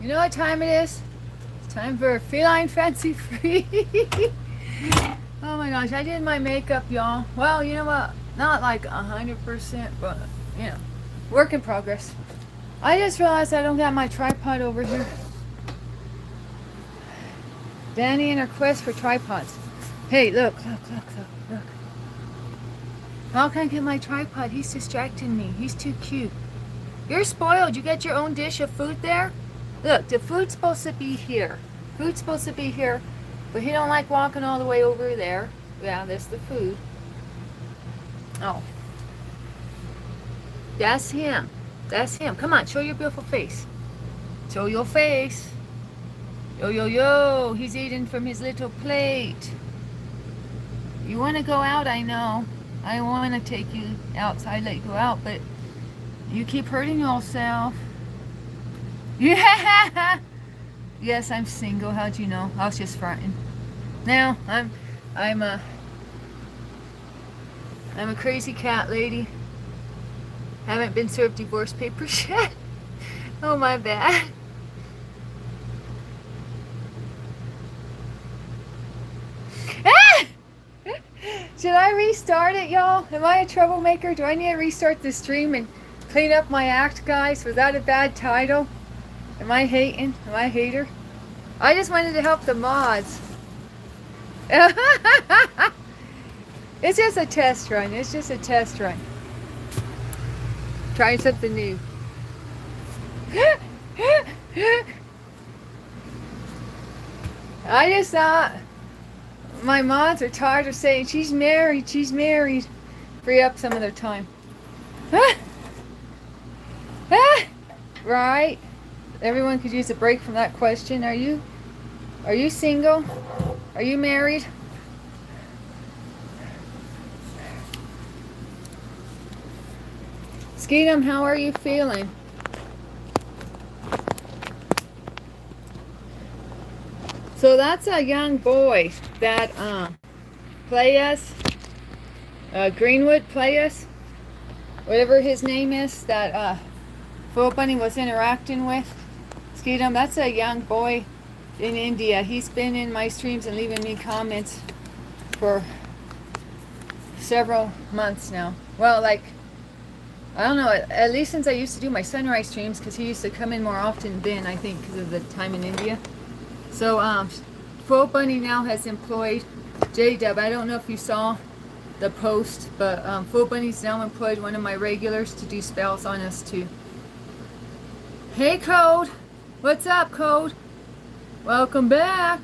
You know what time it is? It's time for Feline Fancy Free. Oh my gosh, I did my makeup, y'all. Well, you know what? Not like 100%, but, you know, work in progress. I just realized I don't got my tripod over here. Danny and her quest for tripods. Hey, look. How can I get my tripod? He's distracting me. He's too cute. You're spoiled. You get your own dish of food there? Look, the food's supposed to be here. Food's supposed to be here, but he don't like walking all the way over there. Yeah, that's the food. Oh. That's him. That's him. Come on, show your beautiful face. Show your face. Yo. He's eating from his little plate. You want to go out, I know. I want to take you outside, let you go out, but you keep hurting yourself. Yeah. Yes, I'm single. How'd you know? I was just frightened. Now I'm a crazy cat lady. Haven't been served divorce papers yet. Oh, my bad. Should I restart it, y'all? Am I a troublemaker? Do I need to restart the stream and clean up my act, guys? Was that a bad title? Am I hating? Am I a hater? I just wanted to help the mods. It's just a test run. It's just a test run. Trying something new. I just thought my mods are tired of saying she's married. Free up some of their time. Right? Everyone could use a break from that question. Are you single? Are you married? Skeetum, how are you feeling? So that's a young boy that play us, Greenwood play us, whatever his name is, that Faux Bunny was interacting with. Skeetum, that's a young boy in India. He's been in my streams and leaving me comments for several months now. Well, like, I don't know, at least since I used to do my sunrise streams, because he used to come in more often then, I think, because of the time in India. So, Faux Bunny now has employed J-Dub. I don't know if you saw the post, but Faux Bunny's now employed one of my regulars to do spells on us too. Hey, Code! What's up, Code? Welcome back!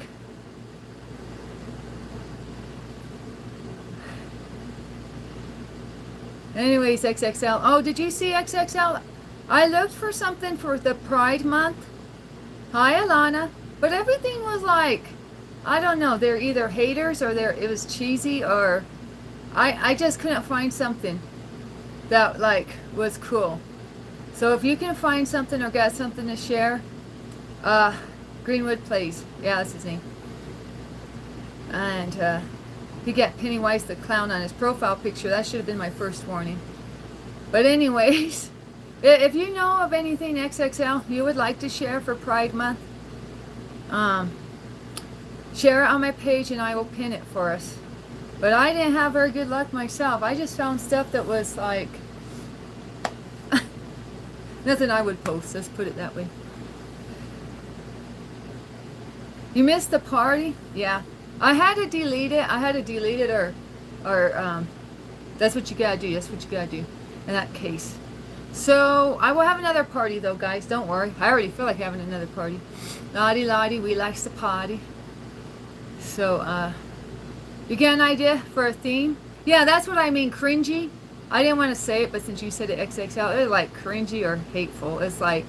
Anyways, XXL. Oh, did you see XXL? I looked for something for the Pride Month. Hi, Alana. But everything was like, I don't know, they're either haters or it was cheesy, or I just couldn't find something that like was cool. So if you can find something or got something to share, Greenwood Plays. Yeah, that's his name. And he got Pennywise the Clown on his profile picture. That should have been my first warning. But anyways, if you know of anything XXL you would like to share for Pride Month, share it on my page and I will pin it for us. But I didn't have very good luck myself. I just found stuff that was like nothing I would post, let's put it that way. You missed the party? Yeah. I had to delete it. Or that's what you gotta do. That's what you gotta do in that case. So I will have another party though, guys. Don't worry. I already feel like having another party. Lottie, we likes to party. So you get an idea for a theme? Yeah, that's what I mean. Cringy. I didn't want to say it, but since you said it, XXL, it's like cringy or hateful. It's like,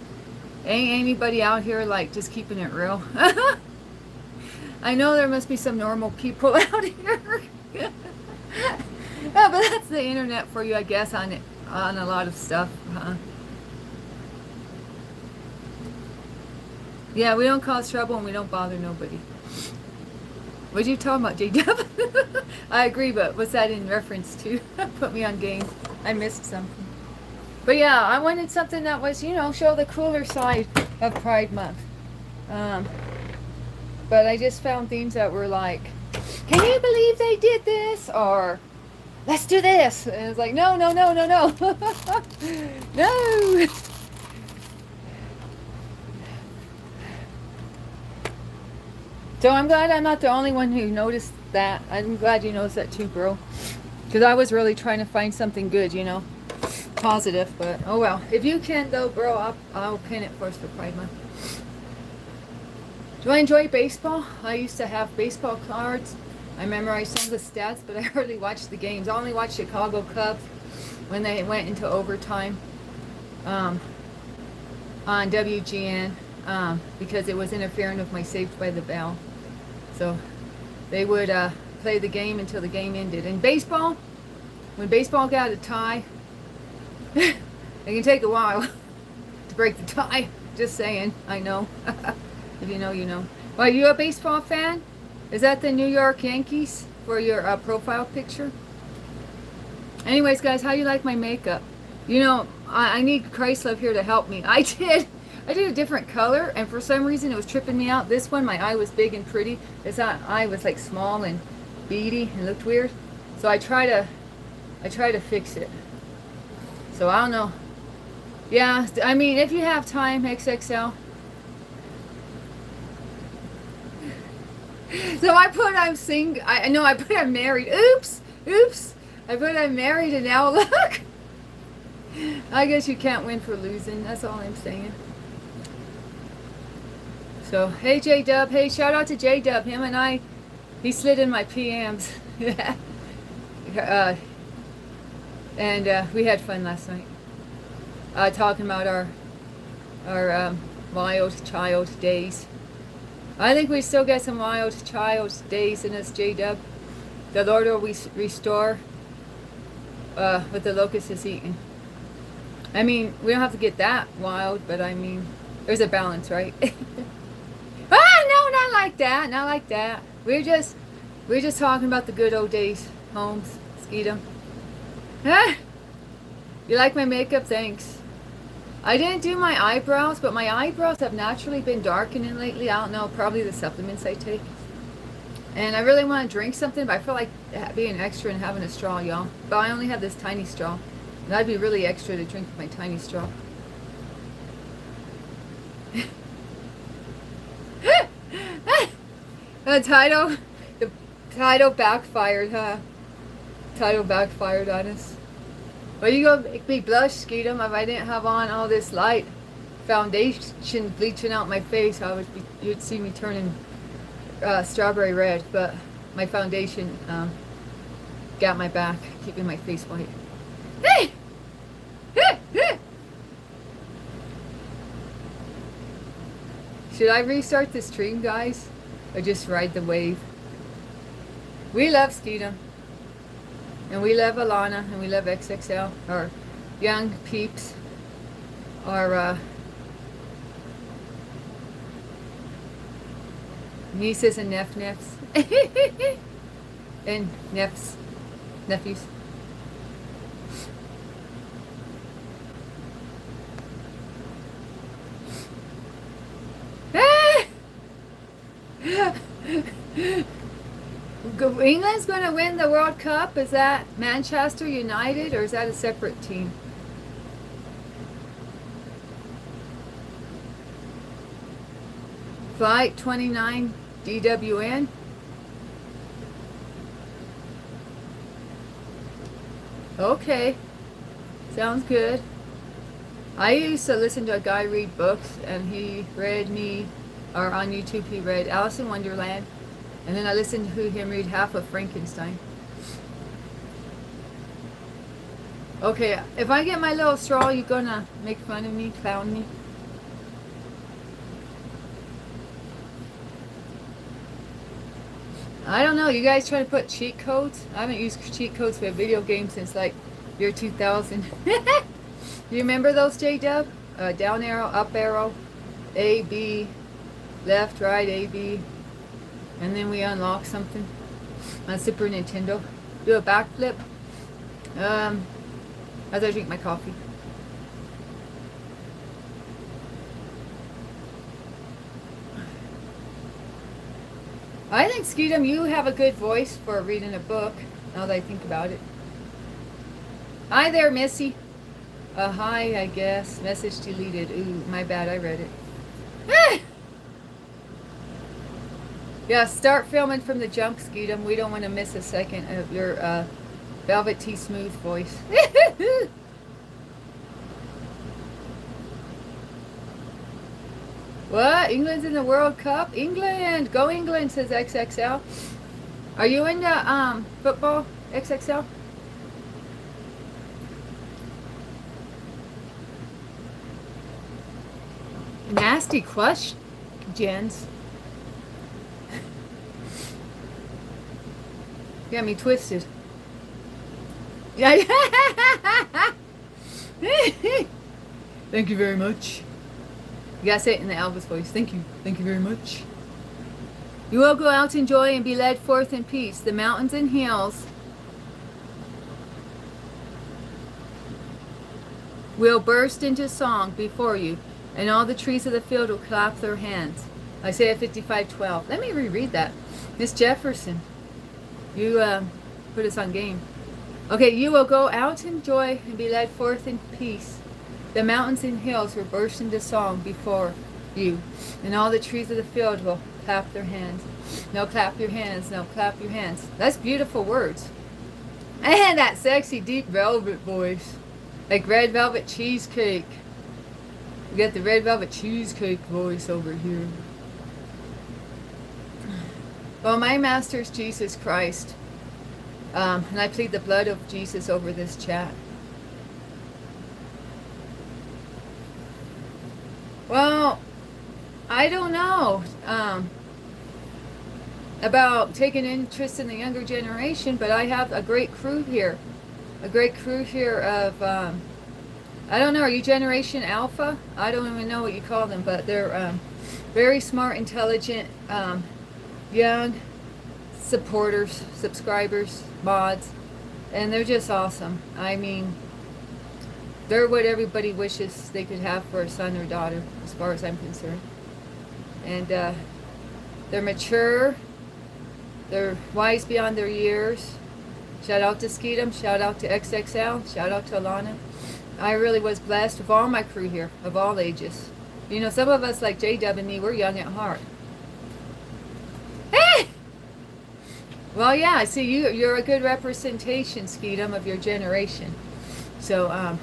ain't anybody out here like just keeping it real? I know there must be some normal people out here. Yeah, but that's the internet for you, I guess, on a lot of stuff. Yeah, we don't cause trouble and we don't bother nobody. What are you talking about, J-Dub? I agree, but what's that in reference to? Put me on game. I missed something. But yeah, I wanted something that was, you know, show the cooler side of Pride Month. Um, but I just found themes that were like, can you believe they did this? Or let's do this. And it's like, no, no, no, no, no. No. So I'm glad I'm not the only one who noticed that. I'm glad you noticed that too, bro. Because I was really trying to find something good, you know, positive. But oh well. If you can though, bro, I'll pin it for us for Pride Month. Do I enjoy baseball? I used to have baseball cards. I memorized some of the stats, but I hardly watched the games. I only watched Chicago Cubs when they went into overtime on WGN because it was interfering with my Saved by the Bell. So they would play the game until the game ended. In baseball, when baseball got a tie, it can take a while to break the tie. Just saying, I know. If you know, you know. Are you a baseball fan? Is that the New York Yankees for your profile picture? Anyways, guys, how do you like my makeup? You know, I need Christlove here to help me. I did a different color, and for some reason it was tripping me out. This one, my eye was big and pretty. This eye was like small and beady and looked weird. So I try to fix it. So I don't know. Yeah, I mean, if you have time, XXL. So I put I put I'm married. Oops. I put I'm married and now look. I guess you can't win for losing. That's all I'm saying. So, hey J-Dub. Hey, shout out to J-Dub. Him and I, he slid in my PMs. And we had fun last night. Talking about our wild child days. I think we still got some wild child days in us, J-Dub. The Lord will restore what the locust is eating. I mean, we don't have to get that wild, but I mean, there's a balance, right? No, not like that. Not like that. We're just talking about the good old days, Holmes, Skeetum. You like my makeup? Thanks. I didn't do my eyebrows, but my eyebrows have naturally been darkening lately. I don't know, probably the supplements I take. And I really want to drink something, but I feel like being extra and having a straw, y'all. But I only have this tiny straw. And that'd be really extra to drink with my tiny straw. The title backfired, huh? Title backfired on us. Well, you gonna make me blush, Skeetum, if I didn't have on all this light foundation bleaching out my face. You'd see me turning strawberry red, but my foundation got my back, keeping my face white. Should I restart the stream, guys, or just ride the wave? We love Skeetum. And we love Alana, and we love XXL, our young peeps, our nieces and nephews, and nephews. England's going to win the World Cup. Is that Manchester United or is that a separate team? Flight 29 DWN. Okay. Sounds good. I used to listen to a guy read books, and he read me, or on YouTube he read Alice in Wonderland. And then I listened to him read half of Frankenstein. Okay, if I get my little straw, you gonna make fun of me, clown me? I don't know, you guys try to put cheat codes? I haven't used cheat codes for a video game since like year 2000. You remember those, J-Dub? Down arrow, up arrow, A, B, left, right, A, B. And then we unlock something on Super Nintendo. Do a backflip. As I drink my coffee. I think, Skeetum, you have a good voice for reading a book, now that I think about it. Hi there, Missy. Hi, I guess. Message deleted. Ooh, my bad, I read it. Yeah, start filming from the jump, Skeetum. We don't want to miss a second of your Velvet Tea Smooth voice. What? England's in the World Cup? England! Go England, says XXL. Are you into football, XXL? Nasty questions. Got me twisted. Yeah. Thank you very much. You gotta say it in the Elvis voice. Thank you. Thank you very much. You will go out in joy and be led forth in peace. The mountains and hills will burst into song before you, and all the trees of the field will clap their hands. Isaiah 55:12. Let me reread that. Miss Jefferson, you put us on game. Okay, you will go out in joy and be led forth in peace. The mountains and hills will burst into song before you, and all the trees of the field will clap their hands. No, clap your hands. No, clap your hands. That's beautiful words. And that sexy deep velvet voice. Like red velvet cheesecake. We got the red velvet cheesecake voice over here. Well, my master is Jesus Christ. And I plead the blood of Jesus over this chat. Well, I don't know about taking interest in the younger generation, but I have a great crew here. A great crew here of, I don't know, are you Generation Alpha? I don't even know what you call them, but they're very smart, intelligent, young supporters, subscribers, mods, and they're just awesome. I mean, they're what everybody wishes they could have for a son or daughter, as far as I'm concerned. And they're mature, they're wise beyond their years. Shout out to Skeetum, shout out to XXL, shout out to Alana. I really was blessed with all my crew here, of all ages. You know, some of us like J-Dub and me, we're young at heart. Hey! Well, yeah, I see you're a good representation, Skeetum, of your generation. So,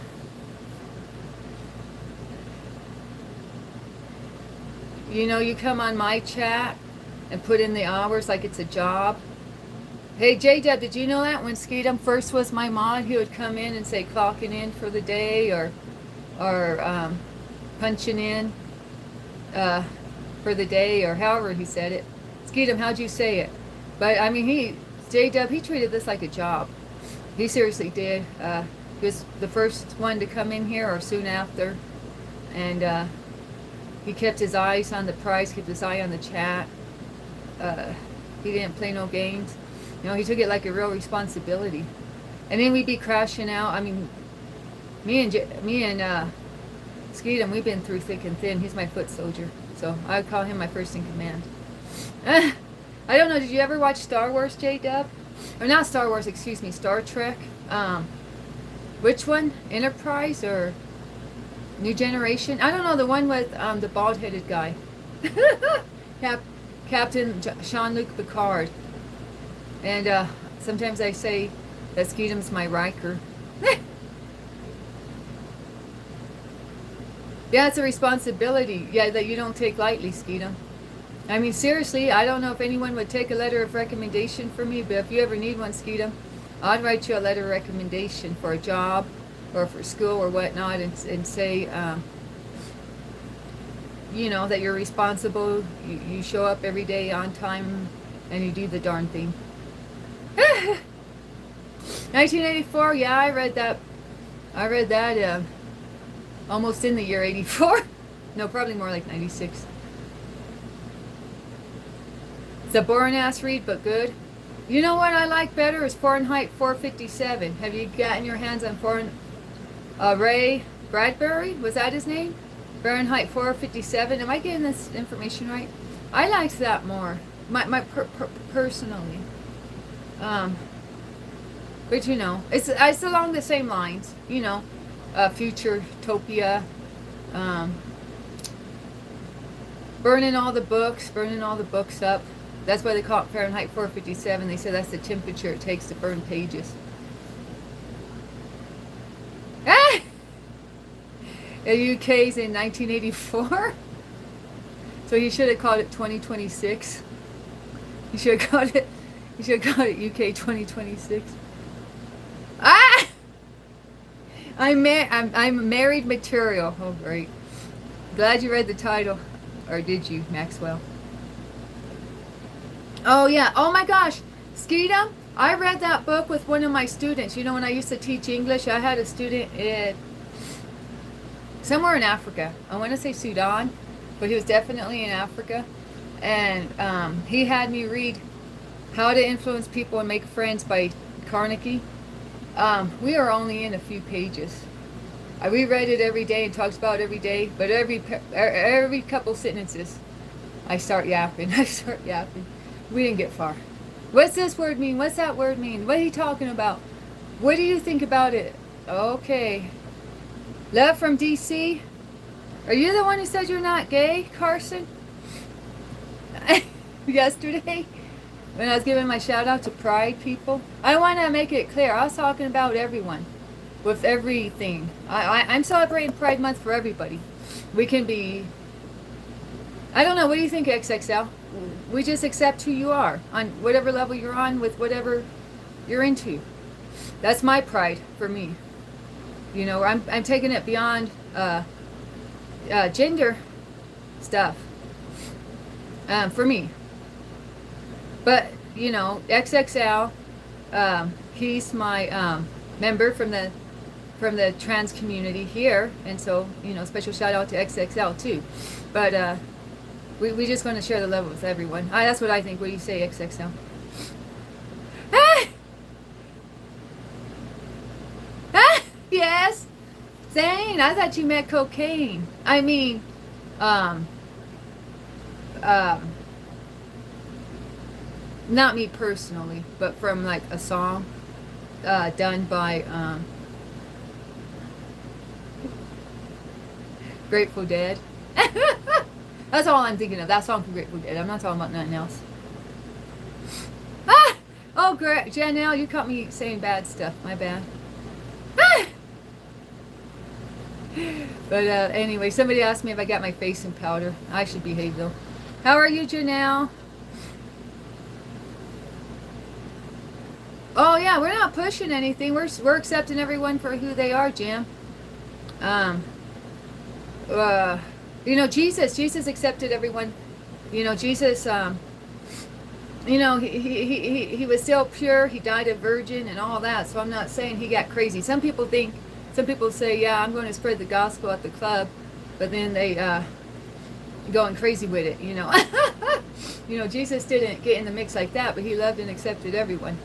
you know, you come on my chat and put in the hours like it's a job. Hey, J-Dub, did you know that when Skeetum first was my mod, he would come in and say clocking in for the day or punching in for the day, or however he said it. Skeetum, how'd you say it? But, I mean, J-Dub, he treated this like a job. He seriously did. He was the first one to come in here or soon after. And he kept his eyes on the prize, kept his eye on the chat. He didn't play no games. You know, he took it like a real responsibility. And then we'd be crashing out. I mean, me and Skeetum, we've been through thick and thin. He's my foot soldier. So I would call him my first in command. I don't know, did you ever watch Star Wars, J-Dub? Or not Star Wars, excuse me, Star Trek. Which one? Enterprise or New Generation? I don't know, the one with the bald-headed guy. Captain Jean-Luc Picard. And sometimes I say that Skeetum's my Riker. Yeah, it's a responsibility. Yeah, that you don't take lightly, Skeetum. I mean, seriously, I don't know if anyone would take a letter of recommendation for me, but if you ever need one, Skeetum, I'd write you a letter of recommendation for a job or for school or whatnot, and say, you know, that you're responsible, you show up every day on time, and you do the darn thing. 1984, yeah, I read that almost in the year 84. No, probably more like 96. It's a boring ass read, but good. You know what I like better is Fahrenheit 457. Have you gotten your hands on Ray Bradbury? Was that his name? Fahrenheit 457. Am I getting this information right? I liked that more. Personally. Um, but you know, it's along the same lines. You know, Futuretopia, um, burning all the books up. That's why they call it Fahrenheit 457. They say that's the temperature it takes to burn pages. Ah! The UK's in 1984. So you should have called it 2026. You should have called it. You should have called it UK 2026. Ah! I'm married material. Oh great. Glad you read the title, or did you, Maxwell? Oh yeah. Oh my gosh, Skeeta. I read that book with one of my students. You know, when I used to teach English, I had a student in somewhere in Africa. I want to say Sudan, but he was definitely in Africa. And he had me read How to Influence People and Make Friends by Carnegie. We are only in a few pages. I reread it every day and talks about it every day, but every couple sentences, I start yapping. I start yapping. We didn't get far. What's this word mean? What's that word mean? What are you talking about? What do you think about it? Okay. Love from DC. Are you the one who said you're not gay, Carson? Yesterday, when I was giving my shout out to Pride people, I want to make it clear. I was talking about everyone, with everything. I'm celebrating Pride Month for everybody. We can be. I don't know. What do you think, XXL? We just accept who you are on whatever level you're on with whatever you're into. That's my pride for me. You know, I'm taking it beyond gender stuff for me. But you know, XXL, he's my member from the trans community here, and so you know, special shout out to XXL too. But we just going to share the love with everyone. That's what I think. What do you say, XXL? Ah! Ah! Yes. Zane, I thought you meant cocaine. I mean, not me personally, but from like a song done by Grateful Dead. That's all I'm thinking of. That song from Grateful Dead. I'm not talking about nothing else. Ah! Oh, great. Janelle, you caught me saying bad stuff. My bad. Ah! But anyway, somebody asked me if I got my face in powder. I should behave though. How are you, Janelle? Oh yeah, we're not pushing anything. We're accepting everyone for who they are, Jim. You know, Jesus accepted everyone. You know, Jesus, you know, he was still pure. He died a virgin and all that. So I'm not saying he got crazy. Some people say, yeah, I'm going to spread the gospel at the club, but then they going crazy with it, you know. You know, Jesus didn't get in the mix like that, but he loved and accepted everyone.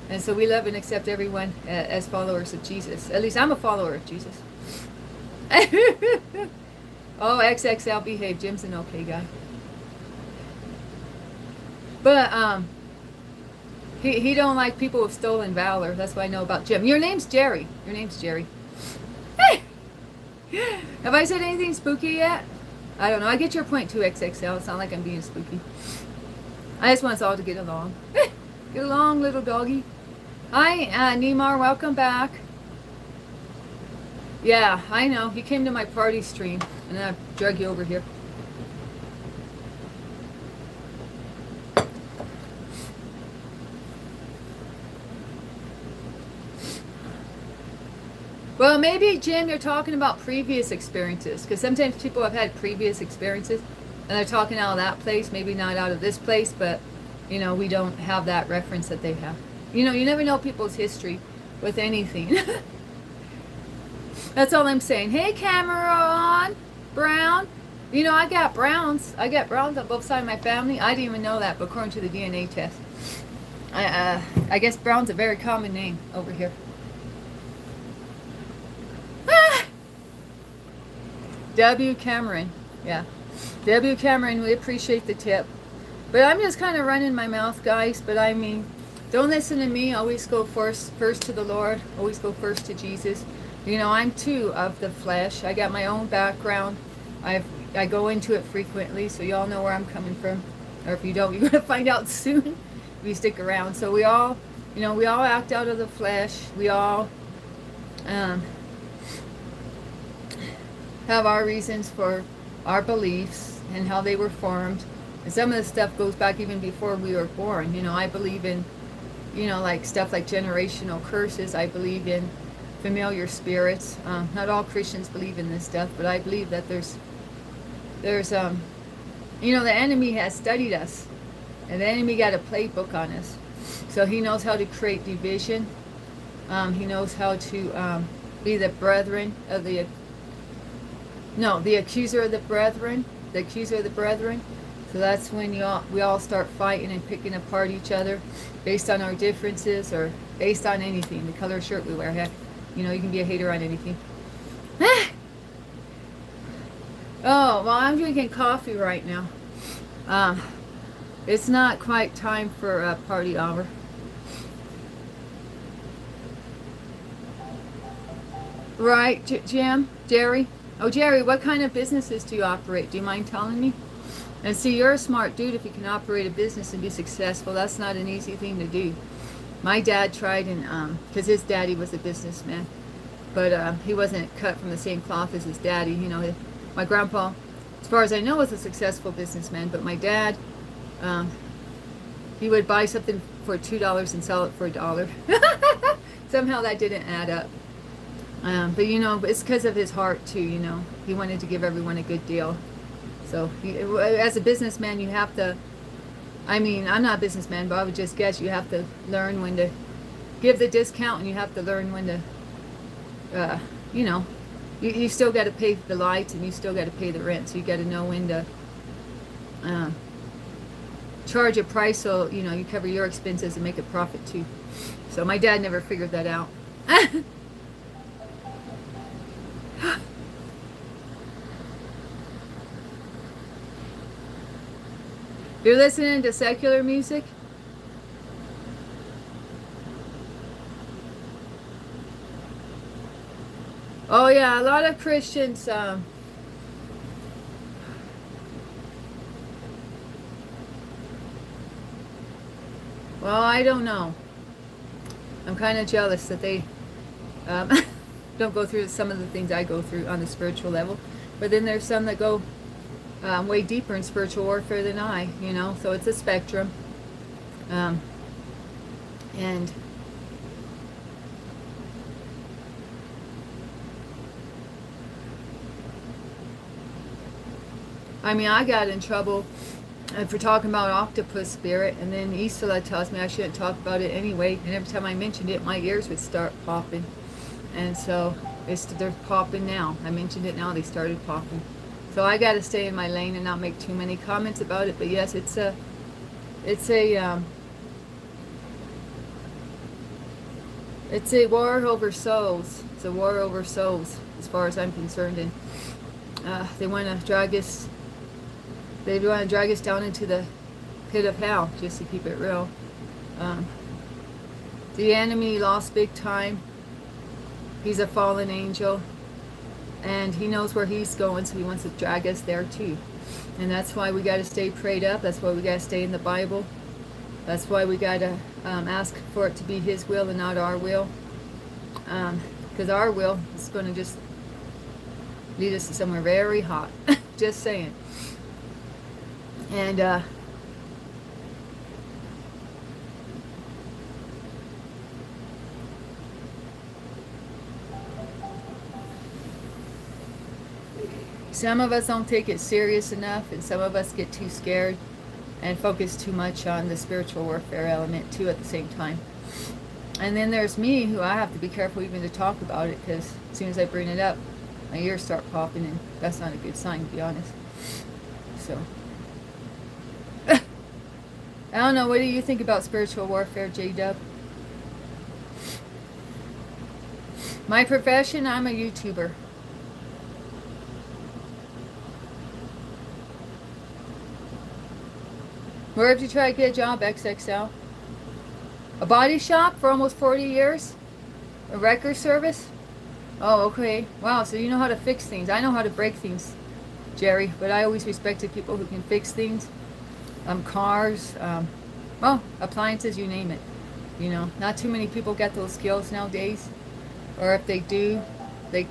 And so we love and accept everyone as followers of Jesus. At least I'm a follower of Jesus. Oh, XXL behave. Jim's an okay guy. But he don't like people with stolen valor. That's what I know about Jim. Your name's Jerry. Your name's Jerry. Hey! Have I said anything spooky yet? I don't know. I get your point too, XXL. It's not like I'm being spooky. I just want us all to get along. Get along, little doggy. Hi, Neymar. Welcome back. Yeah, I know. You came to my party stream, and then I drug you over here. Well, maybe, Jim, you're talking about previous experiences, because sometimes people have had previous experiences, and they're talking out of that place, maybe not out of this place, but, you know, we don't have that reference that they have. You know, you never know people's history with anything. That's all I'm saying. Hey, Cameron Brown. You know, I got Browns. I got Browns on both sides of my family. I didn't even know that, but according to the DNA test. I guess Brown's a very common name over here. Ah! W. Cameron. Yeah. W. Cameron, we appreciate the tip. But I'm just kind of running my mouth, guys. But I mean, don't listen to me. Always go first to the Lord. Always go first to Jesus. You know, I'm too of the flesh. I got my own background. I go into it frequently, so y'all know where I'm coming from. Or if you don't, you're gonna find out soon if you stick around. So we all, you know, we all act out of the flesh. We all have our reasons for our beliefs and how they were formed. And some of the stuff goes back even before we were born. You know, I believe in, you know, like stuff like generational curses. I believe in familiar spirits. Not all Christians believe in this stuff, but I believe that there's you know, the enemy has studied us, and the enemy got a playbook on us. So he knows how to create division. He knows how to be the brethren of the accuser of the brethren. The accuser of the brethren. So that's when we all start fighting and picking apart each other based on our differences or based on anything. The color shirt we wear. Heck, you know, you can be a hater on anything. Oh, well, I'm drinking coffee right now. It's not quite time for a party hour. Right, Jim? Jerry? Oh, Jerry, what kind of businesses do you operate? Do you mind telling me? And see, you're a smart dude if you can operate a business and be successful. That's not an easy thing to do. My dad tried, and because his daddy was a businessman, but he wasn't cut from the same cloth as his daddy. You know, my grandpa, as far as I know, was a successful businessman, but my dad, he would buy something for $2 and sell it for $1. Somehow that didn't add up. But you know, it's because of his heart too. You know, he wanted to give everyone a good deal. So as a businessman, you have to, I mean, I'm not a businessman, but I would just guess you have to learn when to give the discount, and you have to learn when to, you know, you still got to pay the lights, and you still got to pay the rent. So you got to know when to charge a price so, you know, you cover your expenses and make a profit too. So my dad never figured that out. You're listening to secular music? Oh yeah, a lot of Christians, well, I don't know. I'm kind of jealous that they don't go through some of the things I go through on the spiritual level. But then there's some that go way deeper in spiritual warfare than I, you know, so it's a spectrum. And I mean, I got in trouble for talking about octopus spirit, and then Isola tells me I shouldn't talk about it anyway, and every time I mentioned it, my ears would start popping. And so they're popping now. I mentioned it now, they started popping. So I got to stay in my lane and not make too many comments about it. But yes, it's a war over souls. It's a war over souls, as far as I'm concerned. And they want to drag us. They want to drag us down into the pit of hell, just to keep it real. The enemy lost big time. He's a fallen angel. And he knows where he's going, so he wants to drag us there too. And that's why we got to stay prayed up. That's why we got to stay in the Bible. That's why we got to ask for it to be his will and not our will. Because our will is going to just lead us to somewhere very hot. Just saying. And some of us don't take it serious enough, and some of us get too scared and focus too much on the spiritual warfare element too at the same time. And then there's me, who I have to be careful even to talk about it, because as soon as I bring it up, my ears start popping, and that's not a good sign, to be honest. So I don't know, what do you think about spiritual warfare, J-Dub? My profession, I'm a YouTuber. Where did you try to get a job, XXL? A body shop for almost 40 years? A wrecker service? Oh, okay. Wow, so you know how to fix things. I know how to break things, Jerry, but I always respected people who can fix things. Cars, well, appliances, you name it. You know, not too many people get those skills nowadays. Or if they do, they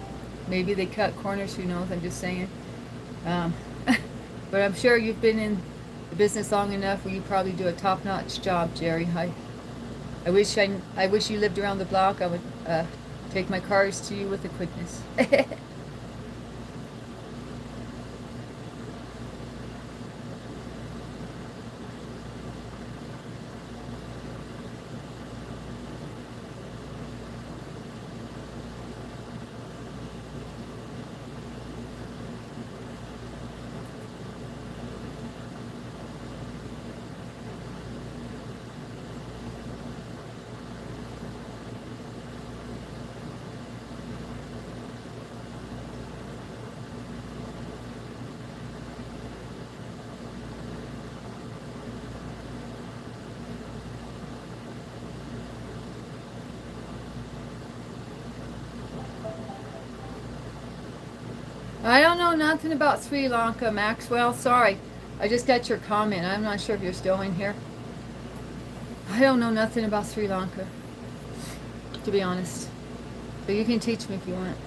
maybe they cut corners, who knows, I'm just saying. Um, but I'm sure you've been in the business long enough where you probably do a top-notch job, Jerry. I wish you lived around the block. I would take my cars to you with a quickness. I don't know nothing about Sri Lanka, Maxwell. Sorry. I just got your comment. I'm not sure if you're still in here. I don't know nothing about Sri Lanka, to be honest. But you can teach me if you want.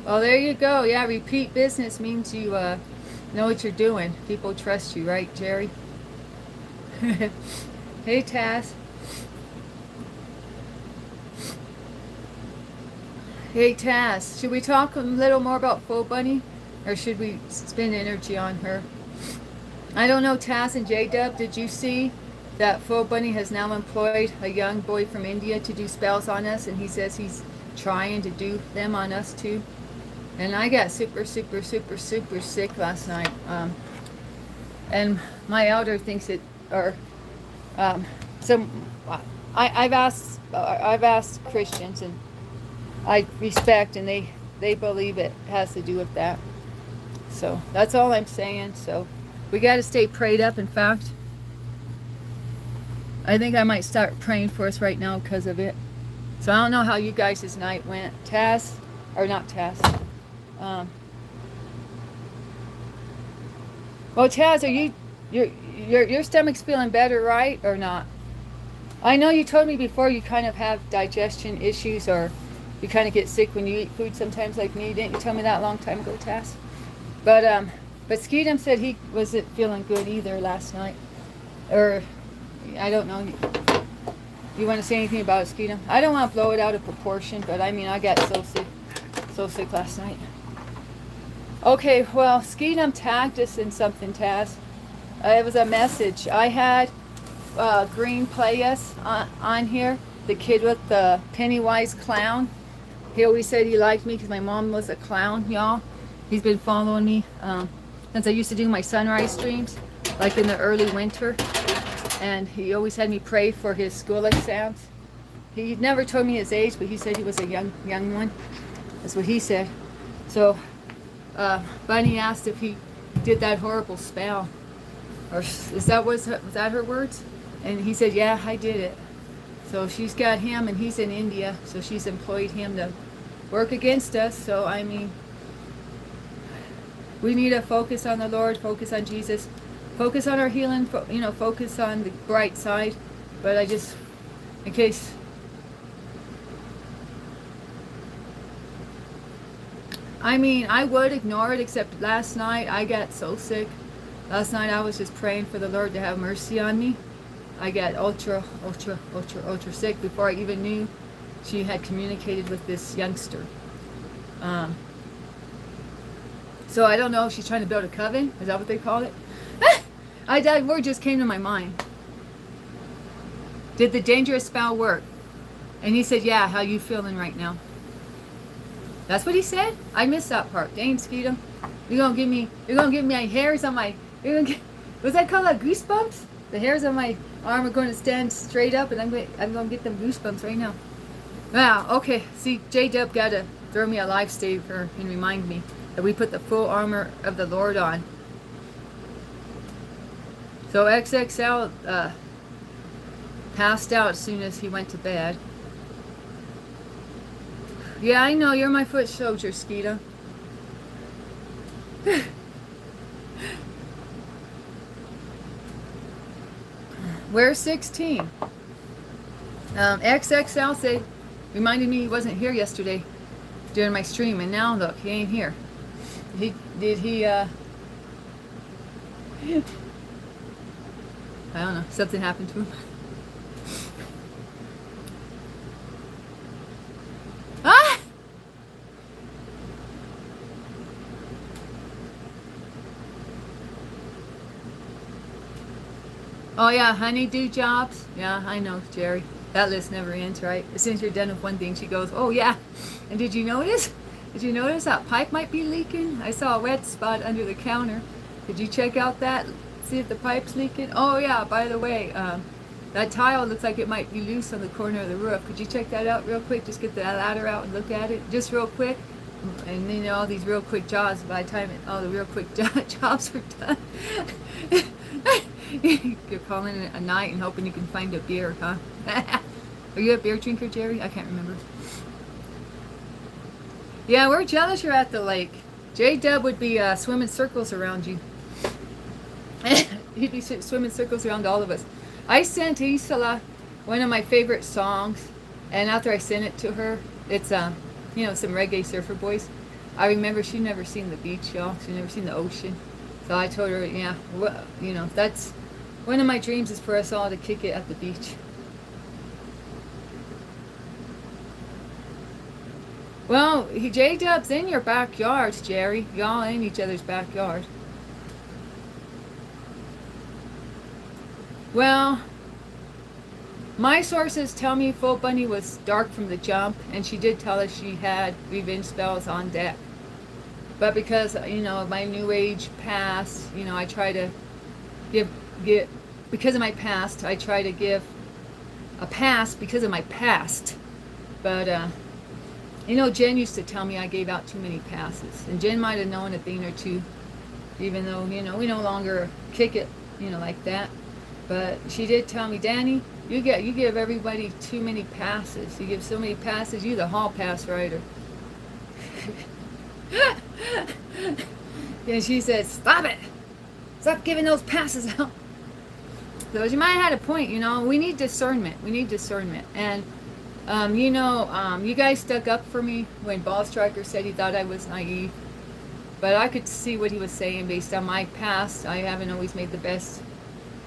Oh, there you go. Yeah, repeat business means you know what you're doing. People trust you, right, Jerry? Hey, Taz. Hey, Taz. Should we talk a little more about Faux Bunny? Or should we spend energy on her? I don't know, Taz and J-Dub, did you see that Faux Bunny has now employed a young boy from India to do spells on us? And he says he's trying to do them on us, too. And I got super sick last night. And my elder thinks it, or so I've asked Christians, and I respect, and they believe it has to do with that. So that's all I'm saying. So we got to stay prayed up. In fact, I think I might start praying for us right now because of it. So I don't know how you guys' night went. Taz, or not Taz. Well, Taz, are your stomach's feeling better, right, or not? I know you told me before you kind of have digestion issues, or you kind of get sick when you eat food sometimes, like me. Didn't you tell me that a long time ago, Taz? But Skeetum said he wasn't feeling good either last night, or I don't know. You want to say anything about it, Skeetum? I don't want to blow it out of proportion, but I mean, I got so sick last night. Okay, well, Skeetum tagged us in something, Taz. It was a message. I had Green play us on here, the kid with the Pennywise clown. He always said he liked me because my mom was a clown, y'all. He's been following me since I used to do my sunrise streams, like in the early winter. And he always had me pray for his school exams. He never told me his age, but he said he was a young one. That's what he said. So Bunny asked if he did that horrible spell, or was that her words? And he said, yeah, I did it. So she's got him, and he's in India, so she's employed him to work against us. So I mean, we need to focus on the Lord, focus on Jesus, focus on our healing, focus on the bright side. But I just, in case, I mean, I would ignore it, except last night I got so sick. Last night I was just praying for the Lord to have mercy on me. I got ultra sick before I even knew she had communicated with this youngster. So I don't know if she's trying to build a coven. Is that what they call it? That word just came to my mind. Did the dangerous spell work? And he said, yeah, how you feeling right now? That's what he said? I missed that part. Dang, Skeetum. You're gonna give me my hairs on my, you're gonna get, what's that called, goosebumps? The hairs on my arm are going to stand straight up, and I'm going to get them goosebumps right now. Wow, okay. See, J-Dub got to throw me a lifesaver and remind me that we put the full armor of the Lord on. So XXL passed out as soon as he went to bed. Yeah, I know, you're my foot soldier, Skeeta. Where's 16? XXL said, reminded me he wasn't here yesterday during my stream, and now look, he ain't here. I don't know, something happened to him. Ah! Oh yeah, honeydew jobs. Yeah, I know, Jerry. That list never ends, right? As soon as you're done with one thing, she goes, oh yeah. And did you notice? Did you notice that pipe might be leaking? I saw a wet spot under the counter. Did you check out that? See if the pipe's leaking? Oh yeah, by the way, that tile looks like it might be loose on the corner of the roof. Could you check that out real quick? Just get the ladder out and look at it. Just real quick. And then all these real quick jobs, by the time all the real quick jobs are done. You're calling it a night and hoping you can find a beer, huh? Are you a beer drinker, Jerry? I can't remember. Yeah, we're jealous you're at the lake. J-Dub would be swimming circles around you. He'd be swimming circles around all of us. I sent Isala one of my favorite songs, and after I sent it to her, it's you know, some reggae surfer boys. I remember she'd never seen the beach, y'all. She'd never seen the ocean. So I told her, yeah, well, you know, that's one of my dreams is for us all to kick it at the beach. Well, J-Dub's in your backyard, Jerry. Y'all in each other's backyard. Well, my sources tell me Full Bunny was dark from the jump, and she did tell us she had revenge spells on deck. But because, you know, of my new age past, you know, I try to because of my past, I try to give a pass because of my past. But, you know, Jen used to tell me I gave out too many passes. And Jen might have known a thing or two, even though, you know, we no longer kick it, you know, like that. But she did tell me, Danny, you give everybody too many passes. You give so many passes, you're the hall pass rider. And she said, stop it. Stop giving those passes out. So she might have had a point, you know. We need discernment. We need discernment. And, you know, you guys stuck up for me when Ball Striker said he thought I was naive. But I could see what he was saying based on my past. I haven't always made the best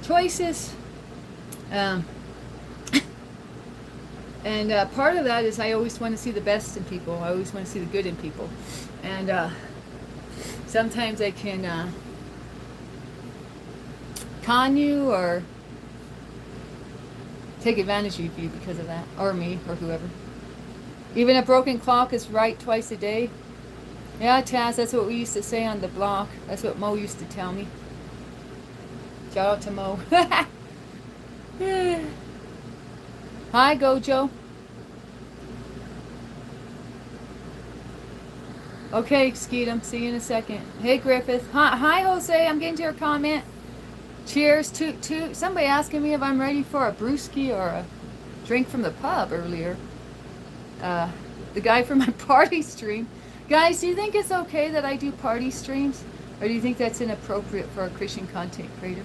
choices. And part of that is I always want to see the best in people. I always want to see the good in people. And sometimes I can con you or take advantage of you because of that. Or me, or whoever. Even a broken clock is right twice a day. Yeah, Taz, that's what we used to say on the block. That's what Mo used to tell me. Shout out to Mo. Hi, Gojo. Okay, Skeetum. See you in a second. Hey, Griffith. Hi, Jose. I'm getting to your comment. Cheers to somebody asking me if I'm ready for a brewski or a drink from the pub earlier. The guy from my party stream. Guys, do you think it's okay that I do party streams? Or do you think that's inappropriate for a Christian content creator?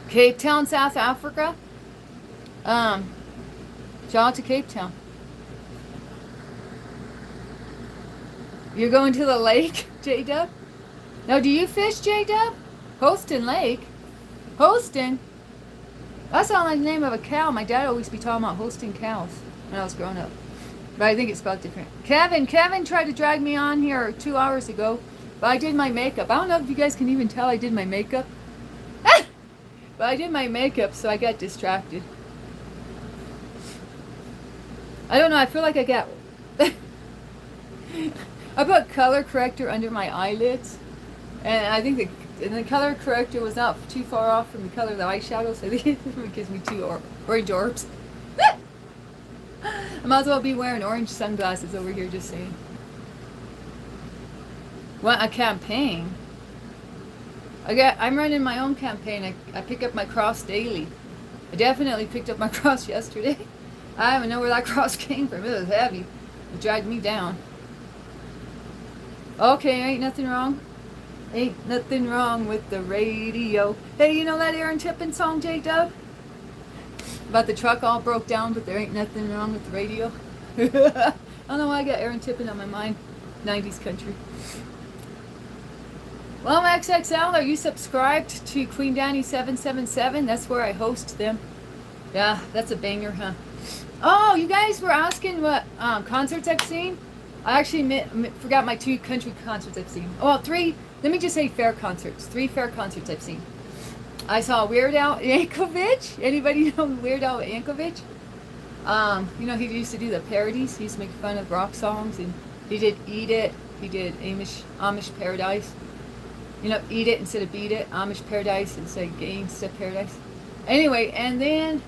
Cape Town, South Africa. Shout out to Cape Town. You're going to the lake, J-Dub? Now, do you fish, J-Dub? Hostin Lake? Hostin? That sounds like the name of a cow. My dad always be talking about hosting cows when I was growing up. But I think it's spelled different. Kevin tried to drag me on here 2 hours ago. But I did my makeup. I don't know if you guys can even tell I did my makeup. But I did my makeup, so I got distracted. I don't know. I feel like I got. I put color corrector under my eyelids, and I think the color corrector was not too far off from the color of the eyeshadow, so it gives me two orange orbs. I might as well be wearing orange sunglasses over here, just saying. What, a campaign? I'm running my own campaign. I pick up my cross daily. I definitely picked up my cross yesterday. I don't even know where that cross came from. It was heavy. It dragged me down. Okay, ain't nothing wrong. Ain't nothing wrong with the radio. Hey, you know that Aaron Tippin song, J-Dub? About the truck all broke down, but there ain't nothing wrong with the radio. I don't know why I got Aaron Tippin on my mind. 90s country. Well, XXL, are you subscribed to Queen Danny 777? That's where I host them. Yeah, that's a banger, huh? Oh, you guys were asking what concerts I've seen? I actually forgot my 2 country concerts I've seen. Well, 3, let me just say fair concerts. 3 fair concerts I've seen. I saw Weird Al Yankovic. Anybody know Weird Al Yankovic? You know, he used to do the parodies. He used to make fun of rock songs, and he did Eat It. He did Amish Paradise. You know, Eat It instead of Beat It. Amish Paradise instead of Gangsta Paradise. Anyway, and then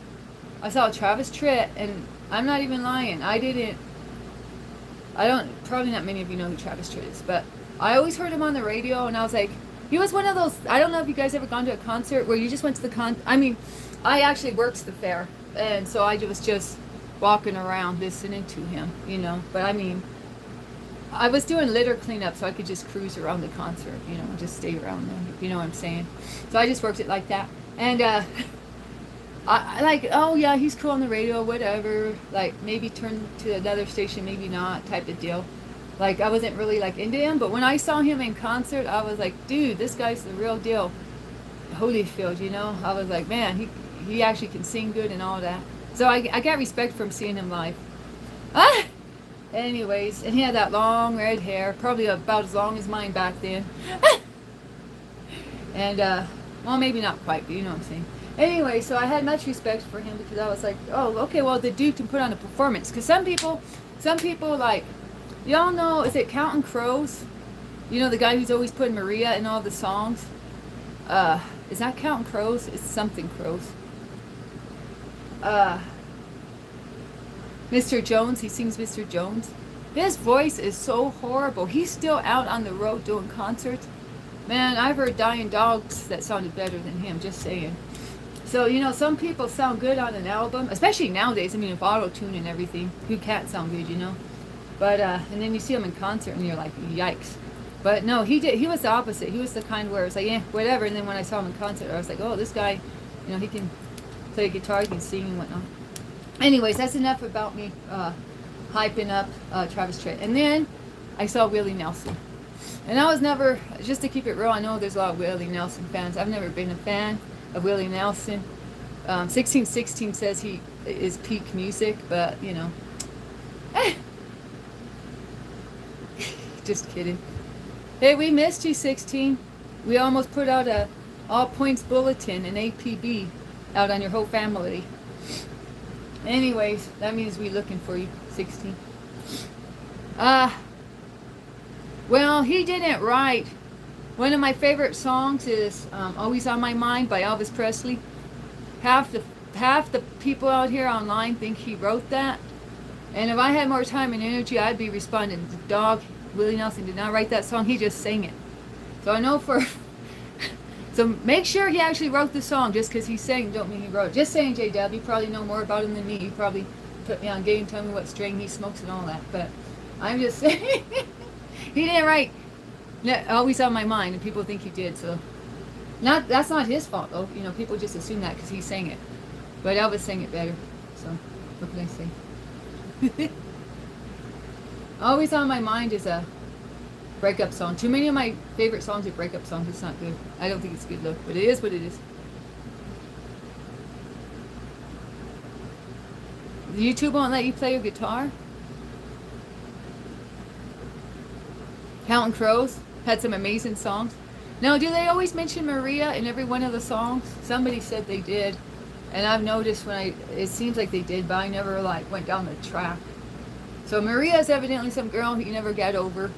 I saw Travis Tritt, and I'm not even lying. Probably not many of you know who Travis Tritt is, but I always heard him on the radio, and I was like, he was one of those, I don't know if you guys ever gone to a concert where you just went to the I mean, I actually worked the fair, and so I was just walking around listening to him, you know, but I mean, I was doing litter cleanup so I could just cruise around the concert, you know, and just stay around them, if you know what I'm saying. So I just worked it like that. And I like, oh yeah, he's cool on the radio, whatever. Like maybe turn to another station, maybe not, type of deal. Like I wasn't really like into him, but when I saw him in concert, I was like, dude, this guy's the real deal. Holyfield, you know. I was like, man, he actually can sing good and all that. So I got respect from seeing him live. Anyways, and he had that long red hair, probably about as long as mine back then. And well, maybe not quite, but you know what I'm saying. Anyway, so I had much respect for him because I was like, oh, okay, well, the dude can put on a performance. Because some people like, y'all know, is it Counting Crows? You know, the guy who's always putting Maria in all the songs? Is that Counting Crows? It's something Crows. Mr. Jones, he sings Mr. Jones. His voice is so horrible. He's still out on the road doing concerts. Man, I've heard Dying Dogs that sounded better than him, just saying. So, you know, some people sound good on an album, especially nowadays. I mean, with auto-tune and everything, who can't sound good, you know? But, and then you see him in concert and you're like, yikes. But no, he was the opposite. He was the kind where it's like, yeah, whatever. And then when I saw him in concert, I was like, oh, this guy, you know, he can play guitar, he can sing and whatnot. Anyways, that's enough about me hyping up Travis Tritt. And then I saw Willie Nelson. And I was never, just to keep it real, I know there's a lot of Willie Nelson fans. I've never been a fan of Willie Nelson. 1616 says he is peak music, but, you know. Just kidding. Hey, we missed you, 16. We almost put out a all points bulletin, an APB, out on your whole family. Anyways, that means we're looking for you, 16. Well, he didn't write. One of my favorite songs is Always on My Mind by Elvis Presley. Half the people out here online think he wrote that. And if I had more time and energy, I'd be responding. The dog, Willie Nelson, did not write that song. He just sang it. So I know for... So make sure he actually wrote the song. Just because he sang don't mean he wrote it. Just saying, J-Dub, you probably know more about him than me. You probably put me on game, tell me what string he smokes and all that. But I'm just saying, he didn't write Always on My Mind, and people think he did. So that's not his fault, though. You know, people just assume that because he sang it. But Elvis sang it better. So what can I say? Always on My Mind is a breakup song. Too many of my favorite songs are breakup songs. It's not good. I don't think it's good, though. But it is what it is. YouTube won't let you play your guitar? Counting Crows had some amazing songs. Now, do they always mention Maria in every one of the songs? Somebody said they did. And I've noticed it seems like they did, but I never like went down the track. So Maria is evidently some girl he never got over.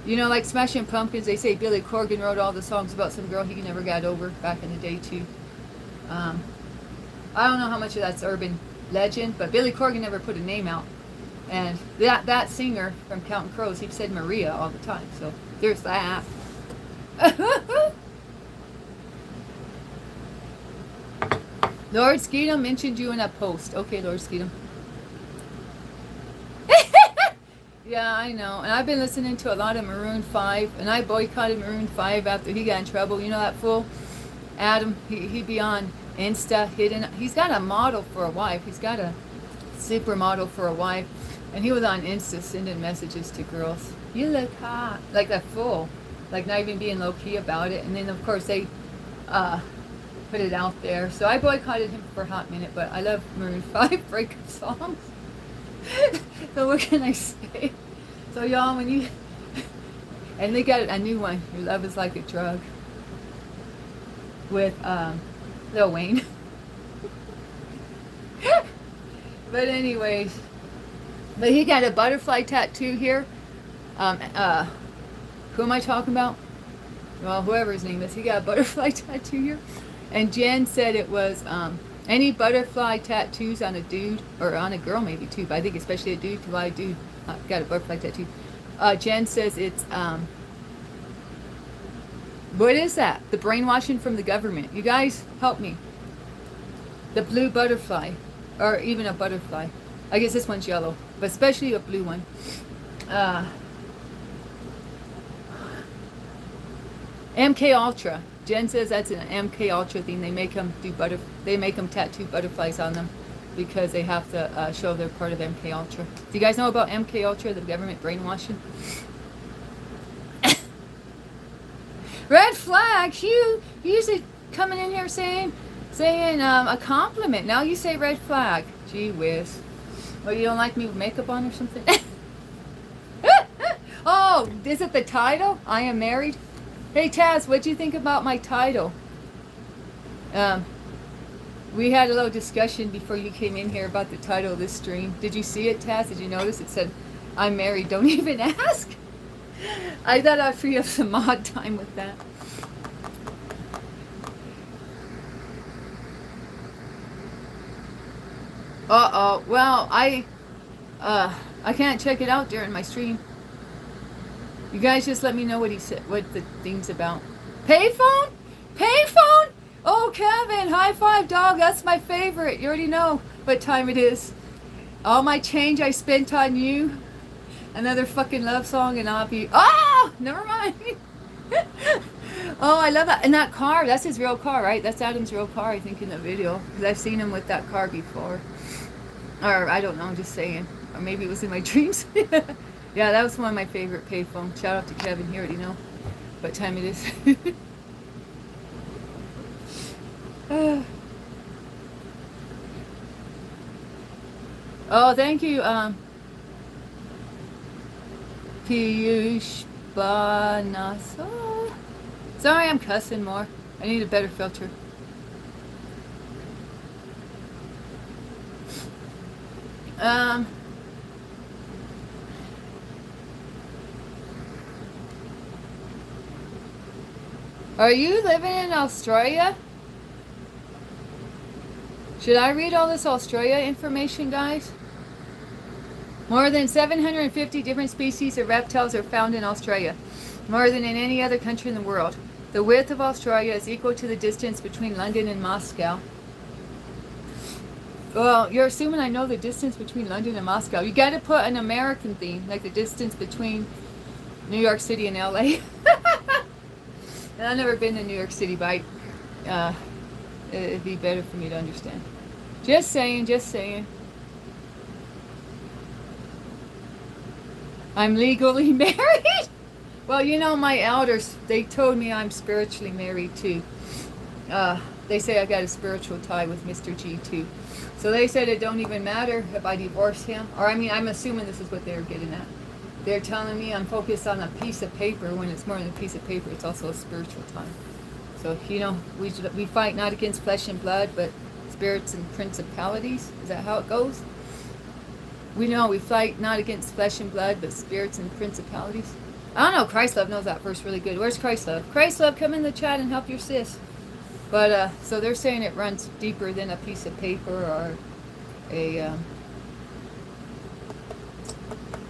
You know, like Smashing Pumpkins, they say Billy Corgan wrote all the songs about some girl he never got over back in the day too. I don't know how much of that's urban legend, but Billy Corgan never put a name out. And that singer from Counting Crows, he said Maria all the time. So there's that. Lord Skeetum mentioned you in a post. Okay, Lord Skeetum. Yeah, I know. And I've been listening to a lot of Maroon 5, and I boycotted Maroon 5 after he got in trouble. You know that fool? Adam, he'd be on Insta hidden. He's got a model for a wife. He's got a supermodel for a wife. And he was on Insta sending messages to girls. You look hot. Like that fool. Like not even being low-key about it. And then, of course, they put it out there. So I boycotted him for a hot minute, but I love Maroon 5 breakup songs. So what can I say? So y'all, when you... And they got a new one. Your Love Is Like a Drug. With Lil Wayne. But anyways... But he got a butterfly tattoo here. Who am I talking about? Well, whoever his name is. He got a butterfly tattoo here. And Jen said it was any butterfly tattoos on a dude, or on a girl maybe too, but I think especially a dude, because a dude got a butterfly tattoo. Jen says it's, what is that? The brainwashing from the government. You guys, help me. The blue butterfly, or even a butterfly. I guess this one's yellow, but especially a blue one. MK Ultra. Jen says that's an MK Ultra thing. They make them They make them tattoo butterflies on them because they have to show they're part of MK Ultra. Do you guys know about MK Ultra? The government brainwashing. Red flag. You usually coming in here saying a compliment. Now you say red flag. Gee whiz. Well, you don't like me with makeup on or something? Oh, is it the title? I Am Married? Hey, Taz, what'd you think about my title? We had a little discussion before you came in here about the title of this stream. Did you see it, Taz? Did you notice? It said, I'm married, don't even ask. I thought I'd free up some mod time with that. Uh-oh. Well, I can't check it out during my stream. You guys just let me know what he said, what the thing's about. Payphone? Payphone? Oh, Kevin, high five, dog. That's my favorite. You already know what time it is. All my change I spent on you. Another fucking love song, and I'll be... Oh! Never mind. Oh, I love that. And that car, that's his real car, right? That's Adam's real car, I think, in the video. Because I've seen him with that car before. Or, I don't know, I'm just saying. Or maybe it was in my dreams. Yeah, that was one of my favorite payphones. Shout out to Kevin. He already know what time it is. Oh, thank you, Piyush Banasa. Sorry, I'm cussing more. I need a better filter. Are you living in Australia? Should I read all this Australia information, guys? More than 750 different species of reptiles are found in Australia, more than in any other country in the world. The width of Australia is equal to the distance between London and Moscow. Well, you're assuming I know the distance between London and Moscow. You got to put an American theme, like the distance between New York City and LA. And I've never been to New York City, but it'd be better for me to understand. Just saying, just saying. I'm legally married? Well, you know, my elders, they told me I'm spiritually married too. They say I got a spiritual tie with Mr. G too. So they said it don't even matter if I divorce him. Or I mean, I'm assuming this is what they're getting at. They're telling me I'm focused on a piece of paper. When it's more than a piece of paper, it's also a spiritual tie. So, you know, we fight not against flesh and blood, but spirits and principalities. Is that how it goes? We know we fight not against flesh and blood, but spirits and principalities. I don't know. Christ Love knows that verse really good. Where's Christ Love? Christ Love, come in the chat and help your sis. But so they're saying it runs deeper than a piece of paper or a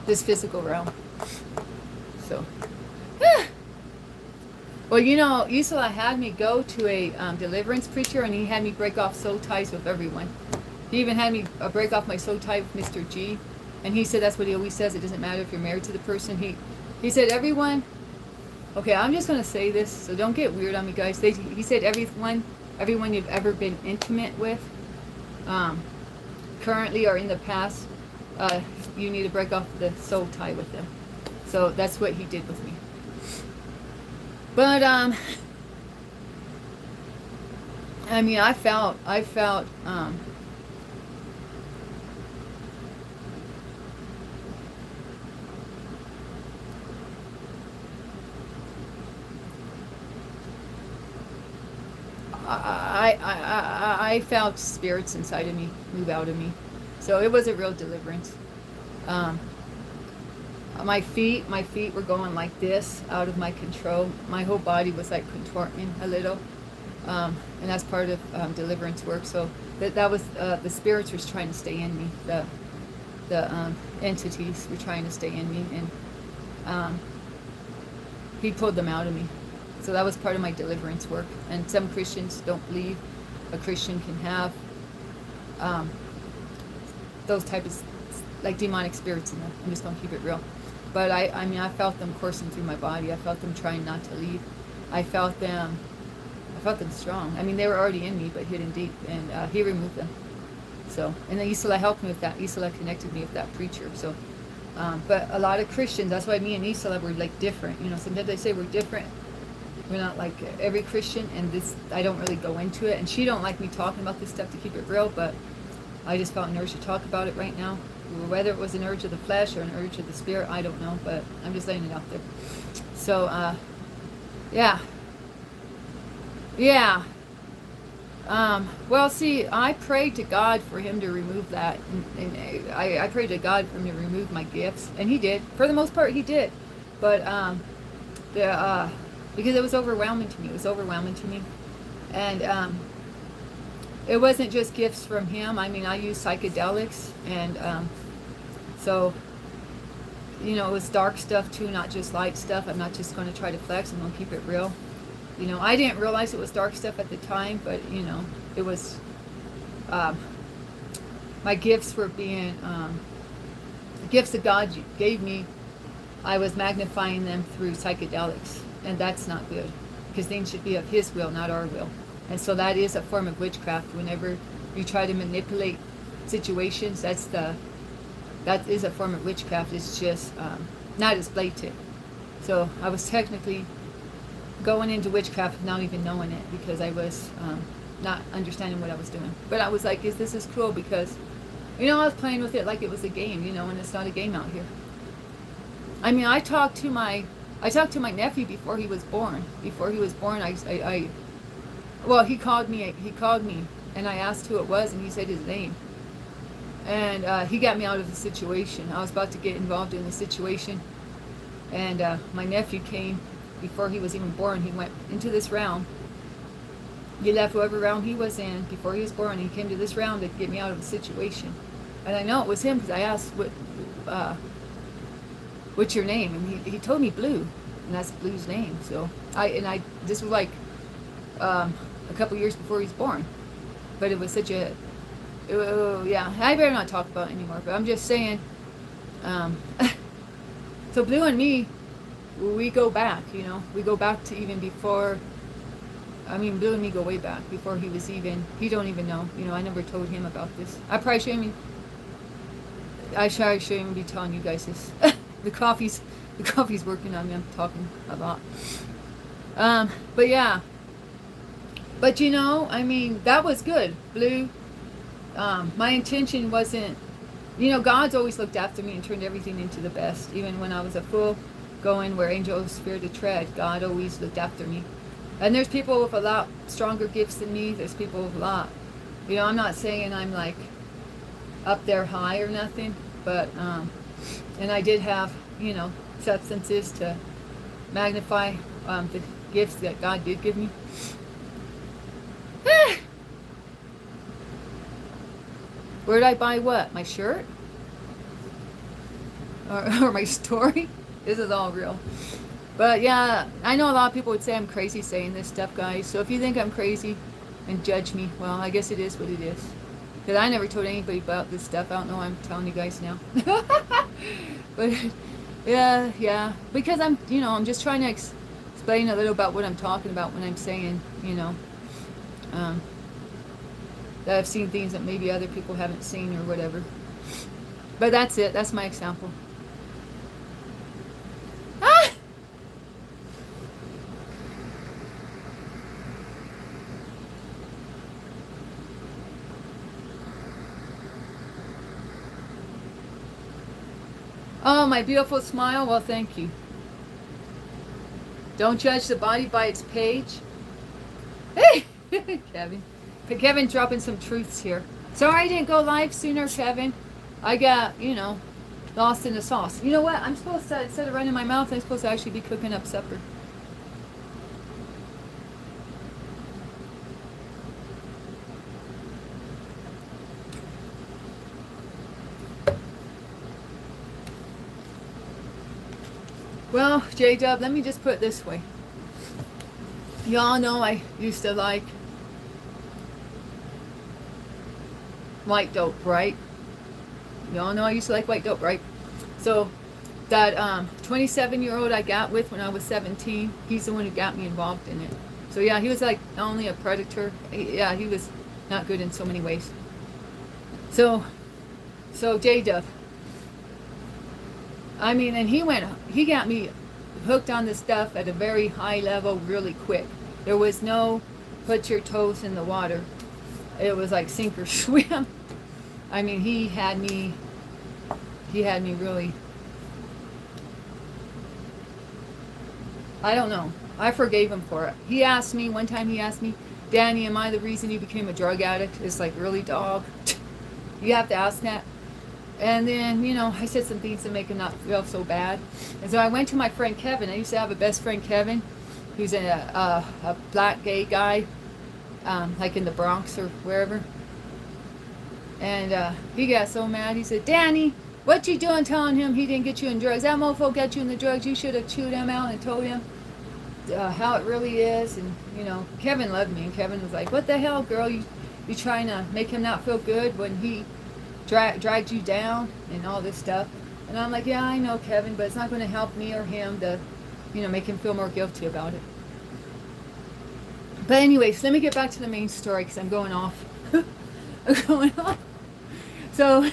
this physical realm. So, well, you know, Isla had me go to a deliverance preacher, and he had me break off soul ties with everyone. He even had me break off my soul tie with Mr. G, and he said that's what he always says. It doesn't matter if you're married to the person. He said everyone. Okay, I'm just gonna say this, so don't get weird on me, guys. He said everyone you've ever been intimate with, currently or in the past, you need to break off the soul tie with them. So that's what he did with me. But I mean, I felt I felt spirits inside of me move out of me. So it was a real deliverance. My feet were going like this, out of my control. My whole body was like contorting a little. And that's part of deliverance work. So that was, the spirits were trying to stay in me. The entities were trying to stay in me. And he pulled them out of me. So that was part of my deliverance work. And some Christians don't believe a Christian can have those type of like demonic spirits in them. I'm just gonna keep it real. But I mean, I felt them coursing through my body. I felt them trying not to leave. I felt them strong. I mean, they were already in me, but hidden deep, and he removed them. So, and then Isla helped me with that. Isla connected me with that preacher. So, but a lot of Christians, that's why me and Isla were like different. You know, sometimes they say we're different. We're not like every Christian, and this, I don't really go into it. And she don't like me talking about this stuff to keep it real, but I just felt an urge to talk about it right now. Whether it was an urge of the flesh or an urge of the spirit, I don't know, but I'm just laying it out there. So, yeah. Yeah. Well, see, I prayed to God for him to remove that. And I prayed to God for him to remove my gifts. And he did. For the most part, he did. But, because it was overwhelming to me. It was overwhelming to me. And, it wasn't just gifts from him. I mean, I use psychedelics, and so, you know, it was dark stuff too, not just light stuff. I'm not just going to try to flex. I'm going to keep it real. You know, I didn't realize it was dark stuff at the time, but, you know, it was, my gifts were being, the gifts that God gave me, I was magnifying them through psychedelics, and that's not good, because things should be of his will, not our will. And so that is a form of witchcraft. Whenever you try to manipulate situations, that is a form of witchcraft. It's just not as blatant. So I was technically going into witchcraft without even knowing it, because I was not understanding what I was doing. But I was like, this is cool, because, you know, I was playing with it like it was a game, you know, and it's not a game out here. I mean, I talked to my nephew before he was born. Before he was born, well, he called me, and I asked who it was, and he said his name. And he got me out of the situation. I was about to get involved in the situation, and my nephew came before he was even born. He went into this realm. He left whoever realm he was in before he was born. He came to this realm to get me out of the situation. And I know it was him, because I asked, what's your name? And he told me Blue, and that's Blue's name. So this was like a couple years before he was born, but it was such a, yeah, I better not talk about it anymore, but I'm just saying, so Blue and me, we go back, you know, we go back to even before, I mean, Blue and me go way back, before he was even, he don't even know, you know, I never told him about this. I probably shouldn't be telling you guys this. The coffee's working on me, I'm talking a lot. But yeah. But, you know, I mean, that was good, Blue. My intention wasn't, you know, God's always looked after me and turned everything into the best. Even when I was a fool, going where angels fear to tread, God always looked after me. And there's people with a lot stronger gifts than me. There's people with a lot, you know, I'm not saying I'm like up there high or nothing. but and I did have, you know, substances to magnify the gifts that God did give me. Where'd I buy what? My shirt? Or my story? This is all real. But yeah, I know a lot of people would say I'm crazy saying this stuff, guys. So if you think I'm crazy and judge me, well, I guess it is what it is. Because I never told anybody about this stuff. I don't know why I'm telling you guys now. But yeah. Because I'm, you know, I'm just trying to explain a little about what I'm talking about when I'm saying, you know, that I've seen things that maybe other people haven't seen or whatever. But that's it. That's my example. Ah! Oh, my beautiful smile. Well, thank you. Don't judge the body by its page. Hey, Kevin. Kevin dropping some truths here. Sorry I didn't go live sooner, Kevin. I got, you know, lost in the sauce. You know what? I'm supposed to, instead of running my mouth, I'm supposed to actually be cooking up supper. Well, J-Dub, let me just put it this way. Y'all know I used to like white dope, right? Y'all know I used to like white dope, right? So that 27-year-old I got with when I was 17, he's the one who got me involved in it. So yeah, he was like not only a predator, he was not good in so many ways. So J-Dub, I mean, and he got me hooked on this stuff at a very high level really quick. There was no put your toes in the water. It was like sink or swim. I mean, he had me really, I don't know. I forgave him for it. One time he asked me, Danny, am I the reason you became a drug addict? It's like, really, dog? You have to ask that. And then, you know, I said some things to make him not feel so bad. And so I went to my friend Kevin. I used to have a best friend, Kevin, who's a black gay guy, like in the Bronx or wherever. And he got so mad. He said, Danny, what you doing telling him he didn't get you in drugs? That mofo got you in the drugs. You should have chewed him out and told him how it really is. And, you know, Kevin loved me. And Kevin was like, what the hell, girl? You trying to make him not feel good when he dragged you down and all this stuff. And I'm like, yeah, I know, Kevin, but it's not going to help me or him to, you know, make him feel more guilty about it. But anyways, let me get back to the main story because I'm going off. I'm going off. So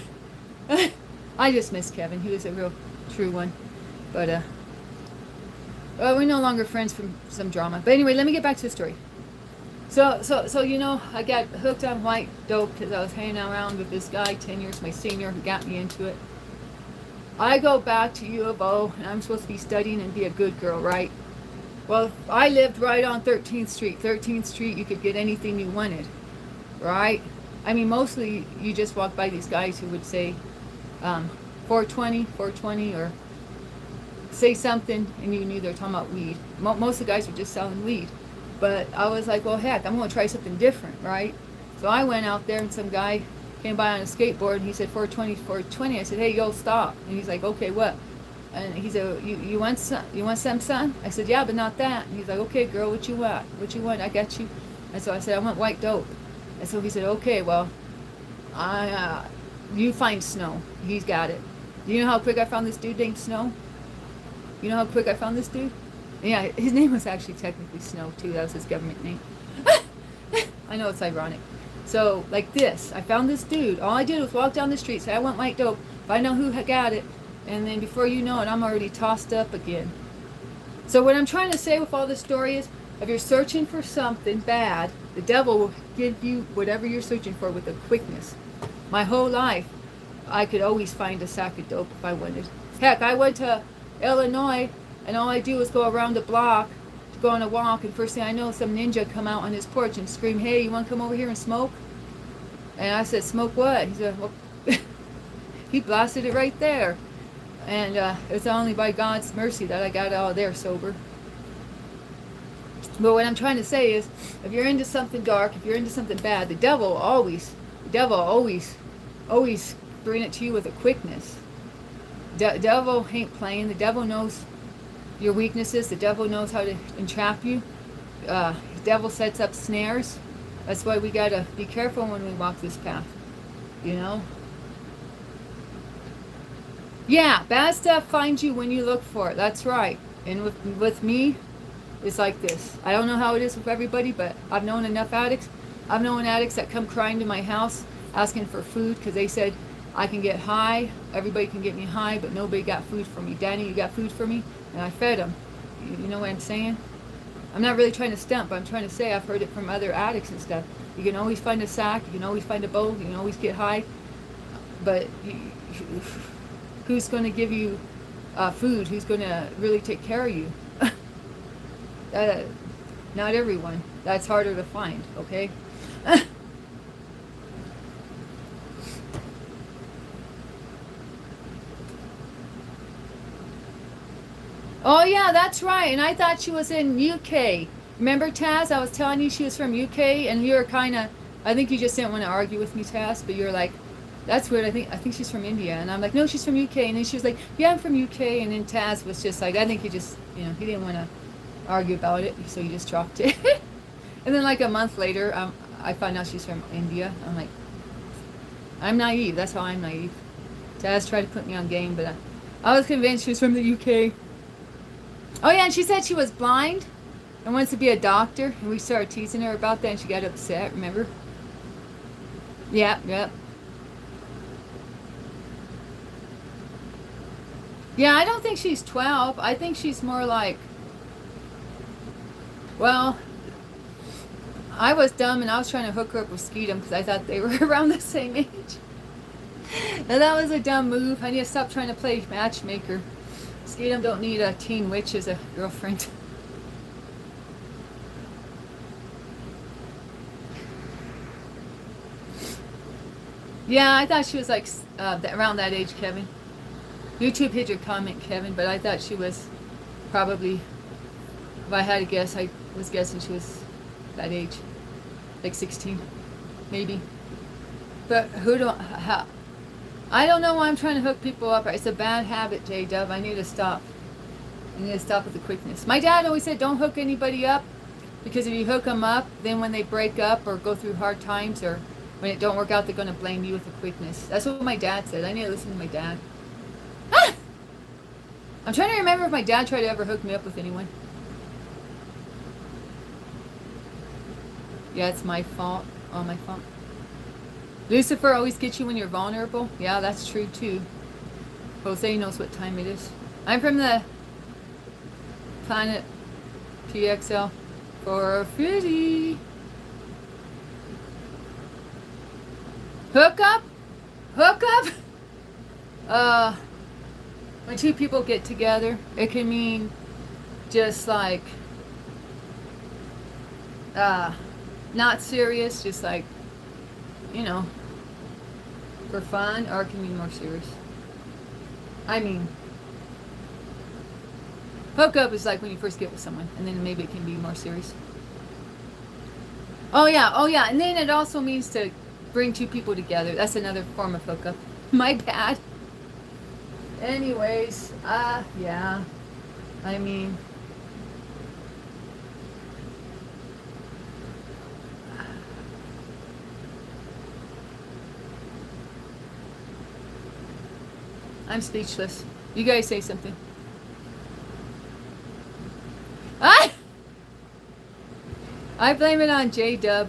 I just miss Kevin. He was a real true one. But well, we're no longer friends from some drama. But anyway, let me get back to the story. So you know, I got hooked on white dope because I was hanging around with this guy, 10 years, my senior, who got me into it. I go back to U of O, and I'm supposed to be studying and be a good girl, right? Well, I lived right on 13th Street. 13th Street, you could get anything you wanted, right? I mean, mostly you just walk by these guys who would say 420, or say something, and you knew they were talking about weed. Most of the guys were just selling weed. But I was like, well, heck, I'm going to try something different, right? So I went out there, and some guy came by on a skateboard, and he said, 420, 420. I said, hey, yo, stop. And he's like, okay, what? And he said, you want some, son? I said, yeah, but not that. And he's like, okay, girl, what you want? What you want? I got you. And so I said, I want white dope. And so he said, okay, well, you find Snow. He's got it. You know how quick I found this dude named Snow? You know how quick I found this dude? Yeah, his name was actually technically Snow, too. That was his government name. I know it's ironic. So, like this. I found this dude. All I did was walk down the street, say, I want white dope, find out who got it, and then before you know it, I'm already tossed up again. So what I'm trying to say with all this story is, if you're searching for something bad, the devil will give you whatever you're searching for with a quickness. My whole life, I could always find a sack of dope if I wanted. Heck, I went to Illinois, and all I do is go around the block to go on a walk, and first thing I know, some ninja come out on his porch and scream, hey, you want to come over here and smoke? And I said, smoke what? He said, well, He blasted it right there. And it's only by God's mercy that I got out of there sober. But what I'm trying to say is, if you're into something dark, if you're into something bad, the devil always bring it to you with a quickness. Devil ain't playing. The devil knows your weaknesses. The devil knows how to entrap you. The devil sets up snares. That's why we gotta be careful when we walk this path. You know? Yeah, bad stuff finds you when you look for it. That's right. And with me, it's like this. I don't know how it is with everybody, but I've known enough addicts. I've known addicts that come crying to my house asking for food because they said, I can get high, everybody can get me high, but nobody got food for me. Danny, you got food for me? And I fed them. You know what I'm saying? I'm not really trying to stump, but I'm trying to say I've heard it from other addicts and stuff. You can always find a sack, you can always find a bowl, you can always get high, but who's going to give you food? Who's going to really take care of you? Not everyone. That's harder to find, okay? Oh yeah, that's right. And I thought she was in UK. Remember, Taz? I was telling you she was from UK, and you were kind of, I think you just didn't want to argue with me, Taz, but you were like, that's weird. I think she's from India. And I'm like, no, she's from UK. And then she was like, yeah, I'm from UK. And then Taz was just like, I think he just, he didn't want to argue about it, so he just dropped it. And then like a month later, I found out she's from India. I'm like, I'm naive. That's how I'm naive. Taz tried to put me on game, but I was convinced she was from the UK. Oh yeah, and she said she was blind and wants to be a doctor, and we started teasing her about that, and she got upset, remember? Yep. Yeah, I don't think she's 12. I think she's more like, well, I was dumb and I was trying to hook her up with Skeetum because I thought they were around the same age. And that was a dumb move. I need to stop trying to play matchmaker. Skeetum don't need a teen witch as a girlfriend. Yeah, I thought she was like around that age, Kevin. YouTube hid your comment, Kevin, but I thought she was probably, if I had to guess, I was guessing she was that age. Like 16, maybe. But I don't know why I'm trying to hook people up. It's a bad habit, J-Dub. I need to stop. I need to stop with the quickness. My dad always said don't hook anybody up, because if you hook them up, then when they break up or go through hard times or when it don't work out, they're going to blame you with the quickness. That's what my dad said. I need to listen to my dad. Ah! I'm trying to remember if my dad tried to ever hook me up with anyone. Yeah, it's my fault. Oh, my fault. Lucifer always gets you when you're vulnerable. Yeah, that's true too. Jose knows what time it is. I'm from the planet PXL for 50. Hook up? When two people get together, it can mean just like not serious, just like, for fun, or it can be more serious. I mean, hook up is like when you first get with someone, and then maybe it can be more serious. Oh yeah, and then it also means to bring two people together. That's another form of hookup. My bad. Anyways, yeah, I mean, I'm speechless. You guys say something. Ah! I blame it on J-Dub.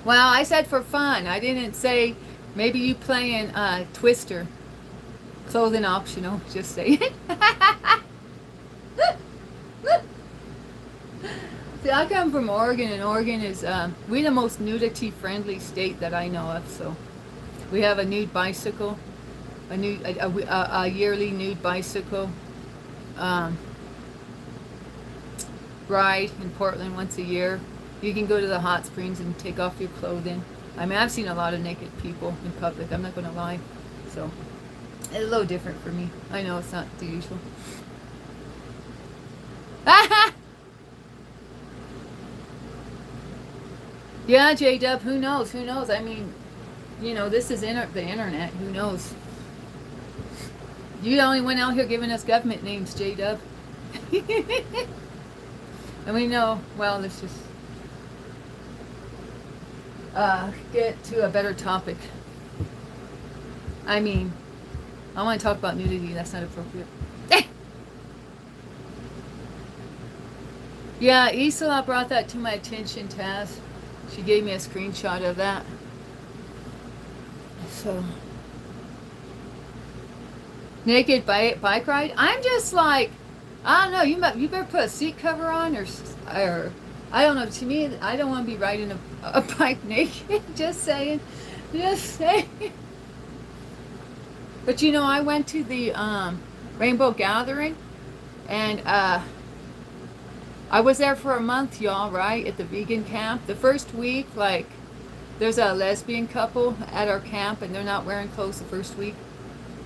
Well, I said for fun. I didn't say maybe you playing Twister. Clothing optional, just saying. See, I come from Oregon, and Oregon is we're the most nudity-friendly state that I know of. So we have a nude bicycle, a yearly nude bicycle. Ride in Portland once a year. You can go to the hot springs and take off your clothing. I mean, I've seen a lot of naked people in public, I'm not going to lie. So, it's a little different for me. I know it's not the usual. Yeah, J-Dub, who knows? Who knows? I mean, you know, this is the internet. Who knows? You the only one out here giving us government names, J-Dub. And we know, well, let's just get to a better topic. I mean, I want to talk about nudity. That's not appropriate. Yeah, Isla brought that to my attention, Taz. She gave me a screenshot of that. So, naked bike ride. I'm just like, I don't know. You better put a seat cover on, or I don't know. To me, I don't want to be riding a bike naked. Just saying, just saying. But you know, I went to the Rainbow Gathering, and I was there for a month, y'all. Right at the vegan camp. The first week, like, there's a lesbian couple at our camp, and they're not wearing clothes the first week.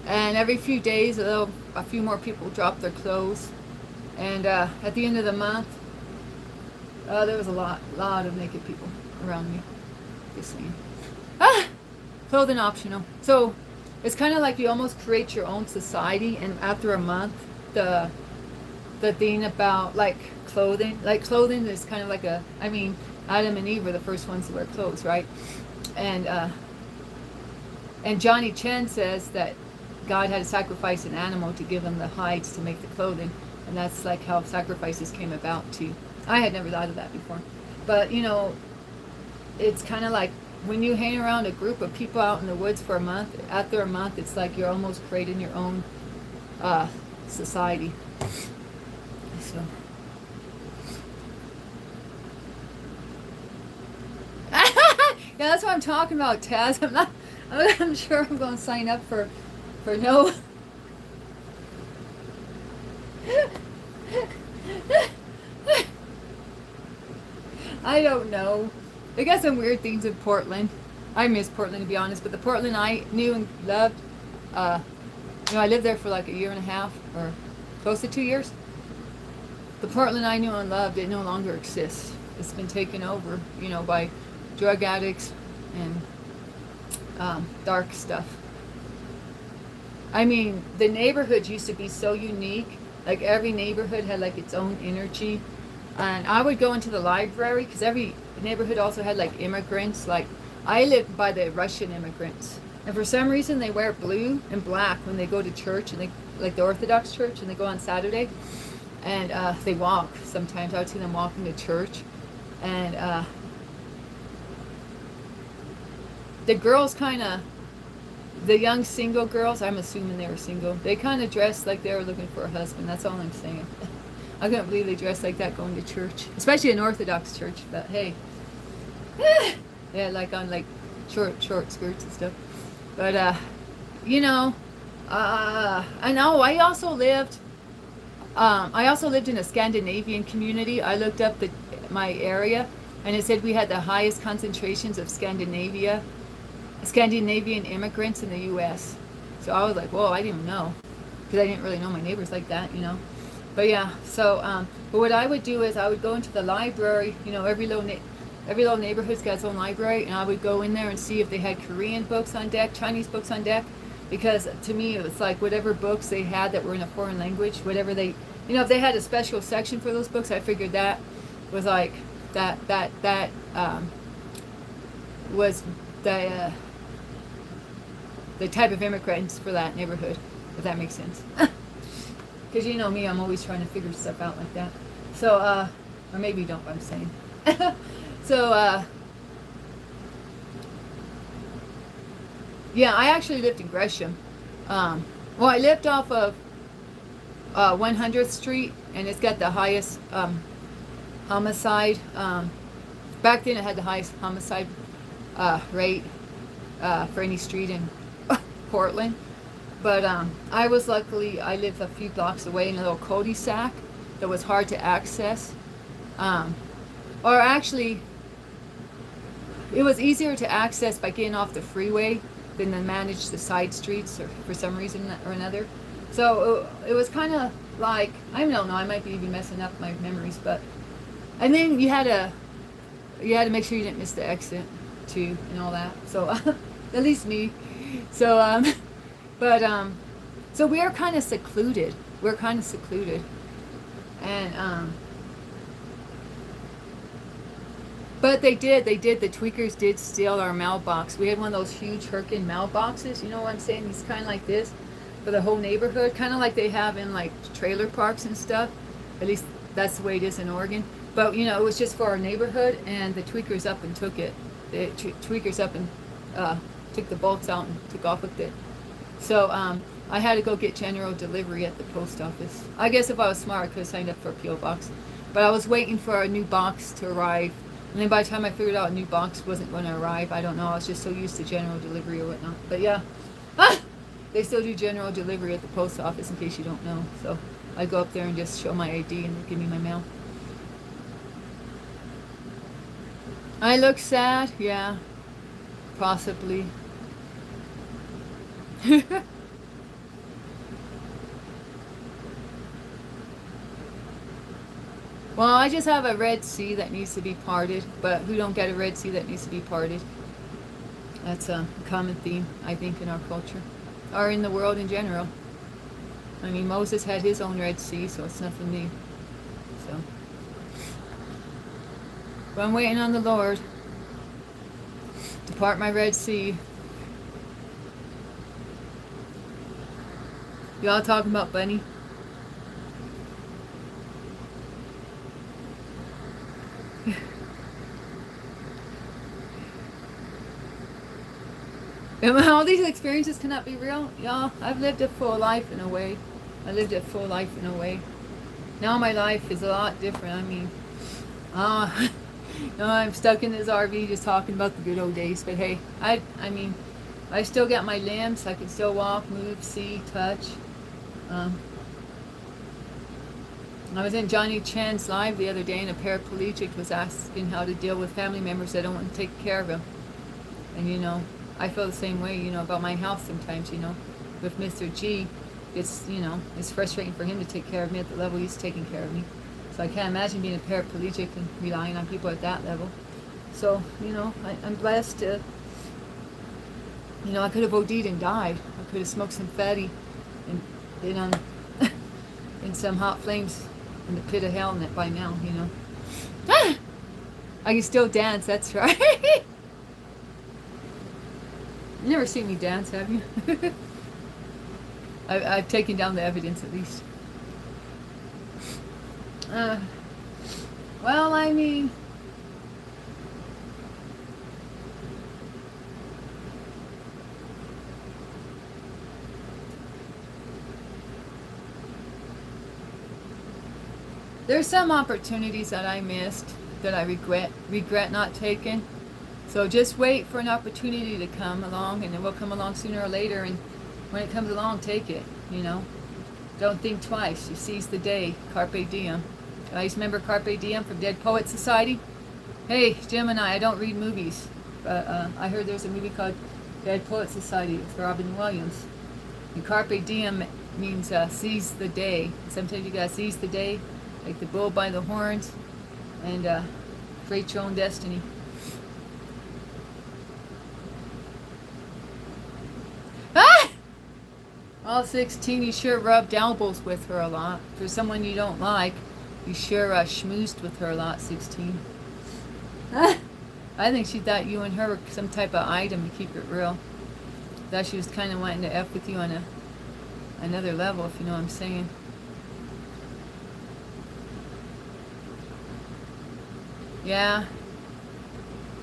And every few days, a few more people drop their clothes. And at the end of the month, there was a lot of naked people around me. Just saying. Clothing optional. So it's kind of like you almost create your own society. And after a month, the thing about like clothing is kind of like I mean, Adam and Eve were the first ones to wear clothes, right? And Johnny Chen says that God had to sacrifice an animal to give him the hides to make the clothing. And that's like how sacrifices came about too. I had never thought of that before. But, you know, it's kind of like when you hang around a group of people out in the woods for a month, after a month, it's like you're almost creating your own society. So. Yeah, that's what I'm talking about, Taz. I'm sure I'm going to sign up for no. I don't know. They got some weird things in Portland. I miss Portland, to be honest, but the Portland I knew and loved, you know, I lived there for like a year and a half, or close to 2 years. The Portland I knew and loved, it no longer exists. It's been taken over, you know, by drug addicts and dark stuff. I mean, the neighborhood used to be so unique. Like every neighborhood had like its own energy. And I would go into the library because every neighborhood also had like immigrants. Like I lived by the Russian immigrants. And for some reason they wear blue and black when they go to church, and they like the Orthodox church, and they go on Saturday. And they walk sometimes. I would see them walking to church. And the girls kind of, the young single girls, I'm assuming they were single, they kind of dressed like they were looking for a husband. That's all I'm saying. I couldn't believe they dressed like that going to church, especially an Orthodox church. But hey, yeah, like on like short skirts and stuff. But you know, I know. I also lived in a Scandinavian community. I looked up my area, and it said we had the highest concentrations of Scandinavian immigrants in the U.S. So I was like, whoa, I didn't even know, because I didn't really know my neighbors like that, you know. But yeah, so but what I would do is I would go into the library. You know, every little neighborhood's got its own library, and I would go in there and see if they had Korean books on deck, Chinese books on deck, because to me it was like whatever books they had that were in a foreign language, whatever they, you know, if they had a special section for those books, I figured that was like that was the type of immigrants for that neighborhood, if that makes sense. Because you know me, I'm always trying to figure stuff out like that. So, or maybe you don't, what I'm saying. So, yeah, I actually lived in Gresham. Well, I lived off of 100th Street, and it's got the highest homicide. Back then, it had the highest homicide rate for any street in Portland. But I lived a few blocks away in a little cul-de-sac that was hard to access. Um, or actually, it was easier to access by getting off the freeway than to manage the side streets, or for some reason or another. So it was kind of like, I don't know, I might be even messing up my memories, but and then you had to make sure you didn't miss the exit too and all that. So at least me. So but so we are kind of secluded. We're kind of secluded, and but they did. The tweakers did steal our mailbox. We had one of those huge Herkin mailboxes. You know what I'm saying? These kind of like this for the whole neighborhood, kind of like they have in like trailer parks and stuff. At least that's the way it is in Oregon. But you know, it was just for our neighborhood, and the tweakers up and took it. The tweakers up and took the bolts out and took off with it. So I had to go get general delivery at the post office. I guess if I was smart, I could have signed up for a PO box. But I was waiting for a new box to arrive. And then by the time I figured out a new box wasn't going to arrive, I don't know, I was just so used to general delivery or whatnot. But yeah, they still do general delivery at the post office, in case you don't know. So I go up there and just show my ID and they give me my mail. I look sad? Yeah, possibly. Well, I just have a Red Sea that needs to be parted, but who don't get a Red Sea that needs to be parted? That's a common theme, I think, in our culture, or in the world in general. I mean, Moses had his own Red Sea, so it's nothing new. So, but I'm waiting on the Lord to part my Red Sea. Y'all talking about Bunny? And all these experiences cannot be real, y'all. I've lived a full life in a way. I lived a full life in a way. Now my life is a lot different. I mean, no, I'm stuck in this RV just talking about the good old days. But hey, I mean, I still got my limbs. I can still walk, move, see, touch. I was in Johnny Chan's live the other day, and a paraplegic was asking how to deal with family members that don't want to take care of him. And you know, I feel the same way, you know, about my health sometimes, you know. With Mr. G, it's, you know, it's frustrating for him to take care of me at the level he's taking care of me. So I can't imagine being a paraplegic and relying on people at that level. So, you know, I'm blessed to, you know, I could have OD'd and died. I could have smoked some fatty and been on in some hot flames in the pit of hell by now, you know. I can still dance, that's right. You never seen me dance, have you? I've taken down the evidence at least. Well, I mean, there's some opportunities that I missed that I regret not taking. So just wait for an opportunity to come along, and it will come along sooner or later. And when it comes along, take it, you know. Don't think twice. You seize the day. Carpe diem. I used to remember Carpe Diem from Dead Poets Society. Hey, Gemini, I don't read movies, but I heard there's a movie called Dead Poets Society with Robin Williams. And Carpe Diem means seize the day. Sometimes you gotta seize the day, like the bull by the horns, and create your own destiny. Ah! All 16, you sure rubbed elbows with her a lot. For someone you don't like, you sure schmoozed with her a lot, 16. Ah! I think she thought you and her were some type of item, to keep it real. Thought she was kind of wanting to F with you on another level, if you know what I'm saying. Yeah.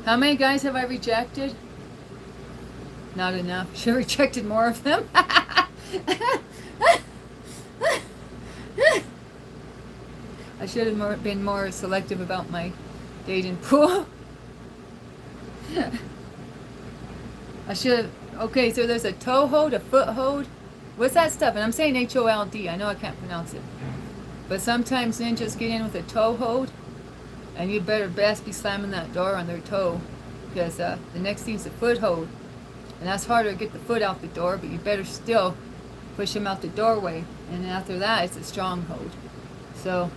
How many guys have I rejected? Not enough. Should have rejected more of them. I should have been more selective about my dating pool. I should have. Okay, so there's a toe hold, a foot hold. What's that stuff? And I'm saying HOLD. I know I can't pronounce it. But sometimes ninjas get in with a toe hold. And you better best be slamming that door on their toe, because the next thing's the foothold. And that's harder to get the foot out the door, but you better still push them out the doorway. And after that, it's a stronghold. So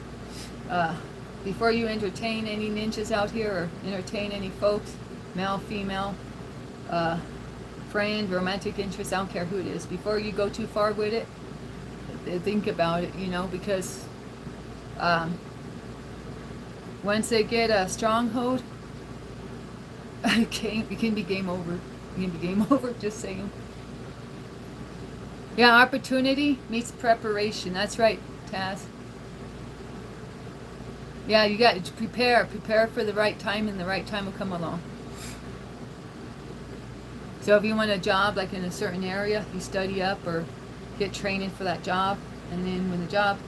before you entertain any ninjas out here, or entertain any folks, male, female, friend, romantic interest, I don't care who it is, before you go too far with it, think about it, you know, because once they get a stronghold, it can be game over. It can be game over, just saying. Yeah, opportunity meets preparation. That's right, Taz. Yeah, you got to prepare. Prepare for the right time, and the right time will come along. So if you want a job like in a certain area, you study up or get training for that job, and then when the job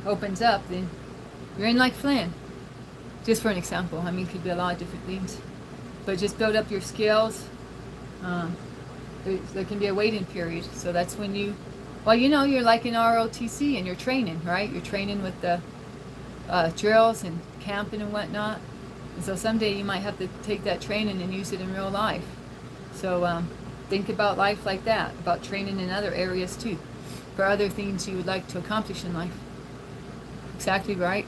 opens up, then you're in like Flynn. Just for an example. I mean, it could be a lot of different things. But just build up your skills. There can be a waiting period. So that's when you, well, you know, you're like in ROTC and you're training, right? You're training with the drills and camping and whatnot. And so someday you might have to take that training and use it in real life. So think about life like that, about training in other areas too, for other things you would like to accomplish in life. Exactly right.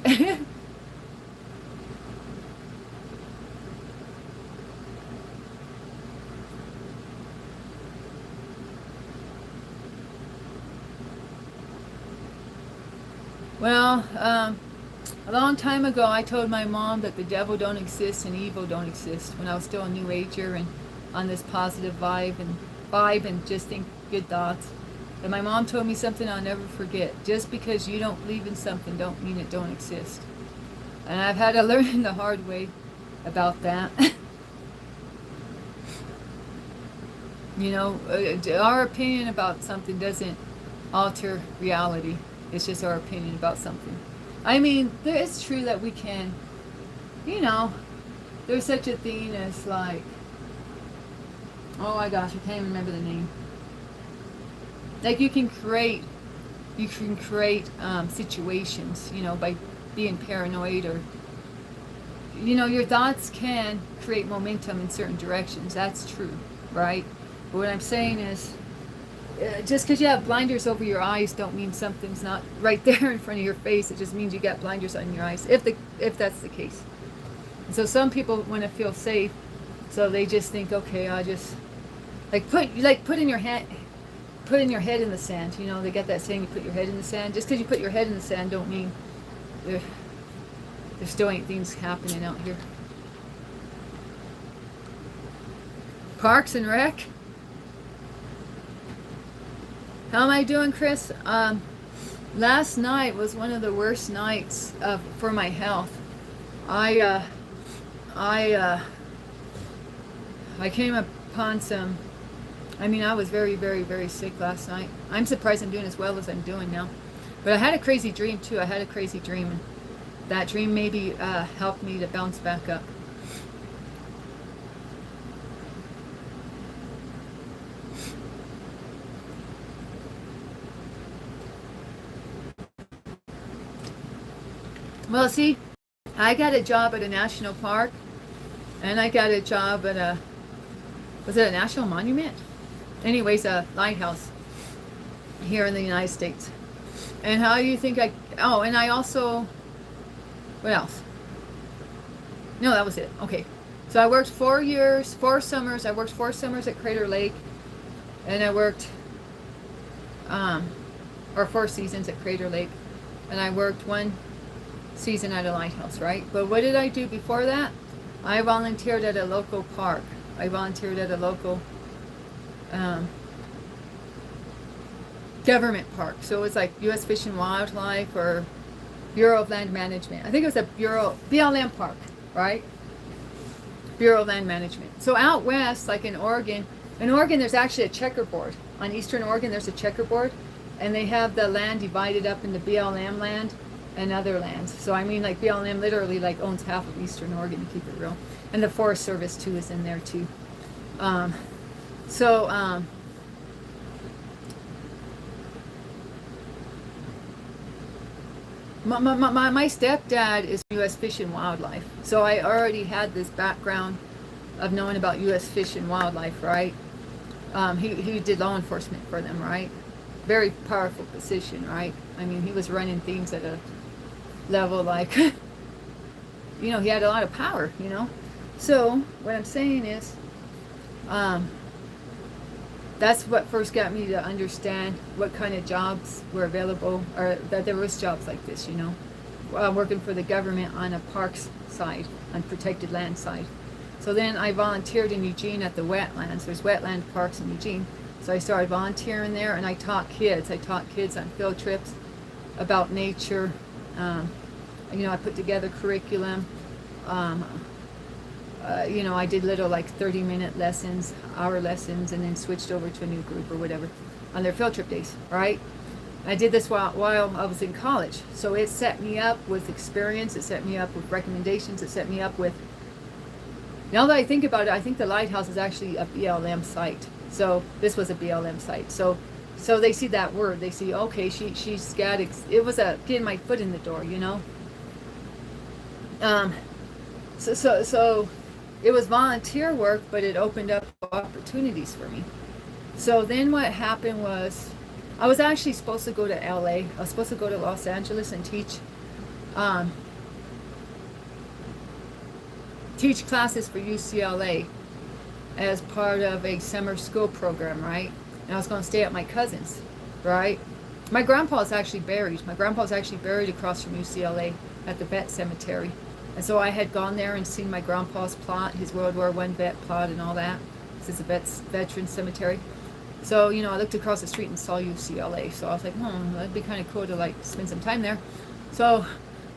Well, a long time ago I told my mom that the devil don't exist and evil don't exist, when I was still a New Ager and on this positive vibe and just think good thoughts. And my mom told me something I'll never forget. Just because you don't believe in something don't mean it don't exist. And I've had to learn the hard way about that. You know, our opinion about something doesn't alter reality. It's just our opinion about something. I mean, it's true that we can, you know, there's such a thing as like, oh my gosh, I can't even remember the name. Like you can create situations, you know, by being paranoid, or, you know, your thoughts can create momentum in certain directions. That's true, right? But what I'm saying is, just because you have blinders over your eyes don't mean something's not right there in front of your face. It just means you got blinders on your eyes, if that's the case. And so some people want to feel safe, so they just think, okay, I just put in your head in the sand. You know, they got that saying, you put your head in the sand. Just because you put your head in the sand don't mean there still ain't things happening out here. Parks and Rec. How am I doing, Chris? Last night was one of the worst nights for my health. I came upon some, I mean, I was very, very, very sick last night. I'm surprised I'm doing as well as I'm doing now. But I had a crazy dream too. I had a crazy dream, and that dream maybe helped me to bounce back up. Well, see, I got a job at a national park, and I got a job at was it a national monument? Anyways, a lighthouse here in the United States. And how do you think oh, and I also, what else? No, that was it. Okay. So I worked 4 summers. I worked 4 summers at Crater Lake, and I worked, or 4 seasons at Crater Lake, and I worked 1 season at a lighthouse, right? But what did I do before that? I volunteered at a local park. I volunteered at a local government park. So it was like U.S. Fish and Wildlife or Bureau of Land Management. I think it was a BLM park, right? Bureau of Land Management. So out west, like in Oregon there's actually a checkerboard. On Eastern Oregon there's a checkerboard, and they have the land divided up into BLM land and other lands. So I mean, like BLM literally like owns half of Eastern Oregon, to keep it real. And the Forest Service too is in there too. My stepdad is U.S. Fish and Wildlife, so I already had this background of knowing about U.S. Fish and Wildlife, right? He did law enforcement for them, right? Very powerful position, right? I mean, he was running things at a level like, you know, he had a lot of power, you know? So, what I'm saying is, um, that's what first got me to understand what kind of jobs were available, or that there was jobs like this, you know, working for the government on a parks side, on protected land side. So then I volunteered in Eugene at the wetlands. There's wetland parks in Eugene. So I started volunteering there, and I taught kids. I taught kids on field trips about nature. You know, I put together curriculum. Um, you know, I did little like 30-minute lessons, hour lessons, and then switched over to a new group or whatever on their field trip days, right? I did this while I was in college. So it set me up with experience. It set me up with recommendations. It set me up with, now that I think about it, I think the Lighthouse is actually a BLM site. So this was a BLM site. So they see that word. They see, okay, she's got, it was a getting my foot in the door, you know? So it was volunteer work, but it opened up opportunities for me. So then what happened was, I was actually supposed to go to LA. I was supposed to go to Los Angeles and teach classes for UCLA as part of a summer school program, right? And I was going to stay at my cousin's, right? My grandpa is actually buried. My grandpa is actually buried across from UCLA at the vet cemetery. And so I had gone there and seen my grandpa's plot, his World War I vet plot and all that. This is a veteran cemetery. So, you know, I looked across the street and saw UCLA. So I was like, that'd be kind of cool to like spend some time there. So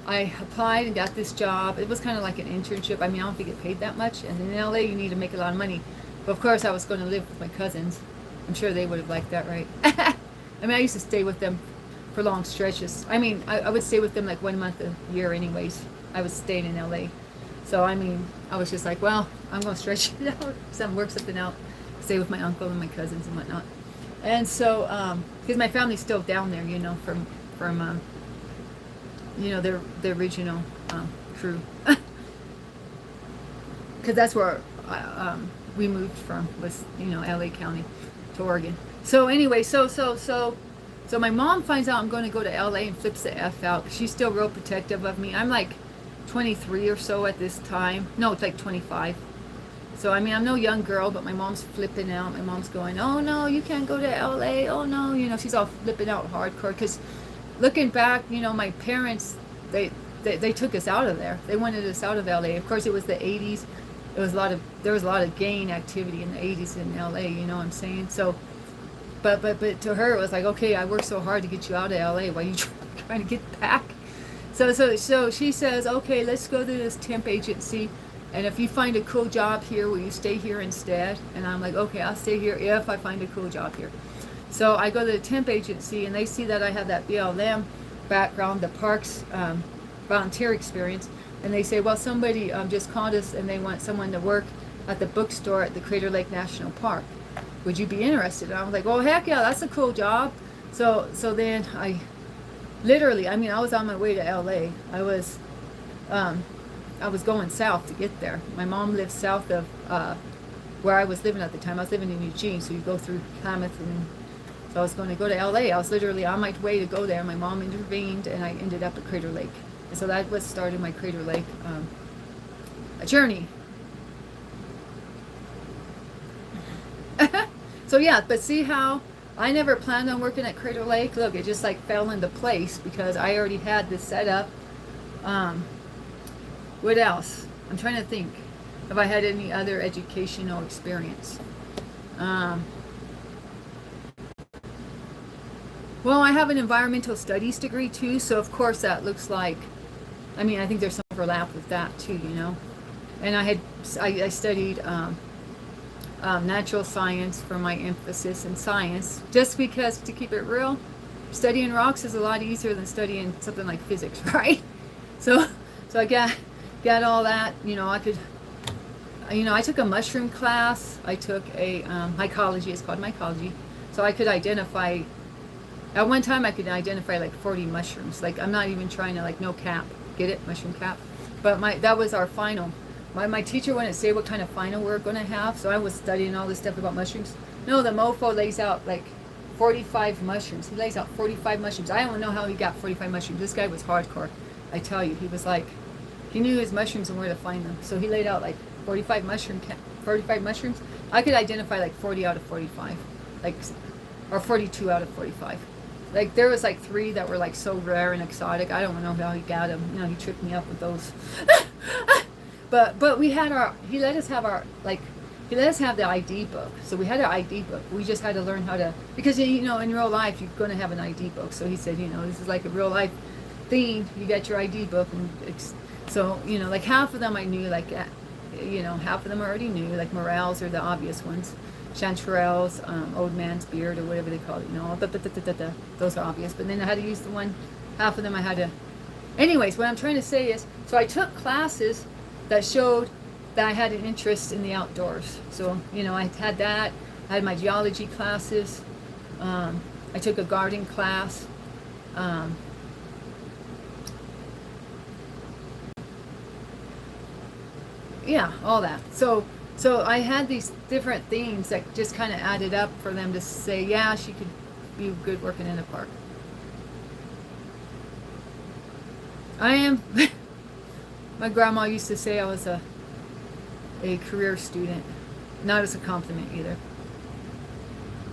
I applied and got this job. It was kind of like an internship. I mean, I don't think it paid that much. And in LA, you need to make a lot of money. But of course, I was going to live with my cousins. I'm sure they would have liked that, right? I mean, I used to stay with them for long stretches. I mean, I would stay with them like 1 month a year anyways. I was staying in LA. So, I mean, I was just like, well, I'm going to stretch it out. Work something out. Stay with my uncle and my cousins and whatnot. And so, because my family's still down there, you know, from you know, the original crew. Because that's where we moved from, was, you know, LA County to Oregon. So anyway, so my mom finds out I'm going to go to LA and flips the F out. She's still real protective of me. I'm like 23 or so at this time. No, it's like 25. So, I mean, I'm no young girl, but my mom's flipping out. My mom's going, oh, no, you can't go to LA. Oh, no. You know, she's all flipping out hardcore. Because looking back, you know, my parents, they took us out of there. They wanted us out of LA. Of course, it was the 80s. There was a lot of gang activity in the 80s in LA, you know what I'm saying? So, but to her, it was like, okay, I worked so hard to get you out of LA. Why are you trying to get back? So she says, okay, let's go to this temp agency, and if you find a cool job here, will you stay here instead? And I'm like, okay, I'll stay here if I find a cool job here. So I go to the temp agency, and they see that I have that BLM background, the parks volunteer experience, and they say, well, somebody just called us, and they want someone to work at the bookstore at the Crater Lake National Park. Would you be interested? And I was like, well, heck yeah, that's a cool job. So then I literally, I mean, I was on my way to LA. I was going south to get there. My mom lived south of where I was living at the time. I was living in Eugene, so you go through Klamath, and so I was going to go to LA. I was literally on my way to go there. My mom intervened, and I ended up at Crater Lake. And so that was started my Crater Lake journey. So yeah, but see how I never planned on working at Crater Lake. Look, it just like fell into place because I already had this set up. What else? I'm trying to think. Have I had any other educational experience? Well, I have an environmental studies degree too, so of course that looks like, I mean, I think there's some overlap with that too, you know. And I studied natural science for my emphasis in science, just because, to keep it real, studying rocks is a lot easier than studying something like physics, right? So I got all that, you know. I took a mushroom class. I took a mycology. It's called mycology. So I could identify At one time, I could identify like 40 mushrooms. Like, I'm not even trying to, like, no cap. Get it? Mushroom cap. But that was our final. My teacher wouldn't say what kind of final we're going to have, so I was studying all this stuff about mushrooms. No, the mofo lays out like 45 mushrooms. He lays out 45 mushrooms. I don't know how he got 45 mushrooms. This guy was hardcore. I tell you, he was like, he knew his mushrooms and where to find them. So he laid out like 45 mushrooms. I could identify like 40 out of 45, like, or 42 out of 45. Like, there was like 3 that were like so rare and exotic. I don't know how he got them. You know, he tricked me up with those. But we had he let us have the ID book. So we had an ID book. We just had to learn how to, because, you know, in real life, you're going to have an ID book. So he said, you know, this is like a real life thing. You got your ID book. And so, you know, like half of them I knew, like, you know, half of them I already knew, like morels are the obvious ones. Chanterelles, old man's beard, or whatever they call it, you know, those are obvious. But then I had to use the one, half of them I had to. Anyways, what I'm trying to say is, so I took classes that showed that I had an interest in the outdoors. So, you know, I had that. I had my geology classes. I took a garden class. Yeah, all that. So I had these different things that just kind of added up for them to say, yeah, she could be good working in a park. I am. My grandma used to say I was a career student, not as a compliment either.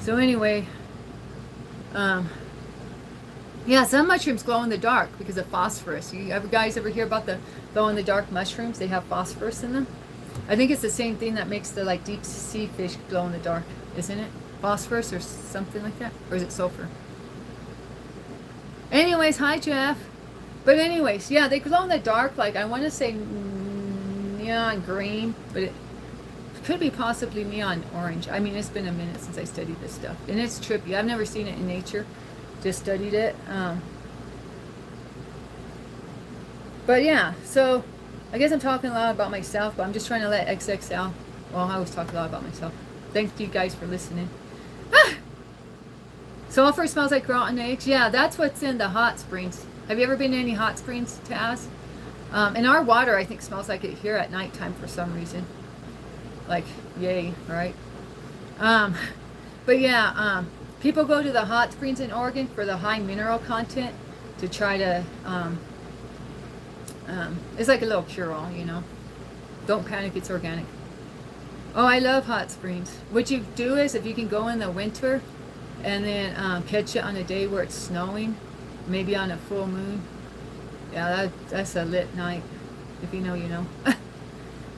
So anyway, yeah, some mushrooms glow in the dark because of phosphorus. You guys ever hear about the glow in the dark mushrooms? They have phosphorus in them. I think it's the same thing that makes the like deep sea fish glow in the dark, isn't it? Phosphorus or something like that, or is it sulfur? Anyways, hi Jeff. But anyways, yeah, they glow in the dark. Like, I want to say neon green, but it could be possibly neon orange. I mean, it's been a minute since I studied this stuff, and it's trippy. I've never seen it in nature, just studied it. But yeah, so I guess I'm talking a lot about myself, but I'm just trying to let XXL. Well, I always talk a lot about myself. Thank you guys for listening. Sulfur smells like rotten eggs. Yeah, that's what's in the hot springs. Have you ever been to any hot springs, Taz? And our water, I think, smells like it here at nighttime for some reason. Like, yay, right? But yeah, people go to the hot springs in Oregon for the high mineral content to try to, it's like a little cure-all, you know. Don't panic, it's organic. Oh, I love hot springs. What you do is, if you can go in the winter and then catch it on a day where it's snowing, maybe on a full moon. Yeah, that's a lit night. If you know, you know.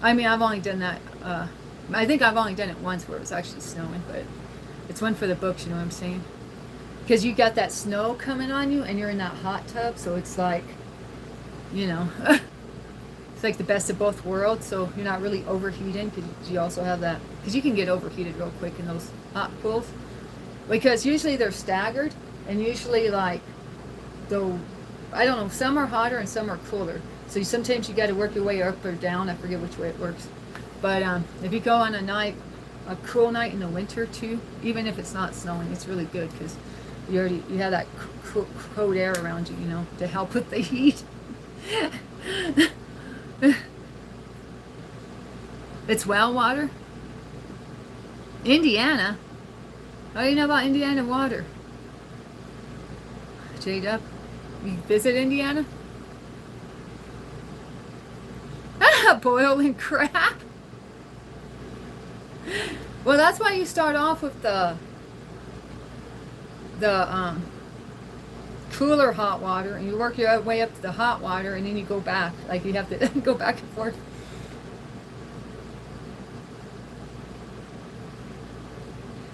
I mean, I've only done that. I think I've only done it once where it was actually snowing, but it's one for the books, you know what I'm saying? Because you got that snow coming on you and you're in that hot tub, so it's like, you know, it's like the best of both worlds, so you're not really overheating because you also have that, because you can get overheated real quick in those hot pools. Because usually they're staggered, and usually like, though, I don't know, some are hotter and some are cooler. So sometimes you got to work your way up or down. I forget which way it works. But if you go on a cool night in the winter too, even if it's not snowing, it's really good because you have that cold air around you, you know, to help with the heat. It's well water. Indiana. How do you know about Indiana water? J-Dub, you visit Indiana? Boiling crap. Well, that's why you start off with the cooler hot water, and you work your way up to the hot water, and then you go back. Like, you have to go back and forth.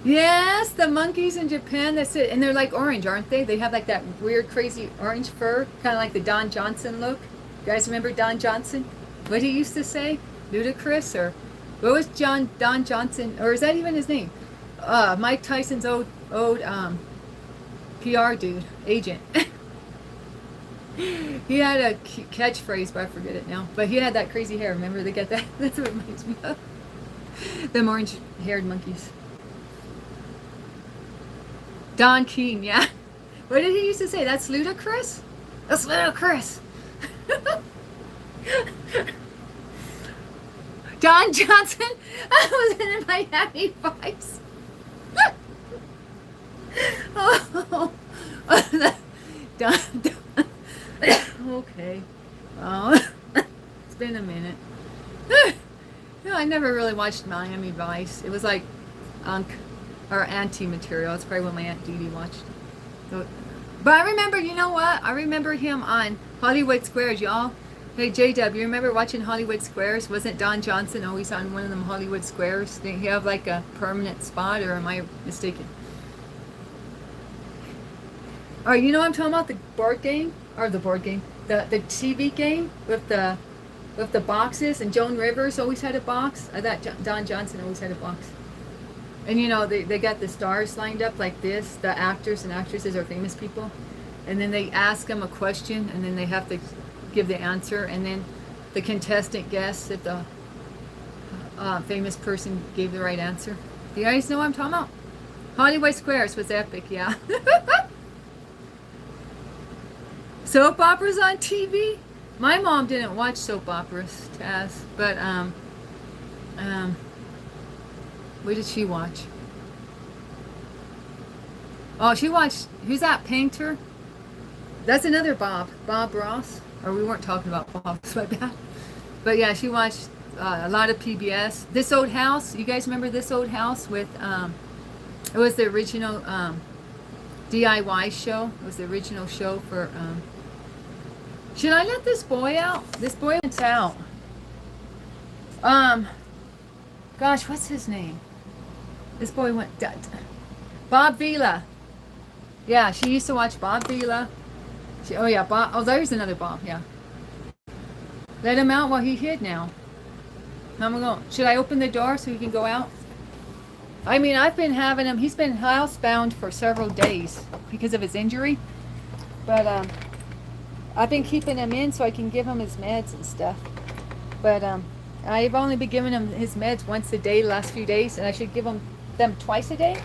Yes, the monkeys in Japan, that's it. And they're like orange, aren't they? They have like that weird, crazy orange fur, kind of like the Don Johnson look. You guys remember Don Johnson? What he used to say? Ludicrous? Or what was Don Johnson? Or is that even his name? Mike Tyson's old PR dude, agent. He had a catchphrase, but I forget it now. But he had that crazy hair. Remember? They get that? That's what it reminds me of. Them orange-haired monkeys. Don Keene, yeah. What did he used to say? That's ludicrous? That's ludicrous. Don Johnson, I was in Miami Vice. Oh, Don, okay. Oh, it's been a minute. No, I never really watched Miami Vice. It was like Unc or Auntie material. It's probably what my Aunt Dee Dee watched. So, but I remember, you know what? I remember him on Hollywood Squares, y'all. Hey, JW, you remember watching Hollywood Squares? Wasn't Don Johnson always on one of them Hollywood Squares? Did he have like a permanent spot, or am I mistaken? All right, you know what I'm talking about? The board game? Or the board game? The TV game with the boxes, and Joan Rivers always had a box. I thought Don Johnson always had a box. And you know, they got the stars lined up like this. The actors and actresses are famous people. And then they ask them a question, and then they have to give the answer. And then the contestant guesses if the famous person gave the right answer. Do you guys know what I'm talking about? Hollywood Squares was epic, yeah. Soap operas on TV? My mom didn't watch soap operas, Taz, but what did she watch? Oh, she watched, who's that painter? That's another Bob Ross. Or we weren't talking about Bob, it's my bad. But yeah, she watched a lot of PBS. This Old House, you guys remember This Old House with, it was the original DIY show. It was the original show for, should I let this boy out? This boy went out. Gosh, what's his name? This boy went, Bob Vila. Yeah, she used to watch Bob Vila. Oh yeah, Bob, oh there's another Bob, yeah. Let him out while he hid now. I'm going, should I open the door so he can go out? I mean, I've been having him, he's been housebound for several days because of his injury. But, I've been keeping him in so I can give him his meds and stuff. But I've only been giving him his meds once a day the last few days, and I should give him them twice a day.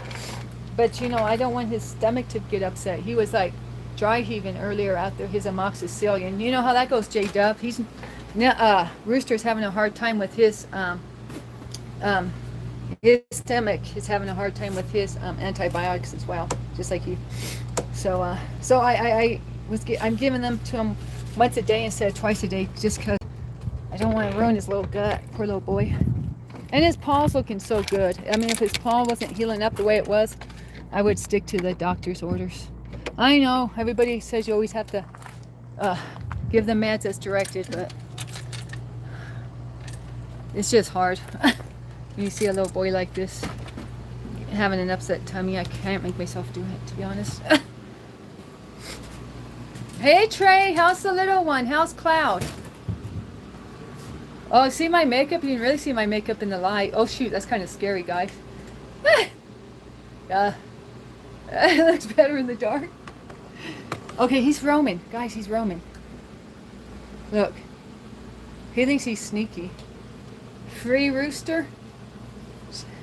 But you know, I don't want his stomach to get upset. He was like dry heaving earlier out there, his amoxicillin. You know how that goes, J-Dub. He's Rooster's having a hard time with his stomach is having a hard time with his antibiotics as well, just like you. So I'm giving them to him once a day instead of twice a day, just because I don't want to ruin his little gut. Poor little boy. And his paw's looking so good. I mean, if his paw wasn't healing up the way it was, I would stick to the doctor's orders. I know everybody says you always have to give them meds as directed, but it's just hard. When you see a little boy like this having an upset tummy, I can't make myself do it, to be honest. Hey Trey, how's the little one? How's Cloud? Oh, see my makeup? You can really see my makeup in the light. Oh shoot, that's kind of scary, guys. It looks better in the dark. Okay, he's roaming. Guys, he's roaming. Look. He thinks he's sneaky. Free rooster.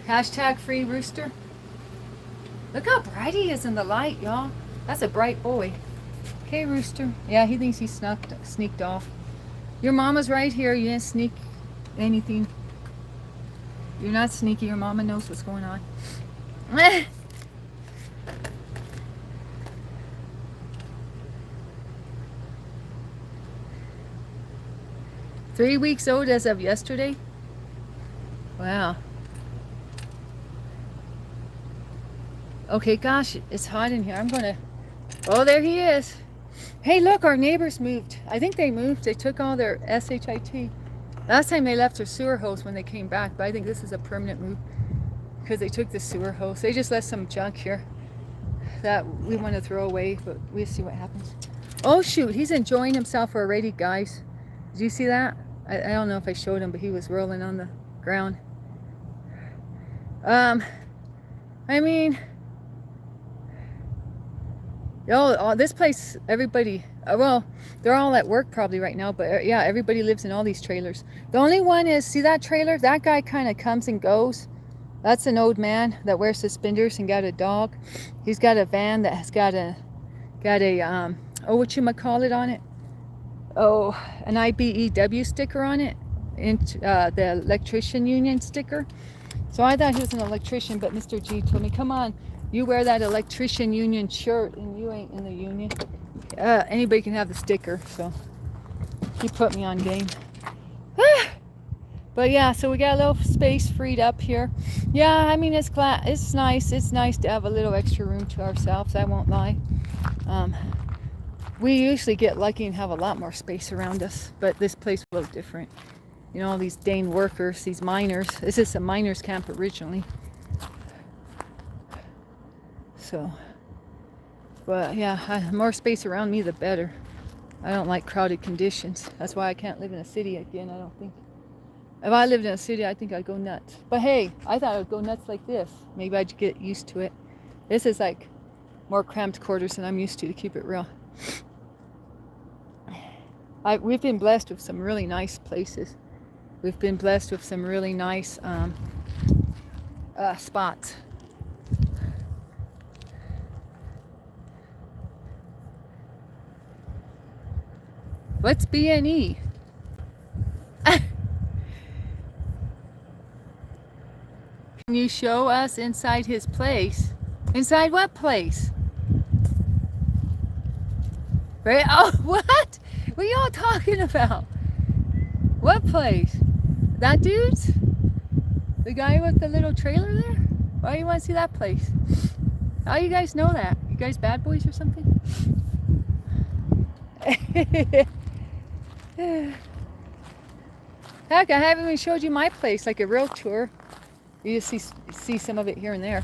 Hashtag free rooster. Look how bright he is in the light, y'all. That's a bright boy. Okay, rooster. Yeah, he thinks he sneaked off. Your mama's right here. You didn't sneak anything. You're not sneaky. Your mama knows what's going on. 3 weeks old as of yesterday. Wow. Okay, gosh, it's hot in here. I'm gonna... Oh, there he is. Hey, look, our neighbors moved. I think they moved. They took all their SHIT. Last time they left their sewer hose when they came back, but I think this is a permanent move because they took the sewer hose. They just left some junk here that we want to throw away, but we'll see what happens. Oh, shoot, he's enjoying himself already, guys. Did you see that? I don't know if I showed him, but he was rolling on the ground. I mean... Oh, this place, everybody, well, they're all at work probably right now, but yeah, everybody lives in all these trailers. The only one is, see that trailer? That guy kind of comes and goes. That's an old man that wears suspenders and got a dog. He's got a van that has got Got a oh, whatchamacallit on it? Oh, an IBEW sticker on it, the electrician union sticker. So I thought he was an electrician, but Mr. G told me, come on, you wear that electrician union shirt and you ain't in the union. Anybody can have the sticker, so he put me on game. But yeah, so we got a little space freed up here. Yeah, I mean, it's nice. It's nice to have a little extra room to ourselves, I won't lie. We usually get lucky and have a lot more space around us, but this place is a little different. You know, all these Dane workers, these miners. This is a miners' camp originally. So, but yeah, more space around me, the better. I don't like crowded conditions. That's why I can't live in a city again, I don't think. If I lived in a city, I think I'd go nuts. But hey, I thought I'd go nuts like this. Maybe I'd get used to it. This is like more cramped quarters than I'm used to keep it real. We've been blessed with some really nice places. We've been blessed with some really nice spots. What's BNE? Can you show us inside his place? Inside what place? Right? Oh, what? What are y'all talking about? What place? That dude's? The guy with the little trailer there? Why do you want to see that place? How do you guys know that? You guys bad boys or something? Heck, I haven't even showed you my place like a real tour. You just see some of it here and there.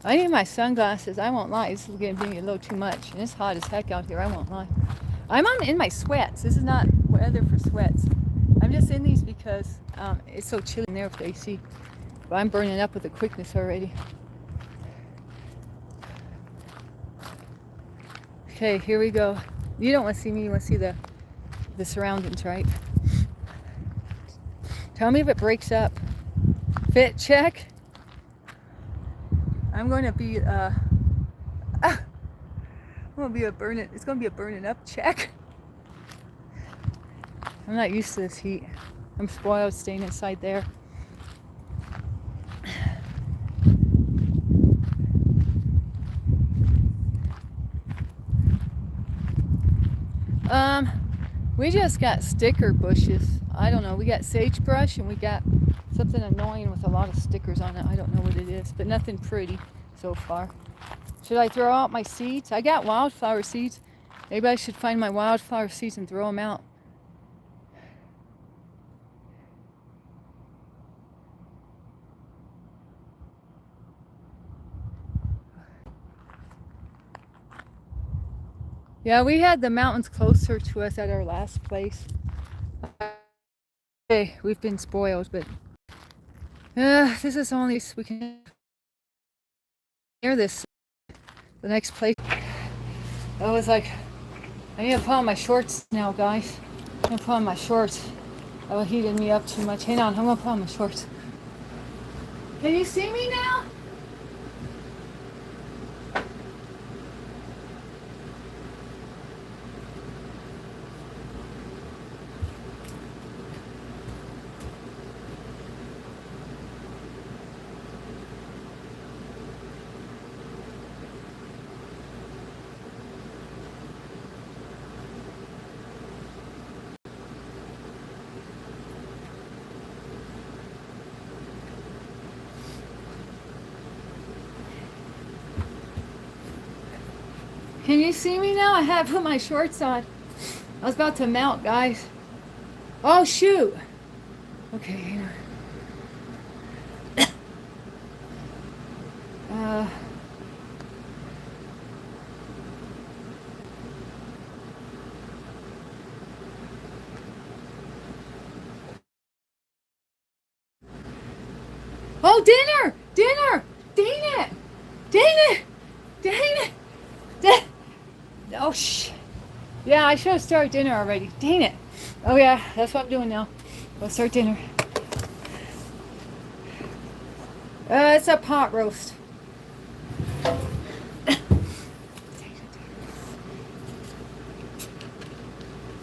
I need my sunglasses. I won't lie. This is getting to be a little too much. And it's hot as heck out here. I won't lie. I'm in my sweats. This is not weather for sweats. I'm just in these because it's so chilly in there with the AC. But I'm burning up with the quickness already. Okay, here we go. You don't want to see me. You want to see the surroundings, right? Tell me if it breaks up. Fit check. I'm going to be it's going to be a burning up check. I'm not used to this heat. I'm spoiled staying inside there. We just got sticker bushes. I don't know. We got sagebrush and we got something annoying with a lot of stickers on it. I don't know what it is, but nothing pretty so far. Should I throw out my seeds? I got wildflower seeds. Maybe I should find my wildflower seeds and throw them out. Yeah, we had the mountains closer to us at our last place. Hey, we've been spoiled, but this is only we can hear this. The next place. I was like, I need to put on my shorts now, guys. I'm gonna put on my shorts. That was heating me up too much. Hang on, I'm gonna put on my shorts. Can you see me now? Can you see me now? I have put my shorts on. I was about to mount, guys. Oh, shoot. Okay. Oh, dinner! Dinner! Dang it! Dang it! Dang it! Oh, yeah, I should have started dinner already. Dang it. Oh, yeah, that's what I'm doing now. I'll start dinner. It's a pot roast.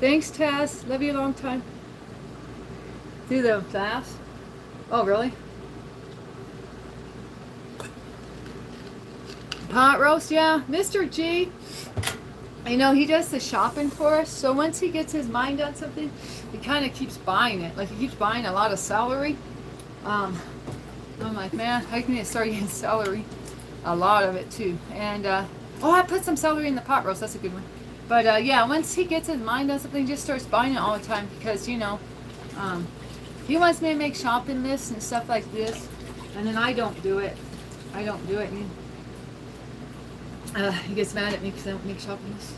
Thanks, Tess. Love you a long time. Do the class? Oh, really? Pot roast, yeah. Mr. G, you know, he does the shopping for us. So once he gets his mind on something, he kind of keeps buying it. Like, he keeps buying a lot of celery. I'm like, man, I can start eating celery. A lot of it, too. And, oh, I put some celery in the pot roast. That's a good one. But, yeah, once he gets his mind on something, he just starts buying it all the time. Because, you know, he wants me to make shopping lists and stuff like this. And then I don't do it. I don't do it. He gets mad at me because I don't make shopping lists.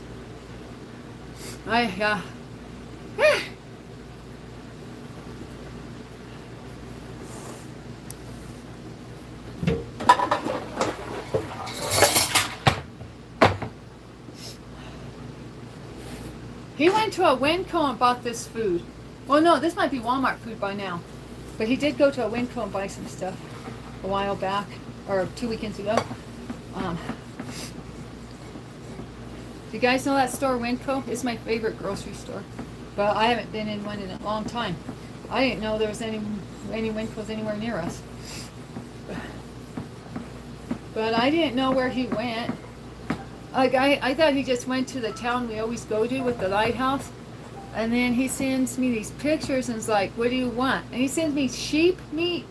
He went to a Winco and bought this food. Well, no, this might be Walmart food by now. But he did go to a Winco and buy some stuff a while back, or 2 weekends ago. Do you guys know that store, Winco? It's my favorite grocery store. But I haven't been in one in a long time. I didn't know there was any Wincos anywhere near us. But I didn't know where he went. Like, I thought he just went to the town we always go to with the lighthouse. And then he sends me these pictures and is like, what do you want? And he sends me sheep meat.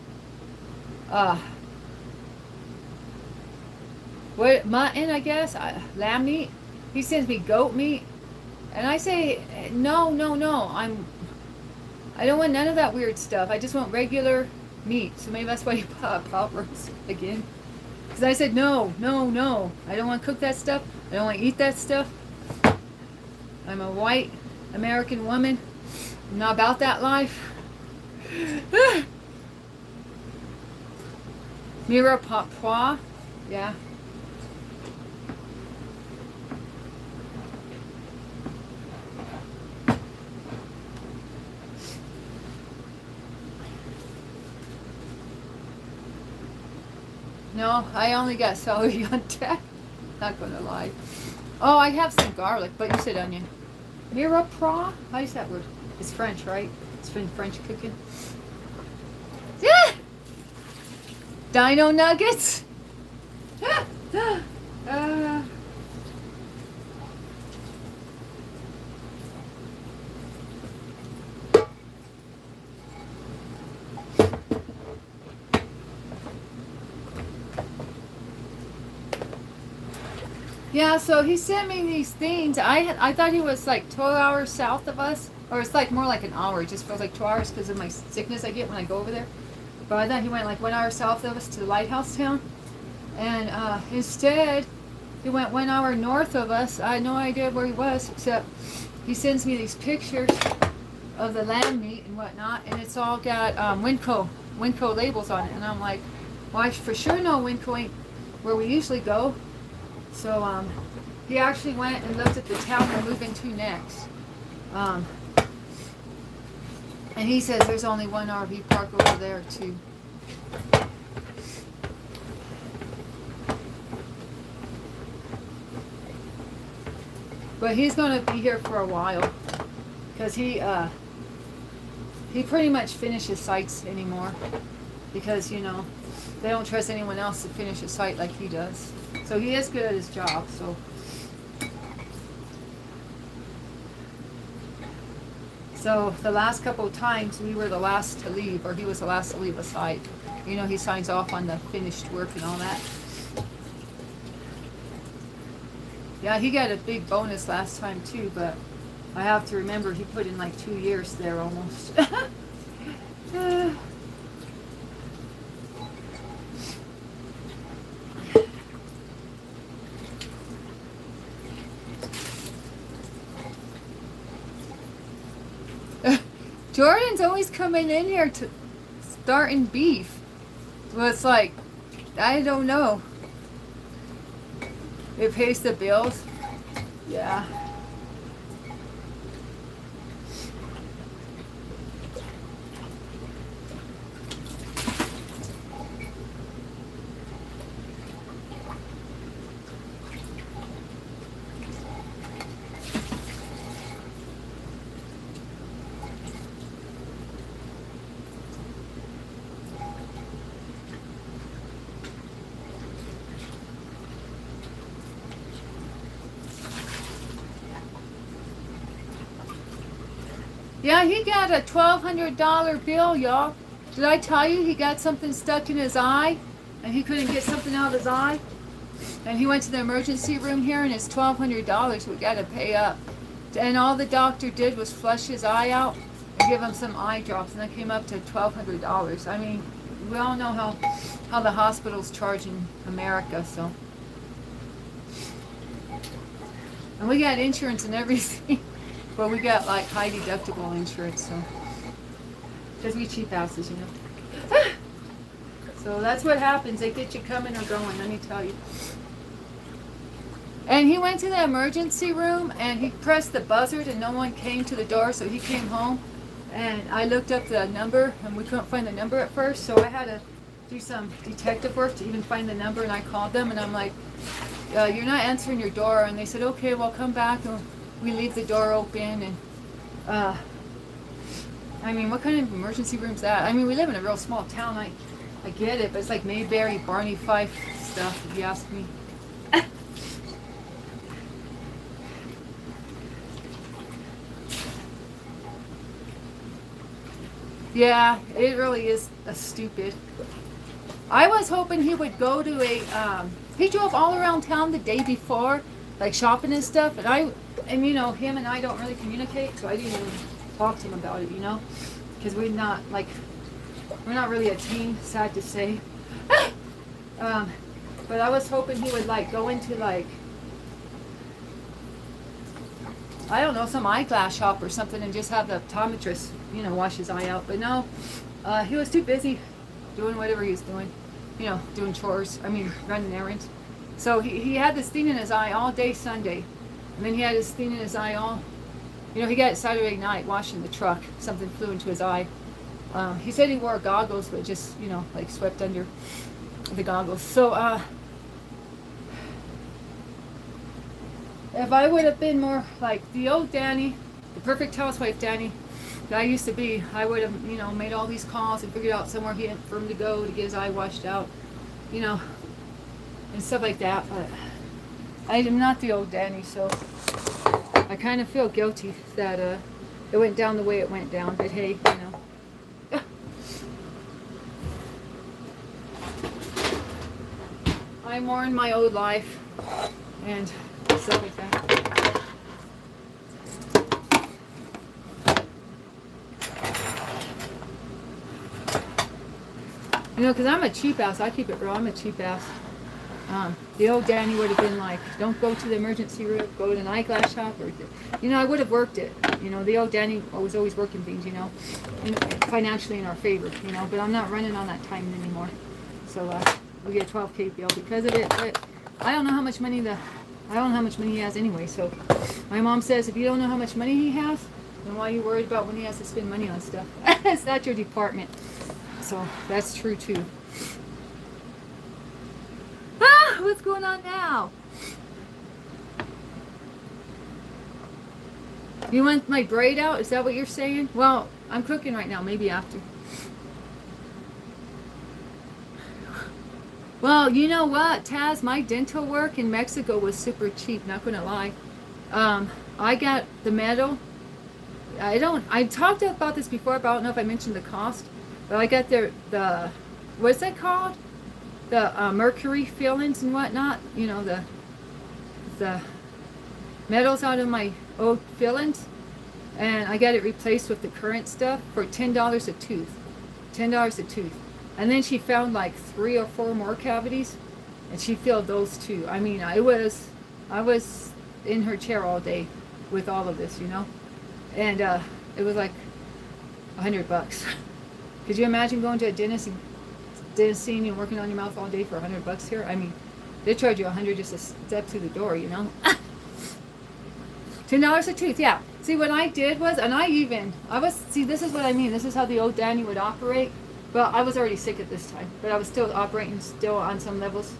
Mutton, I guess. Lamb meat. He sends me goat meat. And I say, no. I don't want none of that weird stuff. I just want regular meat. So maybe that's why he bought pot roast again. Because I said, no. I don't want to cook that stuff. I don't want to eat that stuff. I'm a white American woman. I'm not about that life. Mira Papa. Yeah. No, I only got celery on deck. Not gonna lie. Oh, I have some garlic, but you said onion. Mirepoix? How is that word? It's French, right? It's been French cooking. Yeah! Dino nuggets? Yeah, so he sent me these things. I thought he was like 12 hours south of us. Or it's like more like an hour. It just feels like 2 hours because of my sickness I get when I go over there. But I thought he went like 1 hour south of us to the lighthouse town. And instead, he went 1 hour north of us. I had no idea where he was, except he sends me these pictures of the lamb meat and whatnot. And it's all got Winco labels on it. And I'm like, well, I for sure know Winco ain't where we usually go. So he actually went and looked at the town we're moving to next. And he says there's only one RV park over there too. But he's going to be here for a while because he pretty much finishes sites anymore because, you know, they don't trust anyone else to finish a site like he does. So he is good at his job, So the last couple of times we were the last to leave, or he was the last to leave a site. You know, he signs off on the finished work and all that. Yeah, he got a big bonus last time too, but I have to remember he put in like 2 years there almost. Jordan's always coming in here to starting beef. Well, it's like, I don't know. It pays the bills. Yeah. Yeah, he got a $1,200 bill, y'all. Did I tell you he got something stuck in his eye? And he couldn't get something out of his eye? And he went to the emergency room here and it's $1,200 we got to pay up. And all the doctor did was flush his eye out and give him some eye drops. And that came up to $1,200. I mean, we all know how the hospitals charge in America, so. And we got insurance and everything. But we got like high deductible insurance, so. Because we cheap asses, you know. So that's what happens. They get you coming or going, let me tell you. And he went to the emergency room and he pressed the buzzard and no one came to the door, so he came home. And I looked up the number and we couldn't find the number at first, so I had to do some detective work to even find the number, and I called them and I'm like, you're not answering your door. And they said, okay, well, come back. And we leave the door open. And I mean, what kind of emergency room is that? I mean, we live in a real small town. I get it, but it's like Mayberry, Barney Fife stuff, if you ask me. Yeah, it really is stupid. I was hoping he would go to he drove all around town the day before, like shopping and stuff, and you know, him and I don't really communicate, so I didn't even talk to him about it, you know, because we're not really a team, sad to say. But I was hoping he would like go into like, I don't know, some eyeglass shop or something and just have the optometrist, you know, wash his eye out. But no, he was too busy doing whatever he was doing, you know, doing chores, running errands. So he had this thing in his eye all day Sunday. And then he had this thing in his eye all, you know, he got it Saturday night washing the truck. Something flew into his eye. He said he wore goggles, but just, you know, like swept under the goggles. So, if I would have been more like the old Danny, the perfect housewife Danny that I used to be, I would have, you know, made all these calls and figured out somewhere for him to go to get his eye washed out, you know, and stuff like that. But I am not the old Danny, so I kind of feel guilty that it went down the way it went down. But hey, you know. I mourn my old life and stuff like that. You know, because I'm a cheap ass. I keep it real. I'm a cheap ass. The old Danny would have been like, don't go to the emergency room, go to an eyeglass shop, or, you know, I would have worked it. You know, the old Danny was always working things, you know, financially in our favor, you know, but I'm not running on that time anymore. So we get a 12K bill because of it. But I don't know how much money he has anyway. So my mom says, if you don't know how much money he has, then why are you worried about when he has to spend money on stuff? It's not your department. So that's true too. What's going on now? You want my braid out? Is that what you're saying? Well, I'm cooking right now. Maybe after. Well, you know what, Taz? My dental work in Mexico was super cheap. Not gonna lie. I got the metal. I talked about this before, but I don't know if I mentioned the cost. But I got the what's that called? The mercury fillings and whatnot. You know, the metals out of my old fillings, and I got it replaced with the current stuff for $10 a tooth. $10 a tooth. And then she found like 3 or 4 more cavities, and she filled those too. I mean, I was in her chair all day with all of this, you know, and it was like $100. Could you imagine going to a dentist seeing you working on your mouth all day for $100 here? I mean, they charge you $100 just to step through the door, you know. $10 a tooth, yeah. See, what I did was, see, this is what I mean. This is how the old Danny would operate. Well, I was already sick at this time, but I was still operating still on some levels.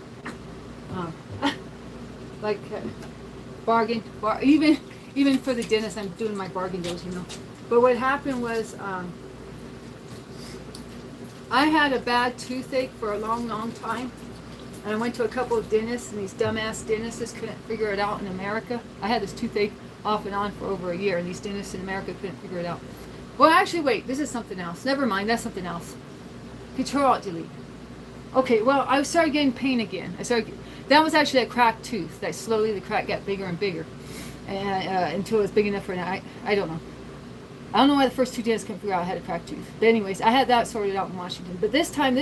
Like even for the dentist, I'm doing my bargain deals, you know. But what happened was, I had a bad toothache for a long, long time. And I went to a couple of dentists, and these dumbass dentists couldn't figure it out in America. I had this toothache off and on for over a year, and these dentists in America couldn't figure it out. Well, actually, wait. This is something else. Never mind. That's something else. Control Alt Delete. Okay. Well, I started getting pain again. That was actually a cracked tooth. That slowly the crack got bigger and bigger, and until it was big enough for an. I don't know. I don't know why the first two dentists couldn't figure out I had a cracked tooth. But anyways, I had that sorted out in Washington. But this time,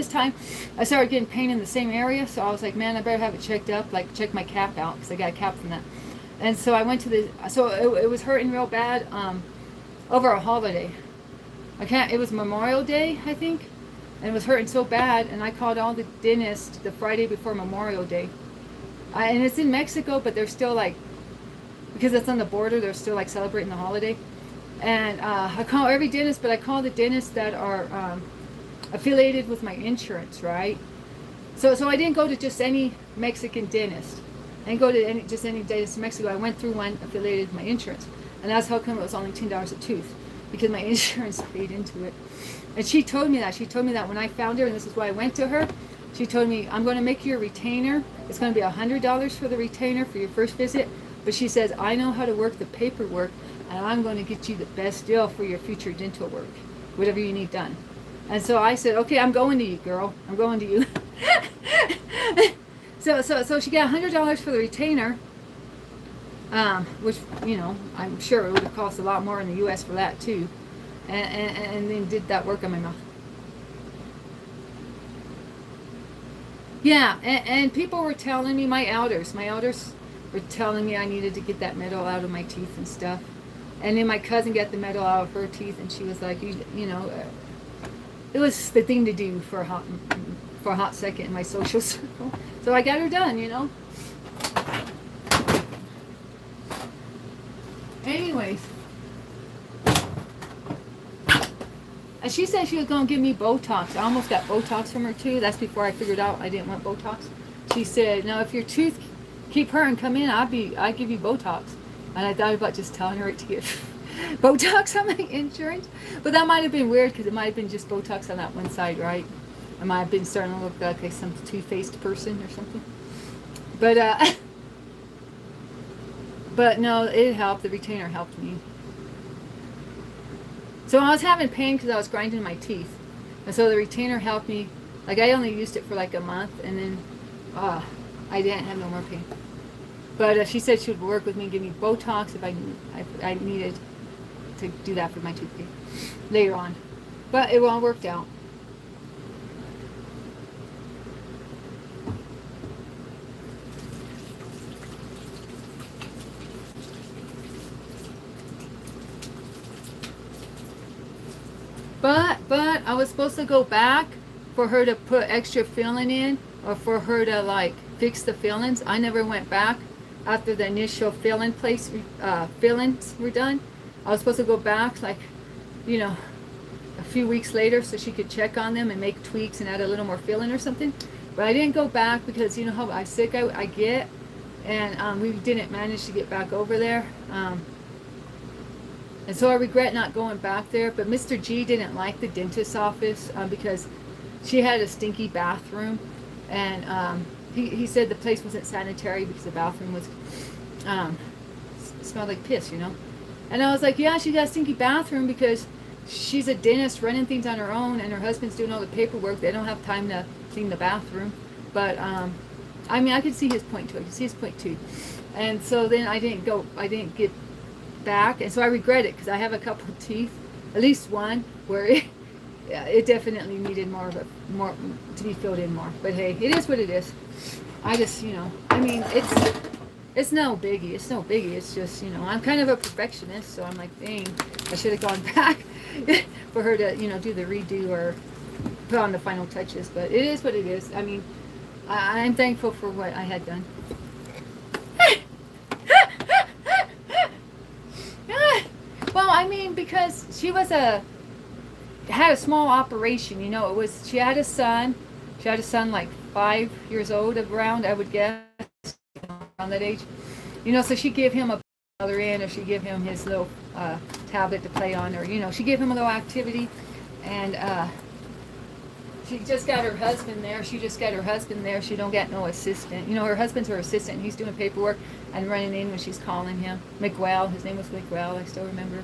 I started getting pain in the same area. So I was like, man, I better have it checked up. Like, check my cap out because I got a cap from that. And so I went to the. So it was hurting real bad over a holiday. It was Memorial Day, I think. And it was hurting so bad. And I called all the dentists the Friday before Memorial Day. And it's in Mexico, but they're still like, because it's on the border, they're still like celebrating the holiday. And I call every dentist, but I call the dentists that are affiliated with my insurance, right? So I didn't go to just any Mexican dentist. I didn't go to just any dentist in Mexico. I went through one affiliated with my insurance. And that's how come it was only $10 a tooth, because my insurance paid into it. And she told me that. She told me that when I found her, and this is why I went to her, she told me, I'm going to make you a retainer. It's going to be $100 for the retainer for your first visit. But she says, I know how to work the paperwork, and I'm going to get you the best deal for your future dental work, whatever you need done. And so I said, okay, I'm going to you, girl. I'm going to you. So she got $100 for the retainer, which, you know, I'm sure it would have cost a lot more in the U.S. for that, too. And then did that work on my mouth. Yeah, and people were telling me, my elders were telling me I needed to get that metal out of my teeth and stuff. And then my cousin got the metal out of her teeth, and she was like, you know, it was the thing to do for a hot second in my social circle. So I got her done, you know. Anyways. And she said she was going to give me Botox. I almost got Botox from her, too. That's before I figured out I didn't want Botox. She said, no, if your tooth keep hurting, come in, I'll give you Botox. And I thought about just telling her to get Botox on my insurance. But that might have been weird, because it might have been just Botox on that one side, right? I might have been starting to look like some two-faced person or something. But no, it helped. The retainer helped me. So I was having pain because I was grinding my teeth. And so the retainer helped me. Like, I only used it for like a month, and then I didn't have no more pain. But she said she would work with me and give me Botox if I needed to do that for my tooth pain later on. But it all worked out. But I was supposed to go back for her to put extra filling in, or for her to like fix the fillings. I never went back after the initial fillings were done. I was supposed to go back, like, you know, a few weeks later, so she could check on them and make tweaks and add a little more filling or something. But I didn't go back because you know how sick I get, and we didn't manage to get back over there. And so I regret not going back there. But Mr. G didn't like the dentist's office because she had a stinky bathroom, and he said the place wasn't sanitary because the bathroom was smelled like piss, you know. And I was like, yeah, she got a stinky bathroom because she's a dentist running things on her own, and her husband's doing all the paperwork. They don't have time to clean the bathroom. But I mean, I could see his point too. I could see his point too. And so then I didn't get back, and so I regret it because I have a couple of teeth, at least one, where it definitely needed more to be filled in more. But hey, it is what it is. I just, you know, I mean, it's no biggie. It's no biggie. It's just, you know, I'm kind of a perfectionist, so I'm like, dang, I should have gone back for her to, you know, do the redo or put on the final touches. But it is what it is. I mean, I'm thankful for what I had done. Well, I mean, because she had a small operation, you know. She had a son like 5 years old around, I would guess, around that age, you know. So she gave him a other end, or she gave him his little tablet to play on, or, you know, she gave him a little activity. And she just got her husband there. She don't get no assistant. You know, her husband's her assistant. He's doing paperwork and running in when she's calling him. Miguel, his name was Miguel. I still remember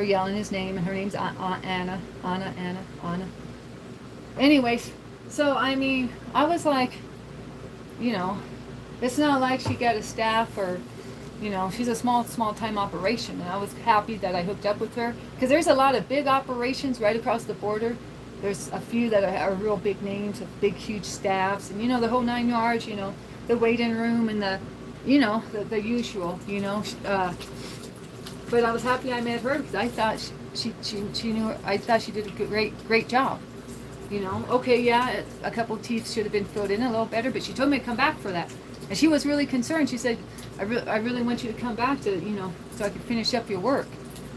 her yelling his name, and her name's Anna. Anyways, so I mean, I was like, you know, it's not like she got a staff or, you know, she's a small time operation, and I was happy that I hooked up with her because there's a lot of big operations right across the border. There's a few that are real big names with big, huge staffs, and you know the whole 9 yards. You know, the waiting room and the, you know, the usual. You know, but I was happy I met her because I thought she knew. I thought she did a great job. You know, okay, yeah, a couple teeth should have been filled in a little better, but she told me to come back for that, and she was really concerned. She said, I really want you to come back to, you know, so I could finish up your work,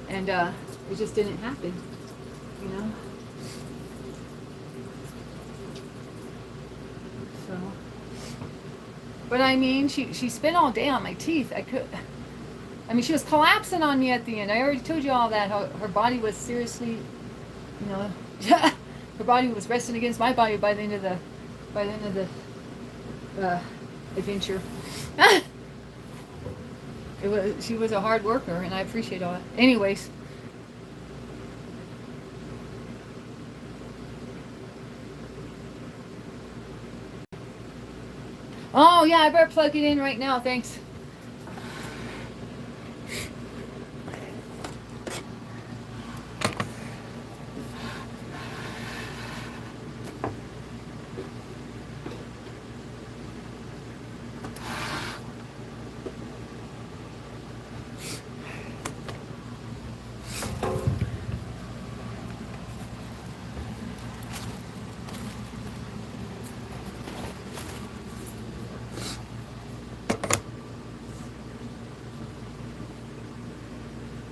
and it just didn't happen. You know. So, but I mean, she spent all day on my teeth. I mean, she was collapsing on me at the end. I already told you all that. How her body was seriously, you know, her body was resting against my body by the end of the adventure. She was a hard worker, and I appreciate all that. Anyways. Oh, yeah, I better plug it in right now. Thanks.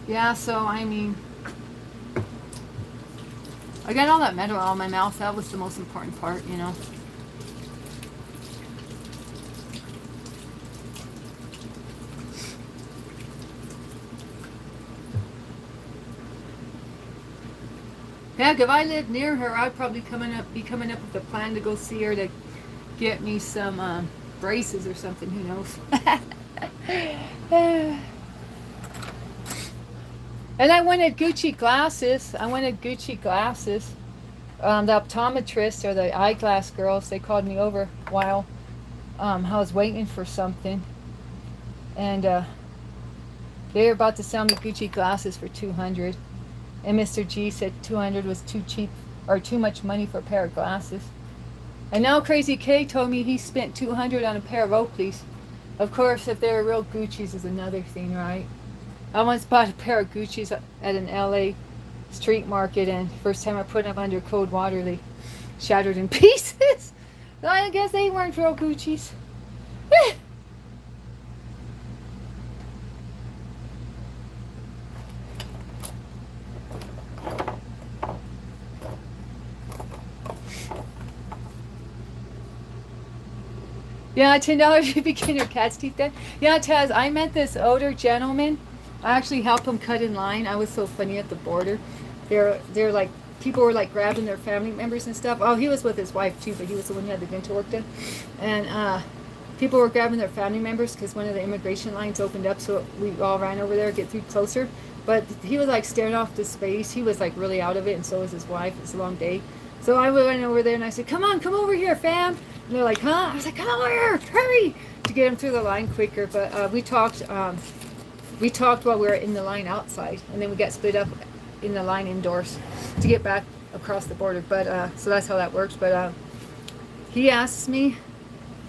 Yeah, so I mean, I got all that metal out of my mouth. That was the most important part, you know. Heck, if I lived near her, I'd probably be coming up with a plan to go see her to get me some braces or something. Who knows? And I wanted Gucci glasses. The optometrist or the eyeglass girls, they called me over while I was waiting for something. And they were about to sell me Gucci glasses for $200. And Mr. G said $200 was too cheap or too much money for a pair of glasses. And now Crazy K told me he spent $200 on a pair of Oakleys. Of course, if they're real Gucci's is another thing, right? I once bought a pair of Gucci's at an LA street market, and first time I put them under cold water, they shattered in pieces. I guess they weren't real Gucci's. Yeah, $10 if you get your cat's teeth done. Yeah, Taz, I met this older gentleman. I actually helped him cut in line. I was so funny at the border. They're like, people were like grabbing their family members and stuff. Oh, he was with his wife too, but he was the one who had the dental work done. And people were grabbing their family members because one of the immigration lines opened up, so we all ran over there to get through closer. But he was like staring off to space. He was like really out of it, and so was his wife. It's a long day. So I went over there and I said, come over here, fam. And they're like, huh? I was like, come over here, hurry, to get them through the line quicker. But we talked while we were in the line outside, and then we got split up in the line indoors to get back across the border. But so that's how that works. But he asked me,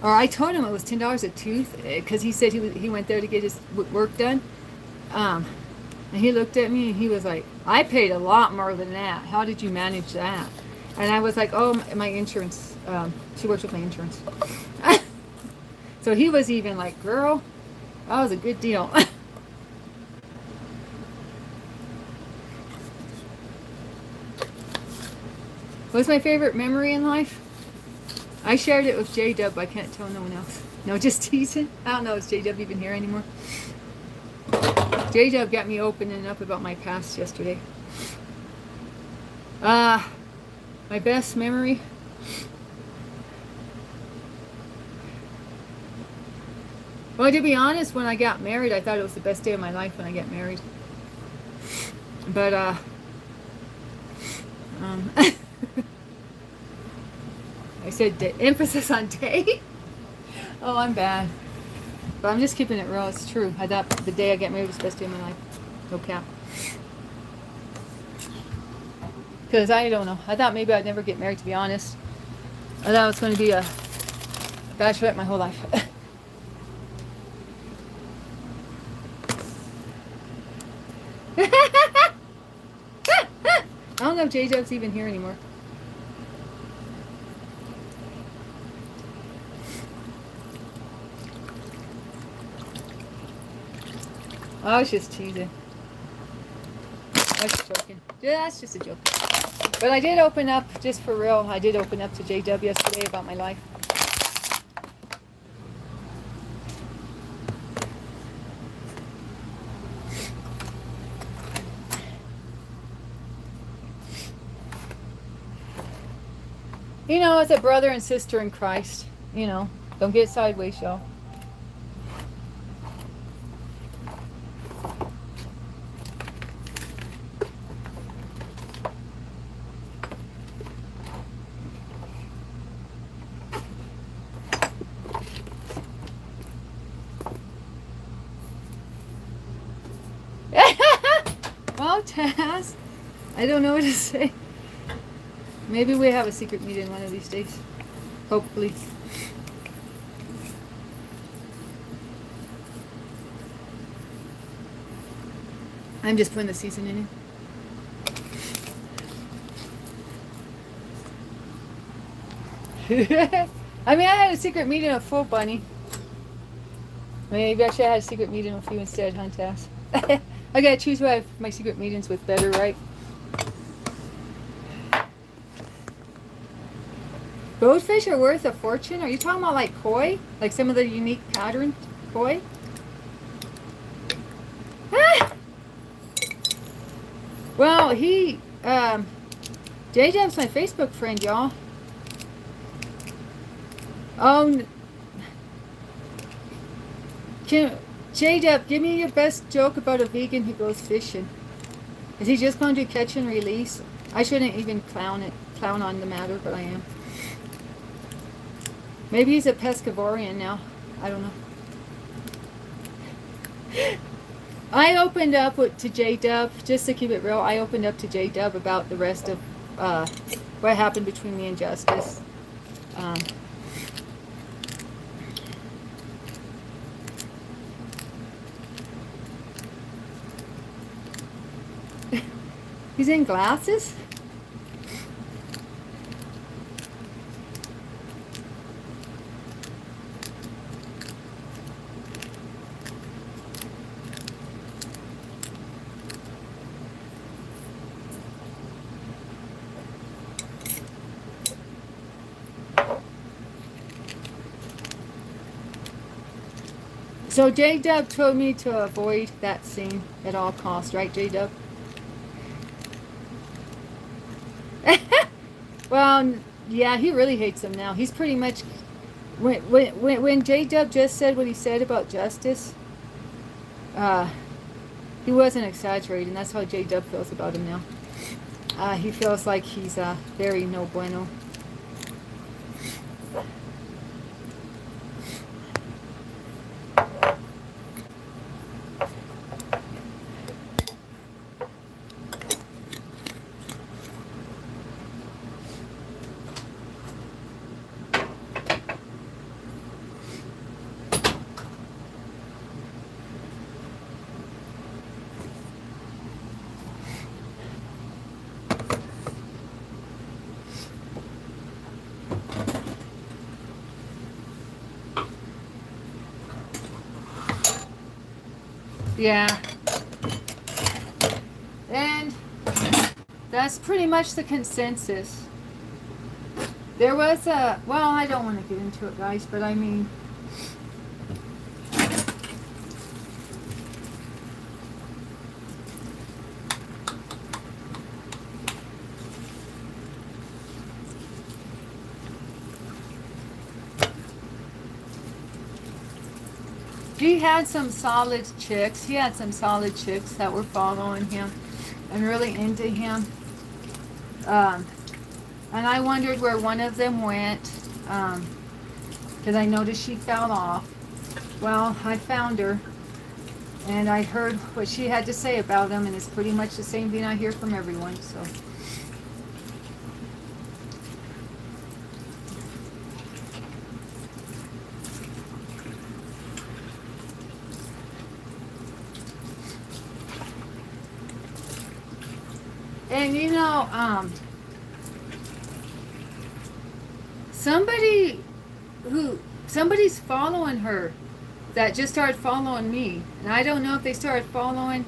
or I told him it was $10 a tooth because he said he went there to get his work done. And he looked at me and he was like, I paid a lot more than that. How did you manage that? And I was like, oh, my insurance. She works with my insurance. So he was even like, girl, that was a good deal. What's my favorite memory in life? I shared it with J-Dub. I can't tell no one else. No, just teasing. I don't know. Is J-Dub even here anymore? J-Dub got me opening up about my past yesterday. My best memory? Well, to be honest, when I got married, I thought it was the best day of my life when I got married. But um, I said emphasis on day. Oh, I'm bad. But I'm just keeping it real. It's true. I thought the day I get married was the best day of my life. No cap. Because I don't know. I thought maybe I'd never get married, to be honest. I thought I was going to be a bachelorette my whole life. I don't know if J-Dub's even here anymore. I was just teasing. I was just joking. Yeah, that's just a joke. But I did open up, just for real, I did open up to J-Dub yesterday about my life. You know, as a brother and sister in Christ, you know, don't get sideways, y'all. Well, Taz, I don't know what to say. Maybe we have a secret meeting one of these days. Hopefully. I'm just putting the seasoning in. I mean, I had a secret meeting with Full Bunny. Maybe I should have had a secret meeting with you instead, huh, Taz? I gotta choose who I have my secret meetings with better, right? Goldfish are worth a fortune? Are you talking about like koi? Like some of the unique pattern koi? Ah! Well, J-Dub's my Facebook friend, y'all. Oh, J-Dub, give me your best joke about a vegan who goes fishing. Is he just going to catch and release? I shouldn't even clown on the matter, but I am. Maybe he's a pescavorian now. I don't know. I opened up to J-Dub, just to keep it real, I opened up to J-Dub about the rest of what happened between me and Justice. He's in glasses? So J-Dub told me to avoid that scene at all costs, right, J-Dub? Well, yeah, he really hates him now. He's pretty much... When J-Dub just said what he said about Justice, he wasn't exaggerating. That's how J-Dub feels about him now. He feels like he's very no bueno. Yeah. And that's pretty much the consensus. There was a... Well, I don't want to get into it, guys, but I mean... He had some solid chicks. He had some solid chicks that were following him. and really into him. And I wondered where one of them went, because I noticed she fell off. Well, I found her, and I heard what she had to say about him, and it's pretty much the same thing I hear from everyone, so. And you know, somebody's following her that just started following me. And I don't know if they started following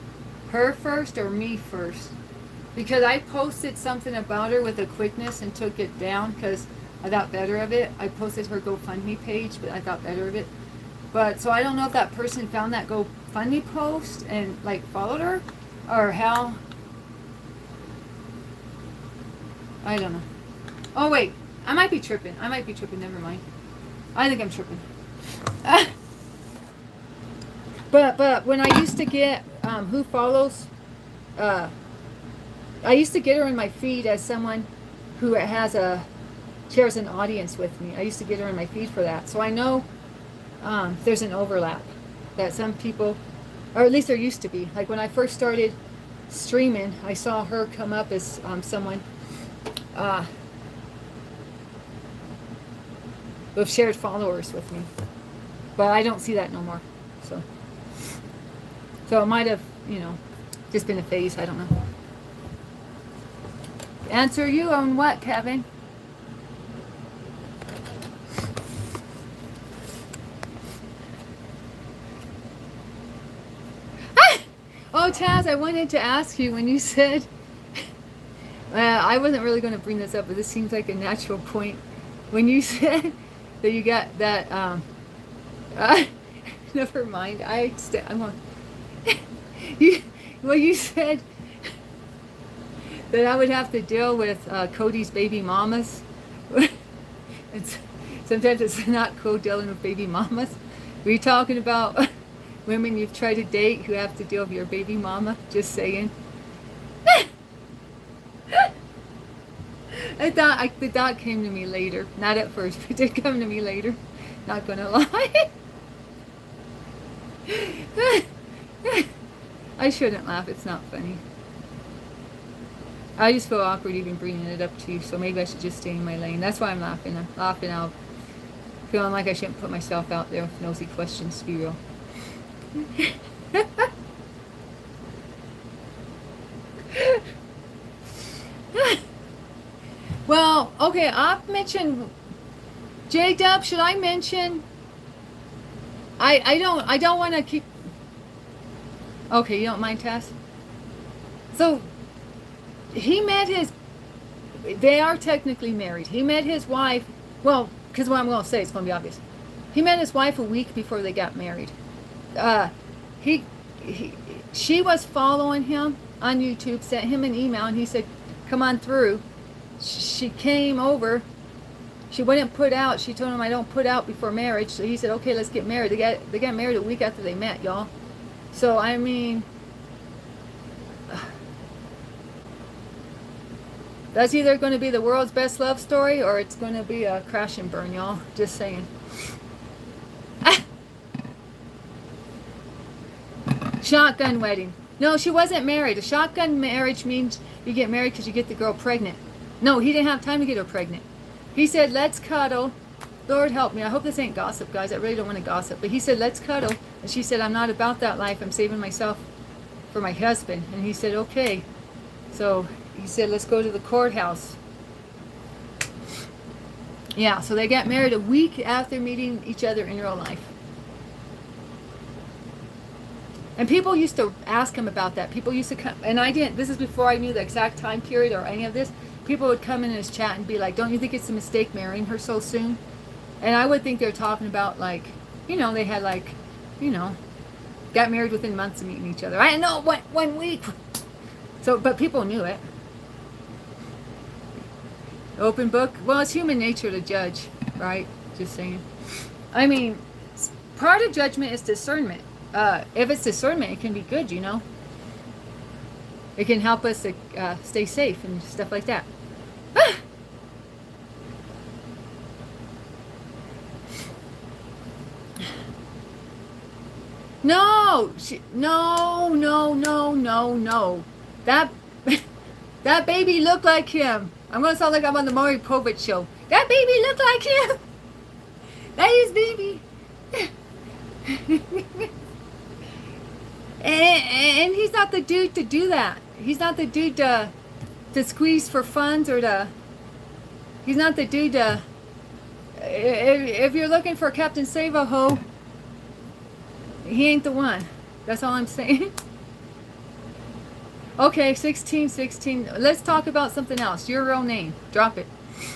her first or me first. Because I posted something about her with a quickness and took it down because I thought better of it. I posted her GoFundMe page, but I thought better of it. But so I don't know if that person found that GoFundMe post and like followed her or how. I don't know. Oh wait, I might be tripping. Never mind. I think I'm tripping. But when I used to get who follows, I used to get her in my feed as someone who shares an audience with me. I used to get her in my feed for that. So I know there's an overlap that some people, or at least there used to be. Like when I first started streaming, I saw her come up as someone with shared followers with me, but I don't see that no more. So it might have, just been a phase. I don't know. Answer you on what, Kevin? Oh, Taz, I wanted to ask you when you said. I wasn't really going to bring this up, but this seems like a natural point. When you said that you got that, never mind. I'm on. You said that I would have to deal with Cody's baby mamas. Sometimes it's not cool dealing with baby mamas. Were you talking about women you've tried to date who have to deal with your baby mama? Just saying. The thought came to me later. Not at first, but it did come to me later. Not gonna lie. I shouldn't laugh. It's not funny. I just feel awkward even bringing it up to you, so maybe I should just stay in my lane. That's why I'm laughing. I'm laughing out, feeling like I shouldn't put myself out there with nosy questions, to be real. Well, okay, I've mentioned J-Dub. Should I mention? I don't want to keep. Okay, you don't mind, Tess? So he met they are technically married. He met his wife, well, because what I'm going to say is going to be obvious. He met his wife a week before they got married. She was following him on YouTube, sent him an email, and he said, come on through. She came over. She wouldn't put out. She told him, I don't put out before marriage. So he said, okay, let's get married. They got married a week after they met, y'all. So, I mean, that's either going to be the world's best love story or it's going to be a crash and burn, y'all. Just saying. Shotgun wedding. No, she wasn't married. A shotgun marriage means you get married because you get the girl pregnant. No, he didn't have time to get her pregnant. He said, let's cuddle. Lord help me. I hope this ain't gossip, guys. I really don't want to gossip. But he said, let's cuddle. And she said, I'm not about that life. I'm saving myself for my husband. And he said, okay. So he said, let's go to the courthouse. Yeah, so they got married a week after meeting each other in real life. And people used to ask him about that. People used to come, and I didn't, this is before I knew the exact time period or any of this. People would come in his chat and be like, don't you think it's a mistake marrying her so soon? And I would think they're talking about like, they had like, got married within months of meeting each other. I know, one week. So, but people knew it. Open book. Well, it's human nature to judge, right? Just saying. I mean, part of judgment is discernment. If it's discernment, it can be good, It can help us stay safe and stuff like that. No, no. That that baby looked like him. I'm gonna sound like I'm on the Maury Povich show. That baby looked like him. That is baby. and he's not the dude to do that. He's not the dude to squeeze for funds or to. He's not the dude to. If you're looking for Captain Save-A-Ho, he ain't the one. That's all I'm saying. Okay, 16. Let's talk about something else. Your real name. Drop it.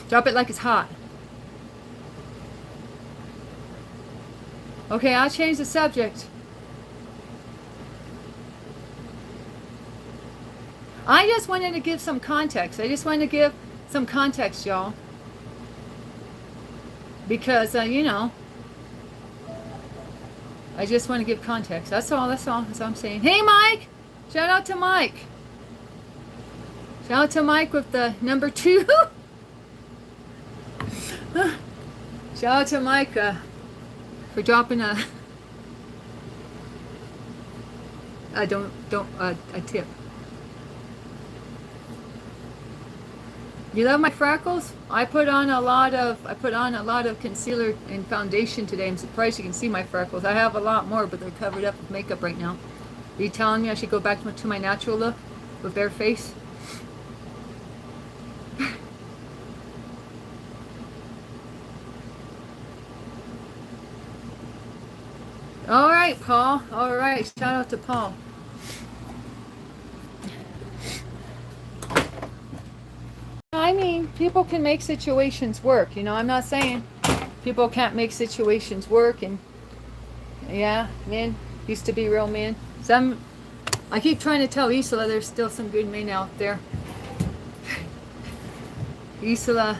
Drop it like it's hot. Okay, I'll change the subject. I just wanted to give some context. I just wanted to give some context, y'all. Because, you know, I just want to give context. That's all I'm saying. Hey, Mike! Shout out to Mike. Shout out to Mike with the number 2. Shout out to Mike for dropping a tip. You love my freckles? I put on a lot of concealer and foundation today. I'm surprised you can see my freckles. I have a lot more, but they're covered up with makeup right now. Are you telling me I should go back to my natural look with bare face? All right, Paul. All right, shout out to Paul. I mean, people can make situations work. You know, I'm not saying people can't make situations work. And yeah, men used to be real men. I keep trying to tell Isola there's still some good men out there. Isola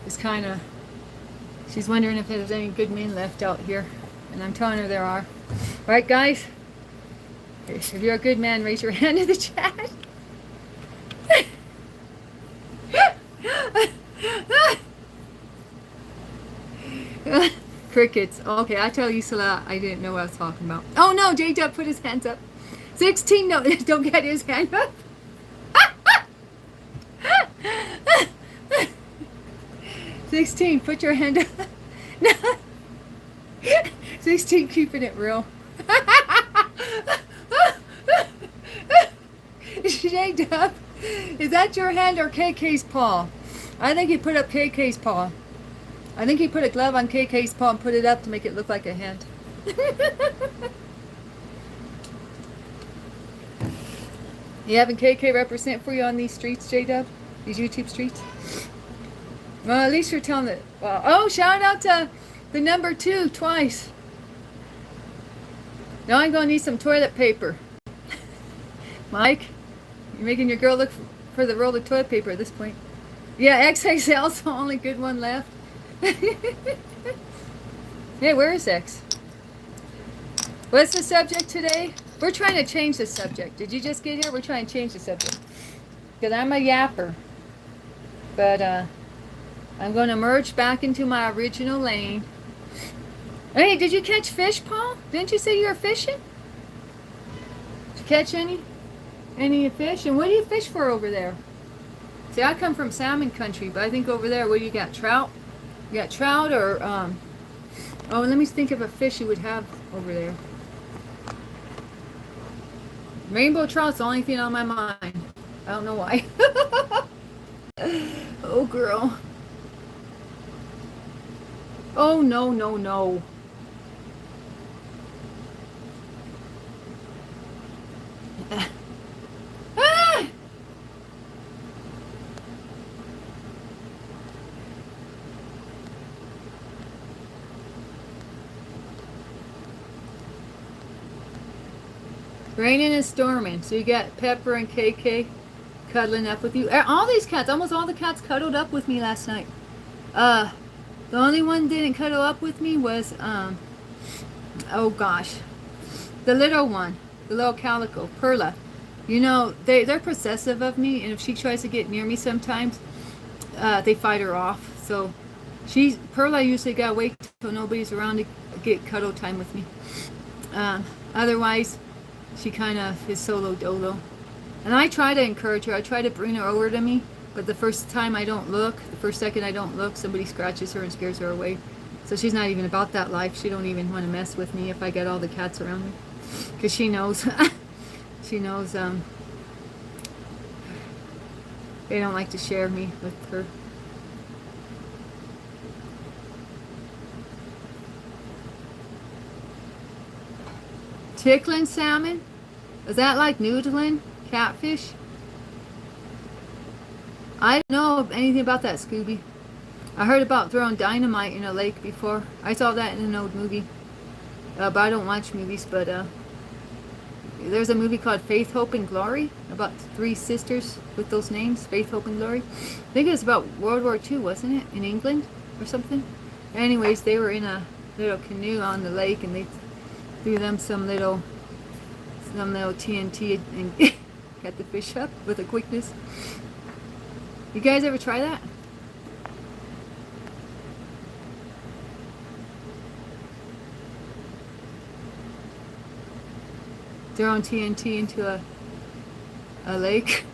is kind of, she's wondering if there's any good men left out here. And I'm telling her there are. All right, guys? If you're a good man, raise your hand in the chat. Crickets. Okay, I tell Isola I didn't know what I was talking about. Oh no, J-Dub put his hands up. 16, no, don't get his hand up. 16, put your hand up. 16, keeping it real. J-Dub, is that your hand or KK's paw? I think he put up KK's paw. I think he put a glove on KK's paw and put it up to make it look like a hand. You having KK represent for you on these streets, J-Dub? These YouTube streets? Well, at least you're telling it. Well, oh, shout out to the number 2 twice. Now I'm going to need some toilet paper. Mike, you're making your girl look for the roll of toilet paper at this point. Yeah, XXL's the only good one left. Hey, where is X? What's the subject today? We're trying to change the subject. Did you just get here? We're trying to change the subject. Because I'm a yapper. But I'm going to merge back into my original lane. Hey, did you catch fish, Paul? Didn't you say you were fishing? Did you catch any fish? And what do you fish for over there? See, I come from salmon country, but I think over there, what do you got? Trout? You got trout or, oh, let me think of a fish you would have over there. Rainbow trout's the only thing on my mind. I don't know why. Oh, girl. Oh, no. Ah! Raining and storming. So you got Pepper and KK cuddling up with you. All these cats, almost all the cats cuddled up with me last night. The only one didn't cuddle up with me was, oh gosh, the little one, the little calico, Perla. You know, they're possessive of me, and if she tries to get near me sometimes, they fight her off. So Pearl, I usually gotta wait till nobody's around to get cuddle time with me. Otherwise, she kind of is solo dolo. And I try to encourage her. I try to bring her over to me, but the first time I don't look, the first second I don't look, somebody scratches her and scares her away. So she's not even about that life. She don't even want to mess with me if I get all the cats around me, because she knows. She knows they don't like to share me with her. Tickling salmon? Is that like noodling catfish? I don't know anything about that, Scooby. I heard about throwing dynamite in a lake before. I saw that in an old movie. But I don't watch movies, but there's a movie called Faith, Hope, and Glory about three sisters with those names, Faith, Hope, and Glory. I think it was about World War II, wasn't it? In England or something? Anyways, they were in a little canoe on the lake, and they threw them some little TNT and got the fish up with a quickness. You guys ever try that? Throwing TNT into a lake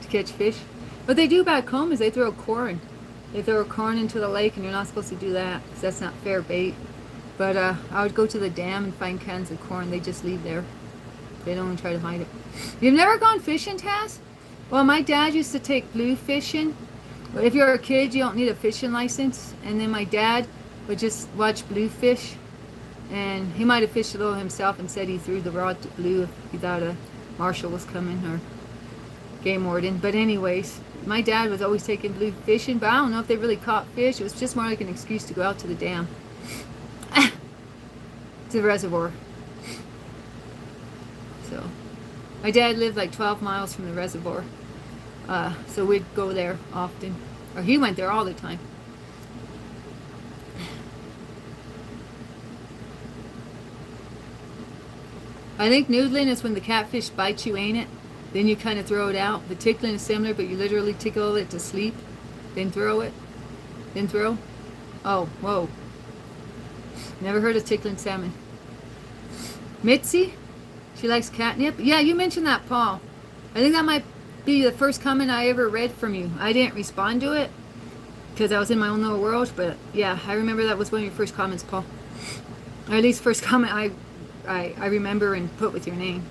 to catch fish. What they do back home is they throw corn. They throw corn into the lake, and you're not supposed to do that because that's not fair bait. But I would go to the dam and find cans of corn. They just leave there. They don't even try to hide it. You've never gone fishing, Taz? Well, my dad used to take blue fishing. But if you're a kid, you don't need a fishing license. And then my dad would just watch bluefish. And he might have fished a little himself and said he threw the rod to blue if he thought a marshal was coming or game warden. But anyways, my dad was always taking blue fishing. But I don't know if they really caught fish. It was just more like an excuse to go out to the dam. To the reservoir. So my dad lived like 12 miles from the reservoir. So we'd go there often. Or he went there all the time. I think noodling is when the catfish bites you, ain't it? Then you kind of throw it out. The tickling is similar, but you literally tickle it to sleep. Then throw it. Then throw. Oh, whoa. Never heard of tickling salmon. Mitzi? She likes catnip? Yeah, you mentioned that, Paul. I think that might be the first comment I ever read from you. I didn't respond to it because I was in my own little world, but yeah, I remember that was one of your first comments, Paul. Or at least first comment I remember and put with your name.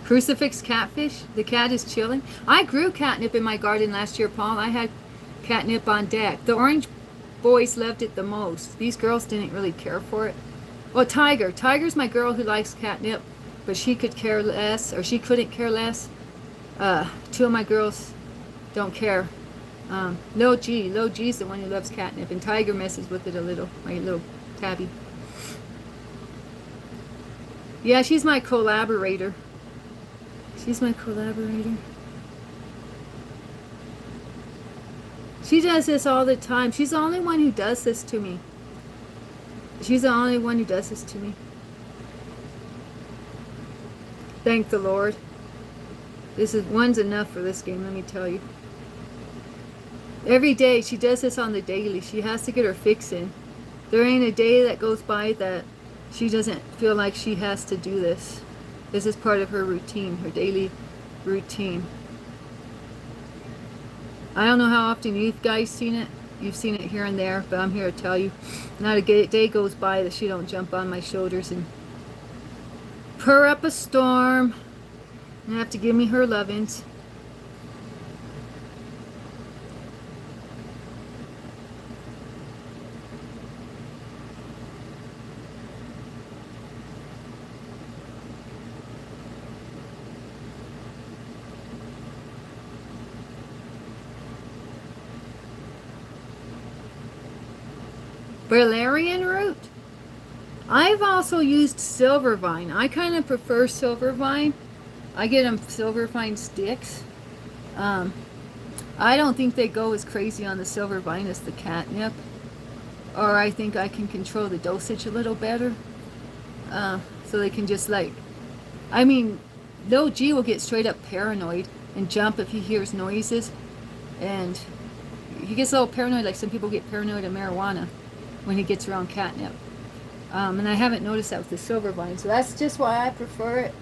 Crucifix catfish? The cat is chilling? I grew catnip in my garden last year, Paul. I had catnip on deck. The orange boys loved it the most. These girls didn't really care for it. Well, Tiger. Tiger's my girl who likes catnip, but she could care less, or she couldn't care less. Two of my girls don't care. Lil G's the one who loves catnip, and Tiger messes with it a little, my little tabby. Yeah, she's my collaborator. She's my collaborator. She does this all the time. She's the only one who does this to me. She's the only one who does this to me. Thank the Lord. One's enough for this game, let me tell you. Every day, she does this on the daily. She has to get her fix in. There ain't a day that goes by that she doesn't feel like she has to do this. This is part of her routine, her daily routine. I don't know how often you've guys seen it. You've seen it here and there, but I'm here to tell you, not a day goes by that she don't jump on my shoulders and purr up a storm and have to give me her lovin's. Valerian root? I've also used Silvervine. I kind of prefer Silvervine. I get them Silvervine sticks. I don't think they go as crazy on the Silvervine as the catnip. or I think I can control the dosage a little better. So they can just like, I mean, little G will get straight up paranoid and jump if he hears noises, and he gets a little paranoid, like some people get paranoid of marijuana when he gets around catnip. And I haven't noticed that with the silver vine, so that's just why I prefer it.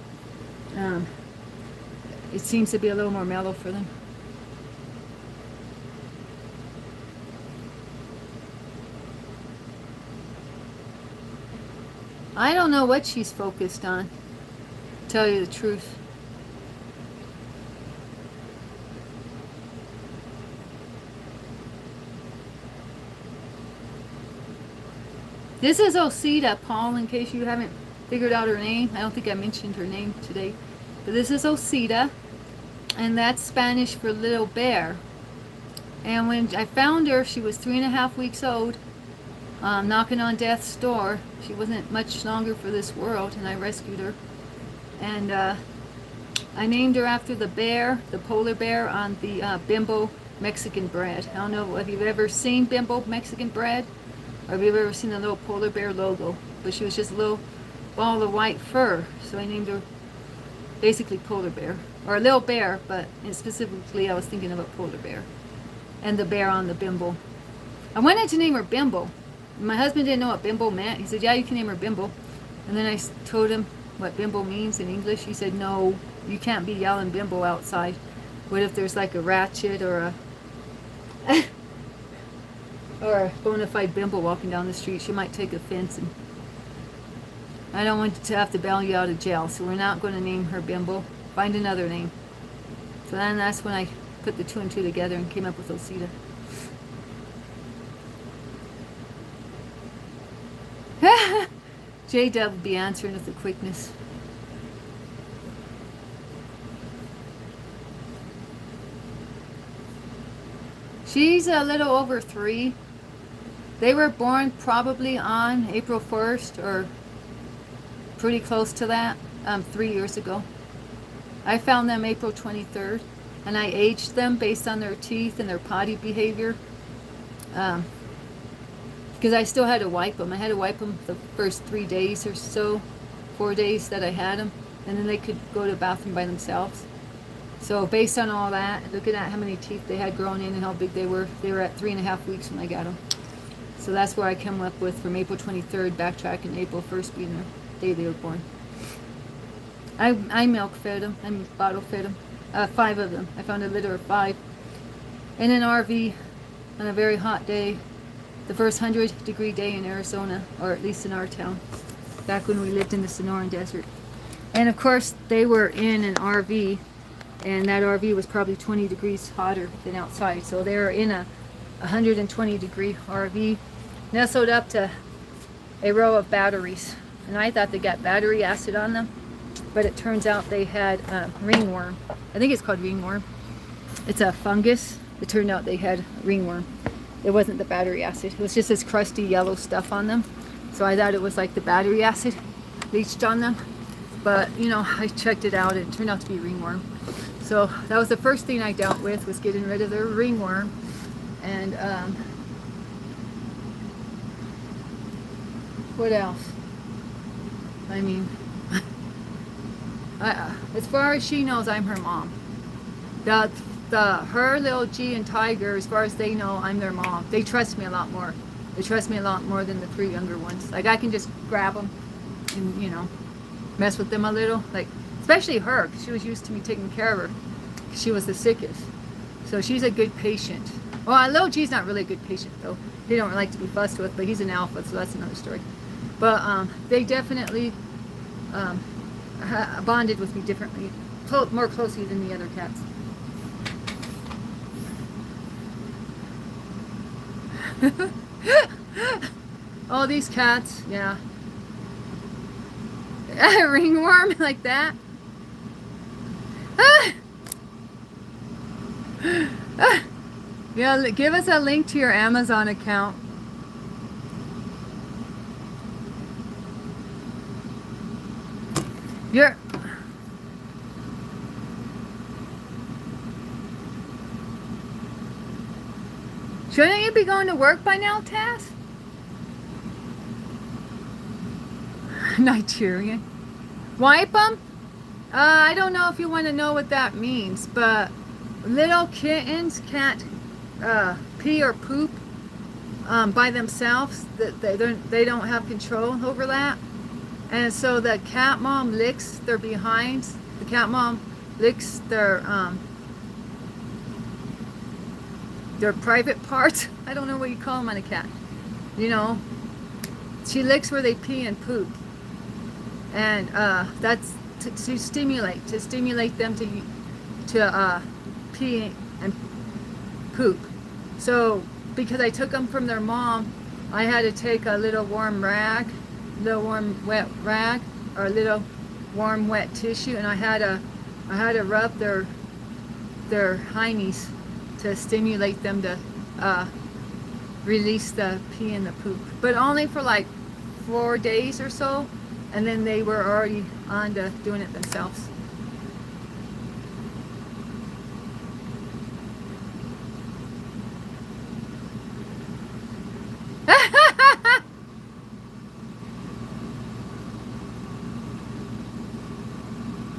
It seems to be a little more mellow for them. I don't know what she's focused on, to tell you the truth. This is Osita, Paul, in case you haven't figured out her name. I don't think I mentioned her name today. But this is Osita, and that's Spanish for little bear. And when I found her, she was 3.5 weeks old, knocking on death's door. She wasn't much longer for this world, and I rescued her. And I named her after the bear, the polar bear, on the Bimbo Mexican bread. I don't know if you've ever seen Bimbo Mexican bread, or have you ever seen the little polar bear logo? But she was just a little ball of white fur, so I named her basically polar bear, or a little bear, but specifically I was thinking of a polar bear, and the bear on the Bimbo. I wanted to name her Bimbo. My husband didn't know what Bimbo meant. He said, yeah, you can name her Bimbo. And then I told him what Bimbo means in English. He said, no, you can't be yelling Bimbo outside. What if there's like a ratchet or a or a bona fide Bimbo walking down the street? She might take offense, and I don't want to have to bail you out of jail, so we're not going to name her Bimbo. Find another name. So then that's when I put the 2 and 2 together and came up with Osita. J-Dub will be answering with the quickness. She's a little over 3. They were born probably on April 1st or pretty close to that, 3 years ago. I found them April 23rd, and I aged them based on their teeth and their potty behavior. Because I still had to wipe them. I had to wipe them the first 3 days or so, 4 days that I had them, and then they could go to the bathroom by themselves. So based on all that, looking at how many teeth they had grown in and how big they were at 3.5 weeks when I got them. So that's where I came up with from April 23rd, backtracking April 1st being the day they were born. I milk fed them, I bottle fed them, 5 of them. I found a litter of 5 in an RV on a very hot day, the first 100-degree day in Arizona, or at least in our town, back when we lived in the Sonoran Desert. And of course, they were in an RV, and that RV was probably 20 degrees hotter than outside. So they were in a 120-degree RV, nestled up to a row of batteries. And I thought they got battery acid on them, but it turns out they had ringworm. I think it's called ringworm. It's a fungus. It turned out they had ringworm. It wasn't the battery acid. It was just this crusty yellow stuff on them. So I thought it was like the battery acid leached on them. But, you know, I checked it out. It turned out to be ringworm. So that was the first thing I dealt with, was getting rid of their ringworm. And what else? I mean, as far as she knows, I'm her mom. Her, little G, and Tiger, as far as they know, I'm their mom. They trust me a lot more. They trust me a lot more than the 3 younger ones. Like, I can just grab them and, you know, mess with them a little. Like, especially her, because she was used to me taking care of her. She was the sickest. So she's a good patient. Well, little G's not really a good patient, though. He don't like to be fussed with, but he's an alpha, so that's another story. But they definitely bonded with me differently, more closely than the other cats. Oh, these cats, yeah. Ringworm like that. Yeah, give us a link to your Amazon account. Shouldn't you be going to work by now, Taz? Nigerian. Wipe them? I don't know if you want to know what that means, but little kittens can't pee or poop by themselves. They don't have control over that. And so the cat mom licks their behinds. The cat mom licks their private parts. I don't know what you call them on a cat. You know, she licks where they pee and poop. And that's to stimulate them to pee and poop. So because I took them from their mom, I had to take a little warm rag, wet rag, or a little warm wet tissue, and I had to rub their hindies to stimulate them to release the pee and the poop, but only for like 4 days or so, and then they were already on to doing it themselves.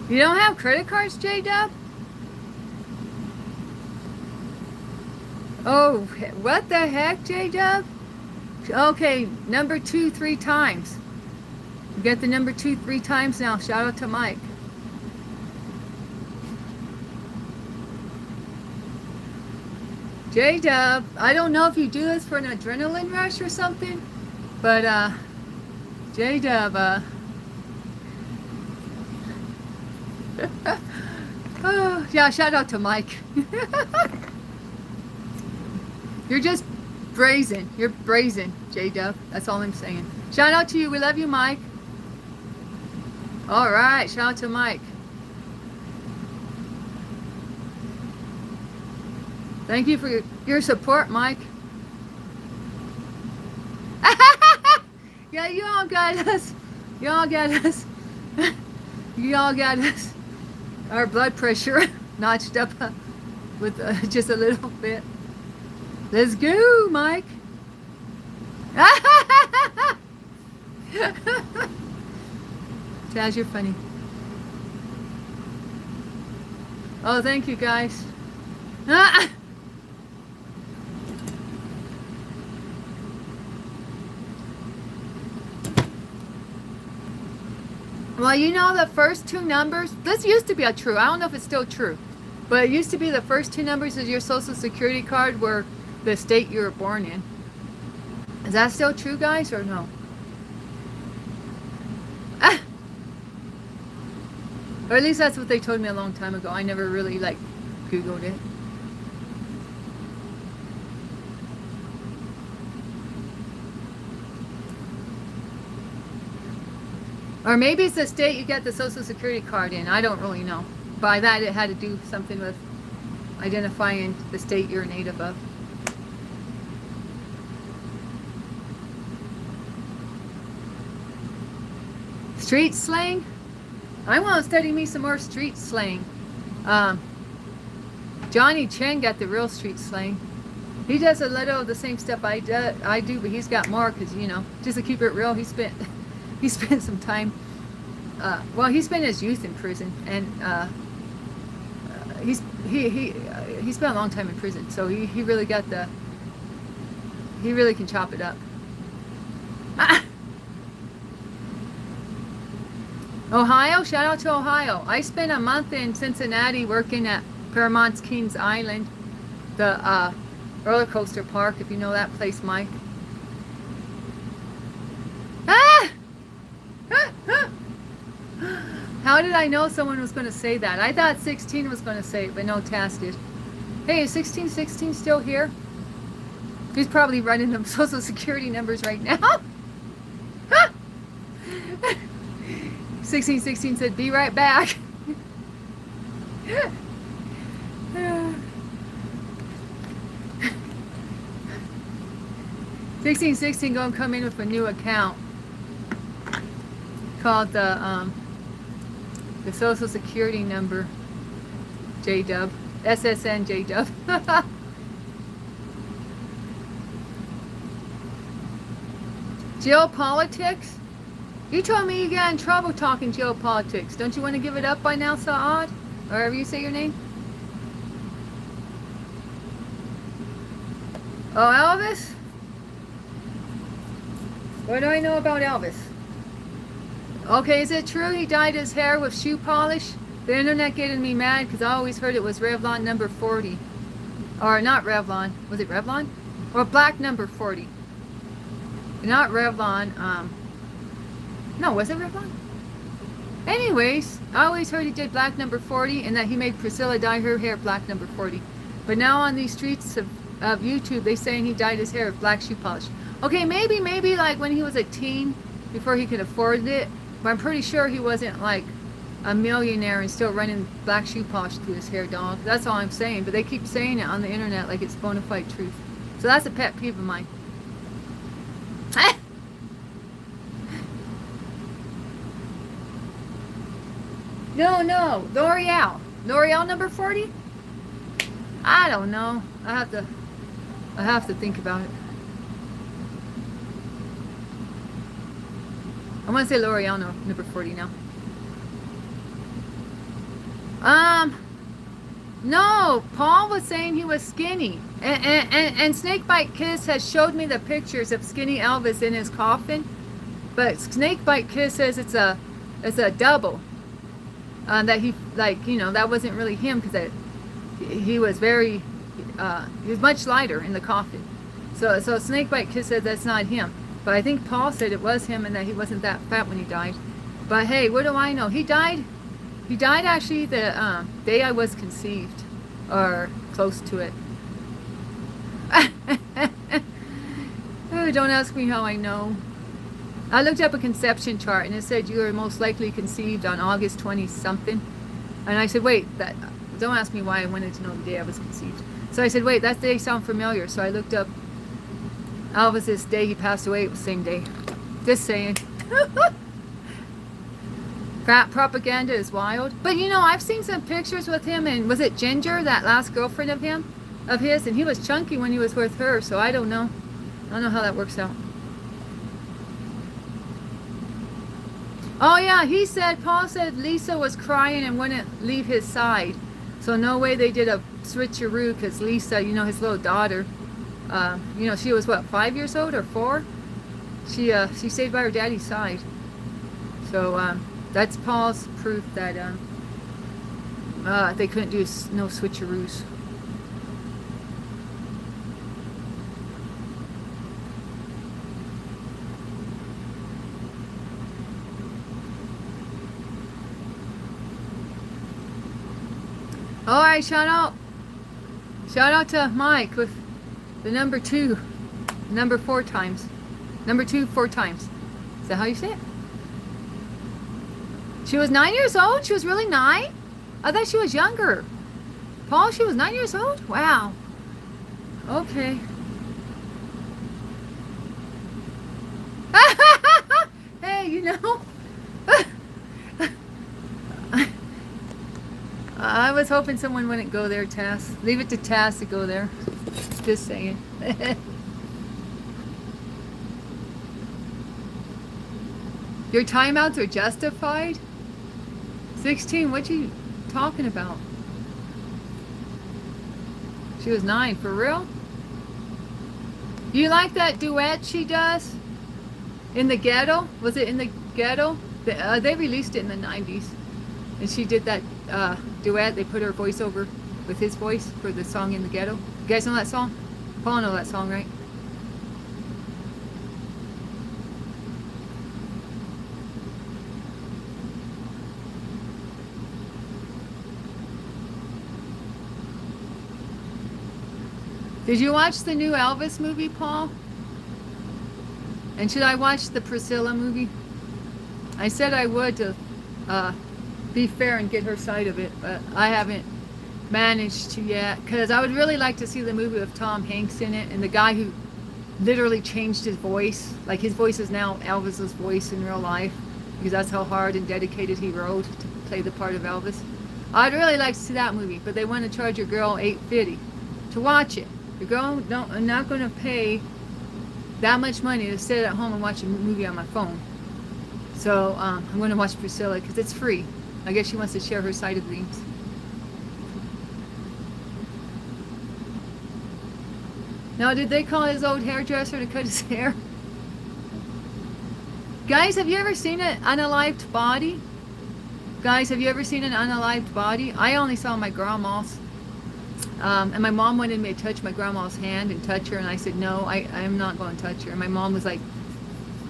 You don't have credit cards, J-Dub? Oh, what the heck, J-Dub? Okay, number 2 3 times. You get the number 2 3 times now. Shout out to Mike. J-Dub, I don't know if you do this for an adrenaline rush or something, but J-Dub, oh, yeah, shout out to Mike. You're just brazen. You're brazen, J-Dub. That's all I'm saying. Shout out to you. We love you, Mike. All right, shout out to Mike. Thank you for your support, Mike. Yeah, you all got us. You all got us. You all got us. Our blood pressure notched up with just a little bit. Let's go, Mike. Chaz, you're funny. Oh, thank you, guys. Well, you know the first 2 numbers, this used to be true. I don't know if it's still true, but it used to be the first 2 numbers of your social security card were the state you were born in. Is that still true, guys, or no? Or at least that's what they told me a long time ago. I never really, Googled it. Or maybe it's the state you get the social security card in. I don't really know. By that, it had to do something with identifying the state you're a native of. Street slang? I want to study me some more street slang. Johnny Chen got the real street slang. He does a little of the same stuff I do, but he's got more because, you know, just to keep it real, he spent some time. Well, he spent his youth in prison, and he spent a long time in prison, so he really got the. He really can chop it up. Ohio, shout out to Ohio. I spent a month in Cincinnati working at Paramount's Kings Island, the roller coaster park, if you know that place, Mike. How did I know someone was going to say that? I thought 16 was going to say it, but no, Tass did. Hey, is 1616 still here? He's probably running them social security numbers right now. 1616 said, be right back. 1616 gonna come in with a new account called the social security number J-Dub. SSN J-Dub. Geopolitics? You told me you got in trouble talking geopolitics. Don't you want to give it up by now, Saad? Or however you say your name? Oh, Elvis? What do I know about Elvis? Okay, is it true he dyed his hair with shoe polish? The internet getting me mad because I always heard it was Revlon number 40. Or not Revlon. Was it Revlon? Or black number 40. Not Revlon. No, was it Revlon? Anyways, I always heard he did black number 40 and that he made Priscilla dye her hair black number 40. But now on these streets of YouTube, they saying he dyed his hair with black shoe polish. Okay, maybe like when he was a teen, before he could afford it. But I'm pretty sure he wasn't like a millionaire and still running black shoe polish through his hair, dog. That's all I'm saying. But they keep saying it on the internet like it's bona fide truth. So that's a pet peeve of mine. No, L'Oreal number 40? I don't know. I have to think about it. I want to say L'Oreal number 40 now. No, Paul was saying he was skinny. And Snakebite Kiss has showed me the pictures of skinny Elvis in his coffin. But Snakebite Kiss says it's a double. That he, like, you know, that wasn't really him because he was very, he was much lighter in the coffin. So Snakebite Kiss said that's not him. But I think Paul said it was him and that he wasn't that fat when he died. But hey, what do I know? He died actually the day I was conceived, or close to it. Oh, don't ask me how I know. I looked up a conception chart and it said you were most likely conceived on August 20 something. And I said, wait, don't ask me why I wanted to know the day I was conceived. So I said, wait, that day sounds familiar. So I looked up Elvis's day he passed away. It was the same day. Just saying. Fat propaganda is wild. But you know, I've seen some pictures with him, and was it Ginger, that last girlfriend of his, and he was chunky when he was with her, so I don't know. I don't know how that works out. Oh yeah, Paul said Lisa was crying and wouldn't leave his side. So no way they did a switcheroo, because Lisa, you know, his little daughter, you know, she was what, 5 years old or 4? She stayed by her daddy's side. So that's Paul's proof that they couldn't do no switcheroos. Alright, shout out to Mike with the number 2, number 4 times. Number 2, 4 times. Is that how you say it? She was 9 years old? She was really 9? I thought she was younger. Paul, she was 9 years old? Wow. Okay. Hey, you know, I was hoping someone wouldn't go there, Tass. Leave it to Tass to go there. Just saying. Your timeouts are justified? 16, what you talking about? She was 9, for real? You like that duet she does? In the Ghetto? Was it In the Ghetto? They released it in the 90s. And she did that duet. They put her voice over with his voice for the song In the Ghetto. You guys know that song? Paul know that song, right? Did you watch the new Elvis movie, Paul? And should I watch the Priscilla movie? I said I would to be fair and get her side of it, but I haven't managed to yet, because I would really like to see the movie with Tom Hanks in it, and the guy who literally changed his voice. Like, his voice is now Elvis's voice in real life, because that's how hard and dedicated he wrote to play the part of Elvis. I'd really like to see that movie, but they want to charge your girl $8.50 to watch it. Your girl I'm not going to pay that much money to sit at home and watch a movie on my phone. So I'm going to watch Priscilla because it's free. I guess she wants to share her side of things. Now, did they call his old hairdresser to cut his hair? Guys, have you ever seen an unalived body? Guys, have you ever seen an unalived body? I only saw my grandma's. And my mom wanted me to touch my grandma's hand and touch her, and I said, no, I'm not going to touch her. And my mom was like,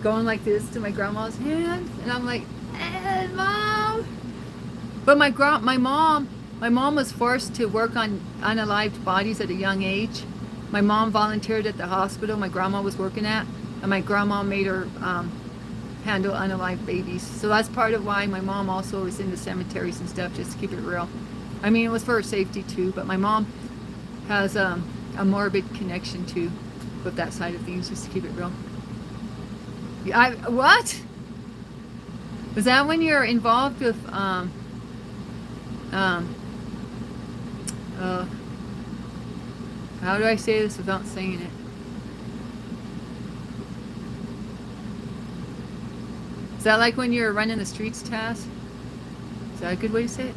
going like this to my grandma's hand, and I'm like, Mom. But my mom was forced to work on unalived bodies at a young age. My mom volunteered at the hospital my grandma was working at, and my grandma made her handle unalived babies. So that's part of why my mom also is in the cemeteries and stuff, just to keep it real. I mean, it was for her safety too, but my mom has a morbid connection too with that side of things, just to keep it real. What? Is that when you're involved with how do I say this without saying it? Is that like when you're running the streets, Taz? Is that a good way to say it?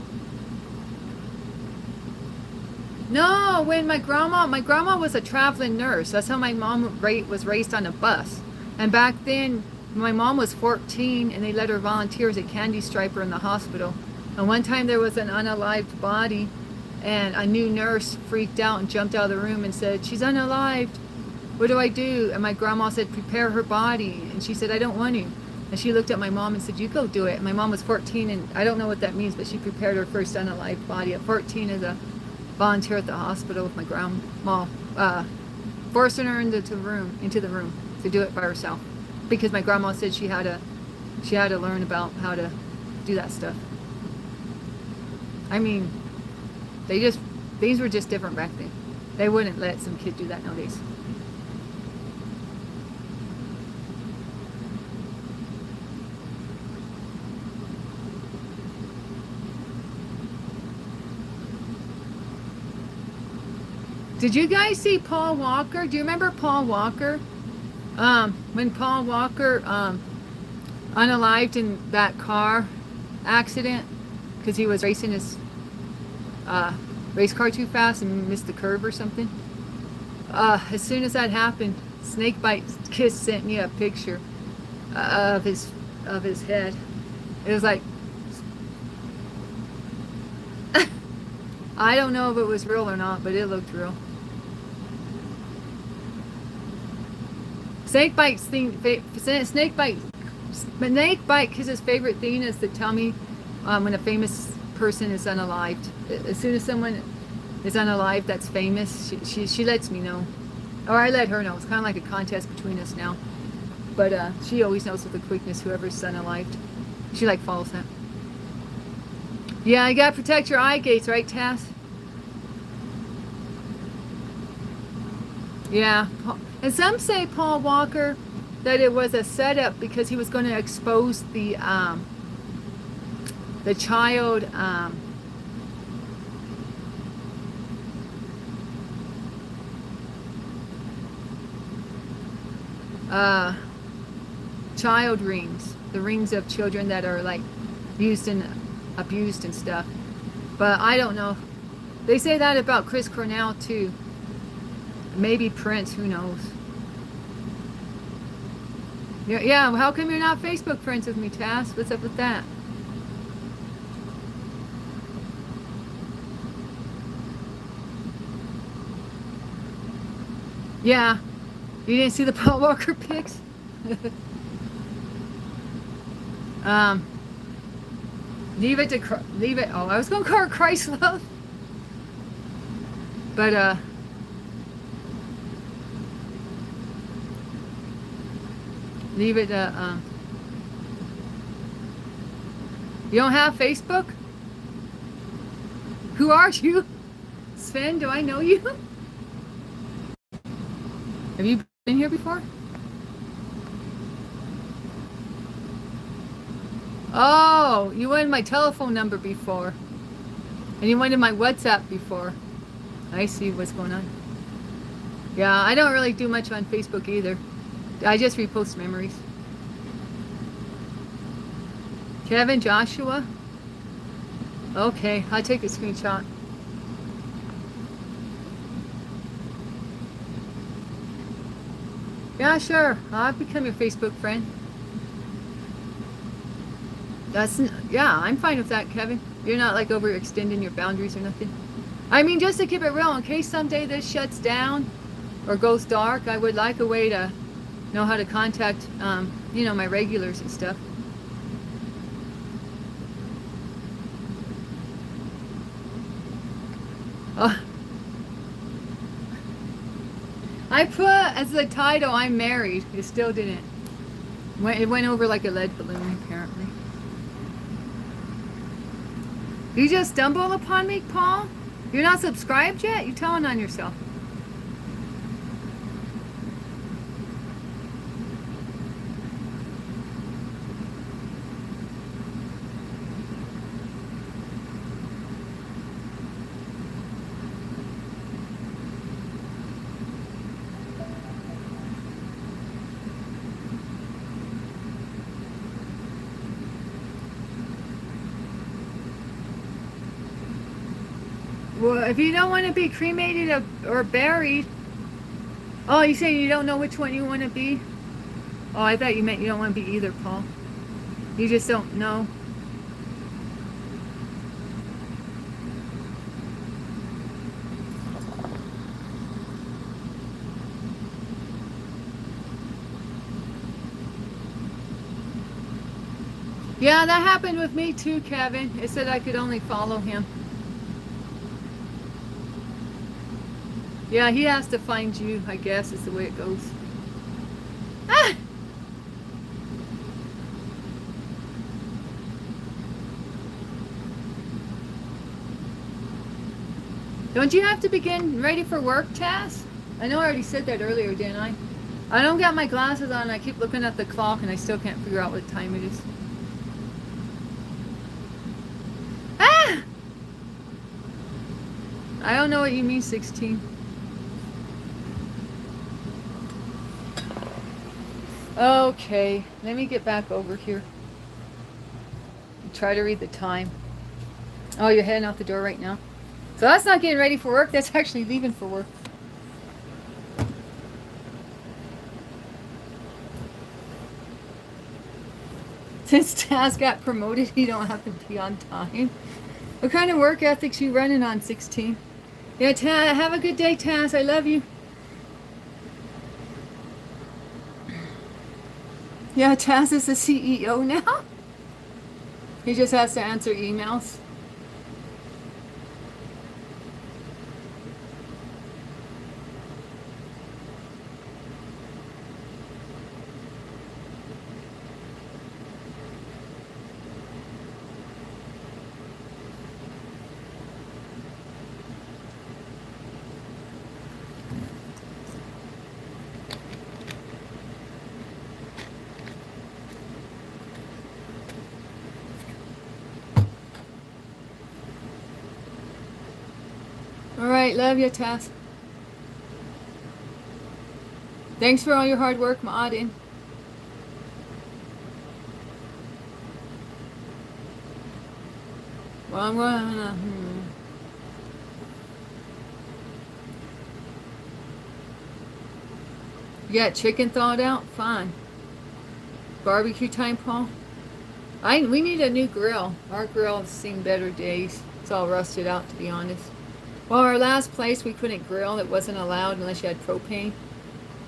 No, when my grandma was a traveling nurse. That's how my mom was raised on a bus. And back then, my mom was 14, and they let her volunteer as a candy striper in the hospital. And one time there was an unalived body, and a new nurse freaked out and jumped out of the room and said, she's unalived. What do I do? And my grandma said, prepare her body. And she said, I don't want to. And she looked at my mom and said, you go do it. And my mom was 14, and I don't know what that means, but she prepared her first unalived body at 14 as a volunteer at the hospital with my grandma, forcing her into the room to do it by herself, because my grandma said she had to learn about how to do that stuff. I mean, things were just different back then. They wouldn't let some kid do that nowadays. Did you guys see Paul Walker? Do you remember Paul Walker? When Paul Walker unalived in that car accident because he was racing his race car too fast and missed the curve or something. As soon as that happened, Snakebite Kiss sent me a picture of his head. It was like, I don't know if it was real or not, but it looked real. Snakebite, because his favorite thing is to tell me when a famous person is unalived. As soon as someone is unalived that's famous, she lets me know. Or I let her know. It's kind of like a contest between us now. But she always knows with a quickness whoever's unalived. She like follows that. Yeah, you gotta protect your eye gates, right, Tess? Yeah. And some say, Paul Walker, that it was a setup because he was going to expose the child child rings, the rings of children that are like used and abused and stuff. But I don't know. They say that about Chris Cornell too. Maybe Prince, who knows? Yeah, how come you're not Facebook friends with me, Tass? What's up with that? Yeah, you didn't see the Paul Walker pics? Leave it. Oh, I was gonna call her Christ Love, but leave it. You don't have Facebook? Who are you, Sven? Do I know you? Have you been here before? Oh, you wanted my telephone number before. And you wanted my WhatsApp before. I see what's going on. Yeah, I don't really do much on Facebook either. I just repost memories. Kevin Joshua? Okay, I'll take a screenshot. Yeah, sure. I'll become your Facebook friend. Yeah, I'm fine with that, Kevin. You're not like overextending your boundaries or nothing. I mean, just to keep it real, in case someday this shuts down or goes dark, I would like a way to know how to contact, my regulars and stuff. Oh, I put as the title, I'm married. It still didn't. It went over like a lead balloon, apparently. You just stumbled upon me, Paul? You're not subscribed yet? You're telling on yourself. Well, if you don't want to be cremated or buried, oh, you saying you don't know which one you want to be? Oh, I thought you meant you don't want to be either, Paul. You just don't know. Yeah, that happened with me too, Kevin. It said I could only follow him. Yeah, he has to find you, I guess, is the way it goes. Ah! Don't you have to begin ready for work, Taz? I know I already said that earlier, didn't I? I don't got my glasses on. I keep looking at the clock and I still can't figure out what time it is. Ah! I don't know what you mean, 16. Okay, let me get back over here. Try to read the time. Oh, you're heading out the door right now? So that's not getting ready for work. That's actually leaving for work. Since Taz got promoted, he don't have to be on time. What kind of work ethics you running on, 16? Yeah, Taz, have a good day, Taz. I love you. Yeah, Taz is the CEO now. He just has to answer emails. All right, love you, Taz. Thanks for all your hard work, Ma'adin. Well, I'm gonna... You got chicken thawed out? Fine. Barbecue time, Paul? We need a new grill. Our grill has seen better days. It's all rusted out, to be honest. Well, our last place we couldn't grill. It wasn't allowed unless you had propane.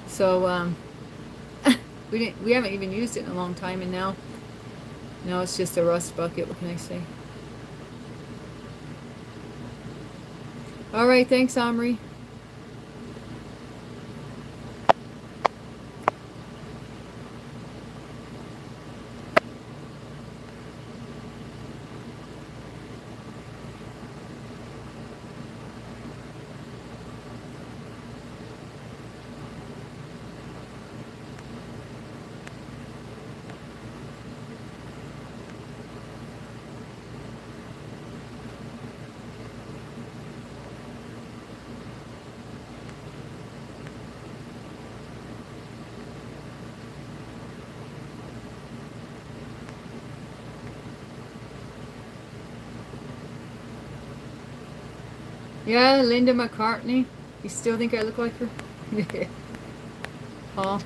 So we haven't even used it in a long time, and now it's just a rust bucket. What can I say? All right, thanks, Omri. Yeah, Linda McCartney. You still think I look like her? Oh,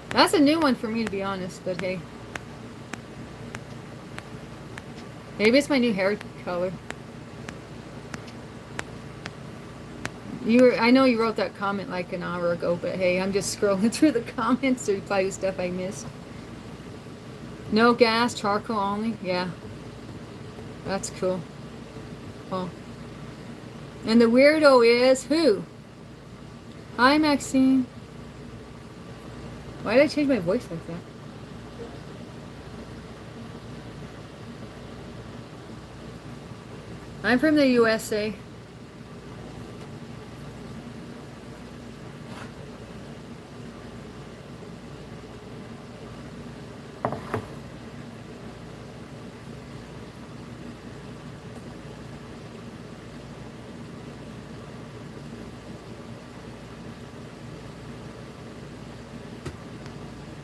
that's a new one for me, to be honest. But hey, maybe it's my new hair color. I know you wrote that comment like an hour ago, but hey, I'm just scrolling through the comments to reply to stuff I missed. No gas, charcoal only. Yeah, that's cool. Oh, and the weirdo is who? Hi, Maxine. Why did I change my voice like that? I'm from the USA.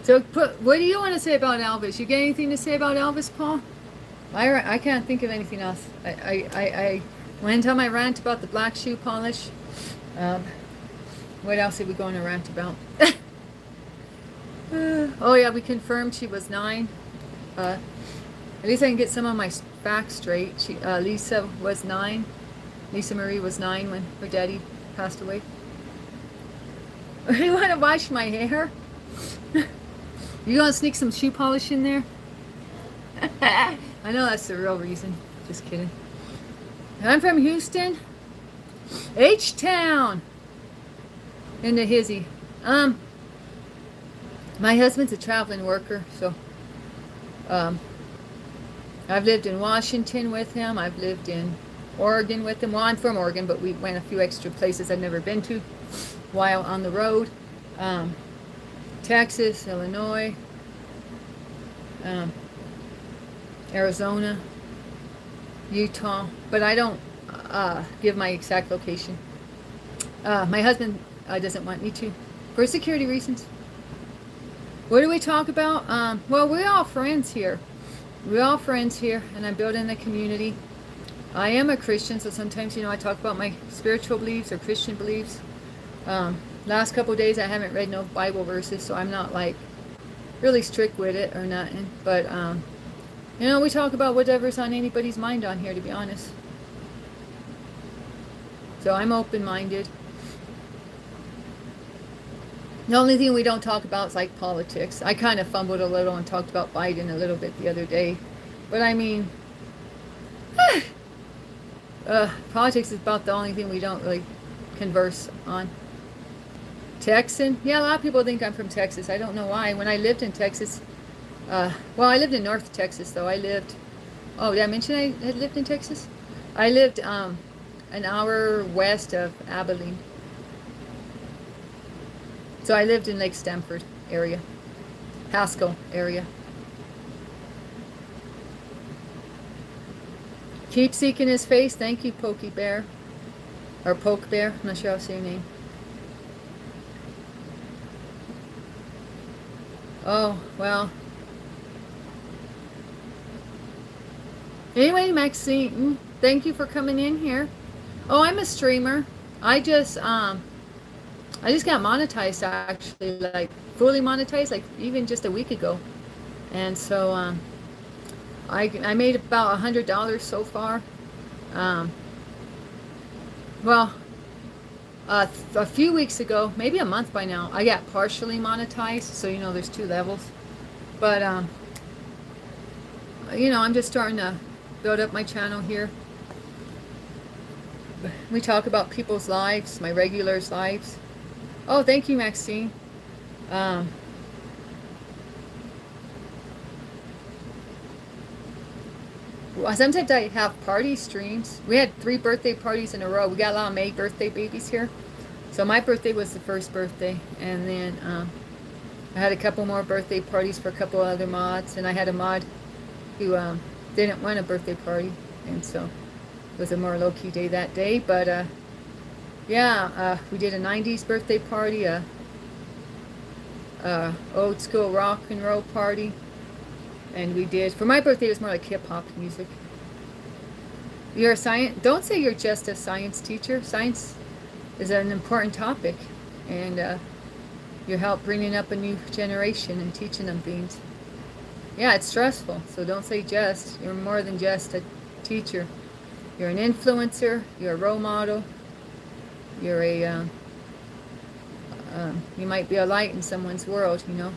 So, what do you want to say about Elvis? You got anything to say about Elvis, Paul? I can't think of anything else. I went on my rant about the black shoe polish. Um, what else are we going to rant about? Oh yeah, we confirmed she was 9. At least I can get some of my facts straight. Lisa was 9. Lisa Marie was 9 when her daddy passed away. You want to wash my hair? You gonna sneak some shoe polish in there? I know that's the real reason. Just kidding. I'm from Houston, H-Town, in the hizzy. My husband's a traveling worker, so I've lived in Washington with him. I've lived in Oregon with him. Well, I'm from Oregon, but we went a few extra places I've never been to while on the road. Texas, Illinois, Arizona, Utah, but I don't give my exact location. My husband doesn't want me to, for security reasons. What do we talk about? Well, we're all friends here. We're all friends here, and I'm building a community. I am a Christian, so sometimes, I talk about my spiritual beliefs or Christian beliefs. Last couple of days I haven't read no Bible verses, so I'm not like really strict with it or nothing. But we talk about whatever's on anybody's mind on here, to be honest. So I'm open-minded. The only thing we don't talk about is like politics. I kind of fumbled a little and talked about Biden a little bit the other day. But I mean, politics is about the only thing we don't really converse on. Texan? Yeah, a lot of people think I'm from Texas. I don't know why. When I lived in Texas, I lived in North Texas, though. Did I mention I had lived in Texas? I lived an hour west of Abilene. So I lived in Lake Stamford area, Haskell area. Keep seeking his face. Thank you, Pokey Bear. Or Poke Bear. I'm not sure how to say your name. Oh, well. Anyway, Maxine, thank you for coming in here. Oh, I'm a streamer. I just got monetized, actually, like fully monetized, like even just a week ago. And so I made about $100 so far. A few weeks ago, maybe a month by now, I got partially monetized. So there's 2 levels. But I'm just starting to build up my channel here. We talk about people's lives, my regulars' lives. Oh, thank you, Maxine. Sometimes I have party streams. We had 3 birthday parties in a row. We got a lot of May birthday babies here. So my birthday was the first birthday. And then I had a couple more birthday parties for a couple other mods. And I had a mod who didn't want a birthday party. And so it was a more low-key day that day. But we did a 90s birthday party, a old school rock and roll party. And we did, for my birthday, it was more like hip-hop music. You're a science. Don't say you're just a science teacher. Science is an important topic, and you help bringing up a new generation and teaching them things. Yeah, it's stressful. So don't say just. You're more than just a teacher. You're an influencer. You're a role model. You're a you might be a light in someone's world. You know,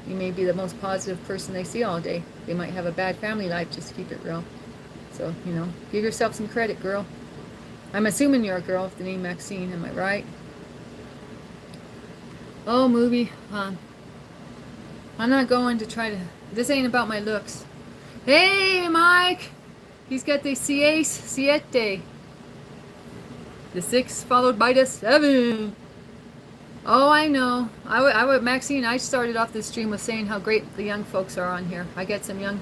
you may be the most positive person they see all day. They might have a bad family life. Just keep it real. So, you know, give yourself some credit, girl. I'm assuming you're a girl with the name Maxine, am I right? Oh, movie. I'm not going to try to... This ain't about my looks. Hey, Mike! He's got the siete. The 6 followed by the 7. Oh, I know. Maxine, I started off this stream with saying how great the young folks are on here. I get some young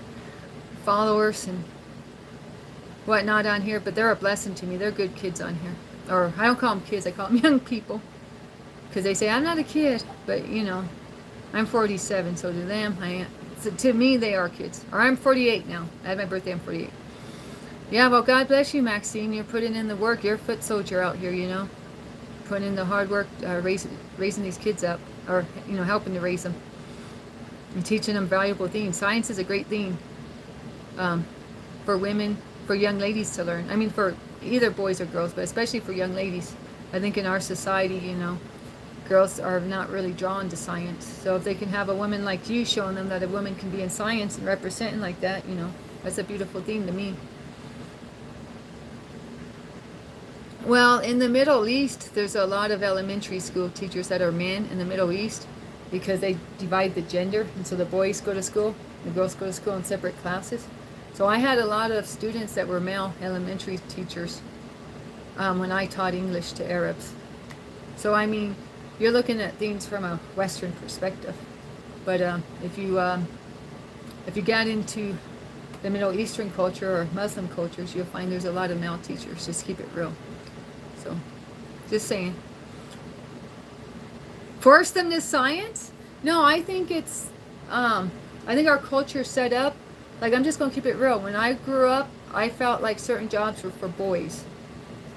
followers and whatnot on here, but they're a blessing to me. They're good kids on here. Or I don't call them kids, I call them young people. Because they say, I'm not a kid, but you know, I'm 47, so to them, so to me, they are kids. Or I'm 48 now. I had my birthday, I'm 48. Yeah, well, God bless you, Maxine. You're putting in the work. You're a foot soldier out here, you know. Putting in the hard work, raising these kids up. Or, you know, helping to raise them. And teaching them valuable things. Science is a great thing for women, for young ladies to learn. I mean, for either boys or girls, but especially for young ladies. I think in our society, you know, girls are not really drawn to science. So if they can have a woman like you showing them that a woman can be in science and representing like that, you know, that's a beautiful thing to me. Well, in the Middle East, there's a lot of elementary school teachers that are men in the Middle East because they divide the gender. And so the boys go to school, the girls go to school in separate classes. So I had a lot of students that were male elementary teachers when I taught English to Arabs. So, I mean, you're looking at things from a Western perspective. But if you got into the Middle Eastern culture or Muslim cultures, you'll find there's a lot of male teachers. Just keep it real. So, just saying. Force them to science? No, I think it's, I think our culture set up, like I'm just going to keep it real. When I grew up, I felt like certain jobs were for boys.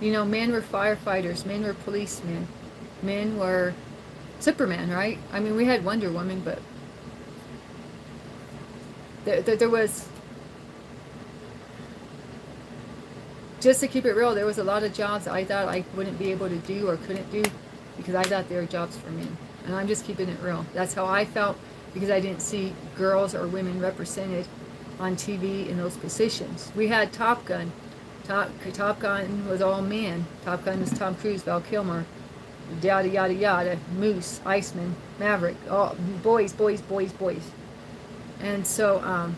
You know, men were firefighters, men were policemen, men were Superman, right? I mean, we had Wonder Woman, but there was, just to keep it real, there was a lot of jobs I thought I wouldn't be able to do or couldn't do because I thought they were jobs for men. And I'm just keeping it real. That's how I felt because I didn't see girls or women represented on TV in those positions. We had Top Gun. Top Gun was all men. Top Gun was Tom Cruise, Val Kilmer, yada, yada, yada, Moose, Iceman, Maverick, all boys. And so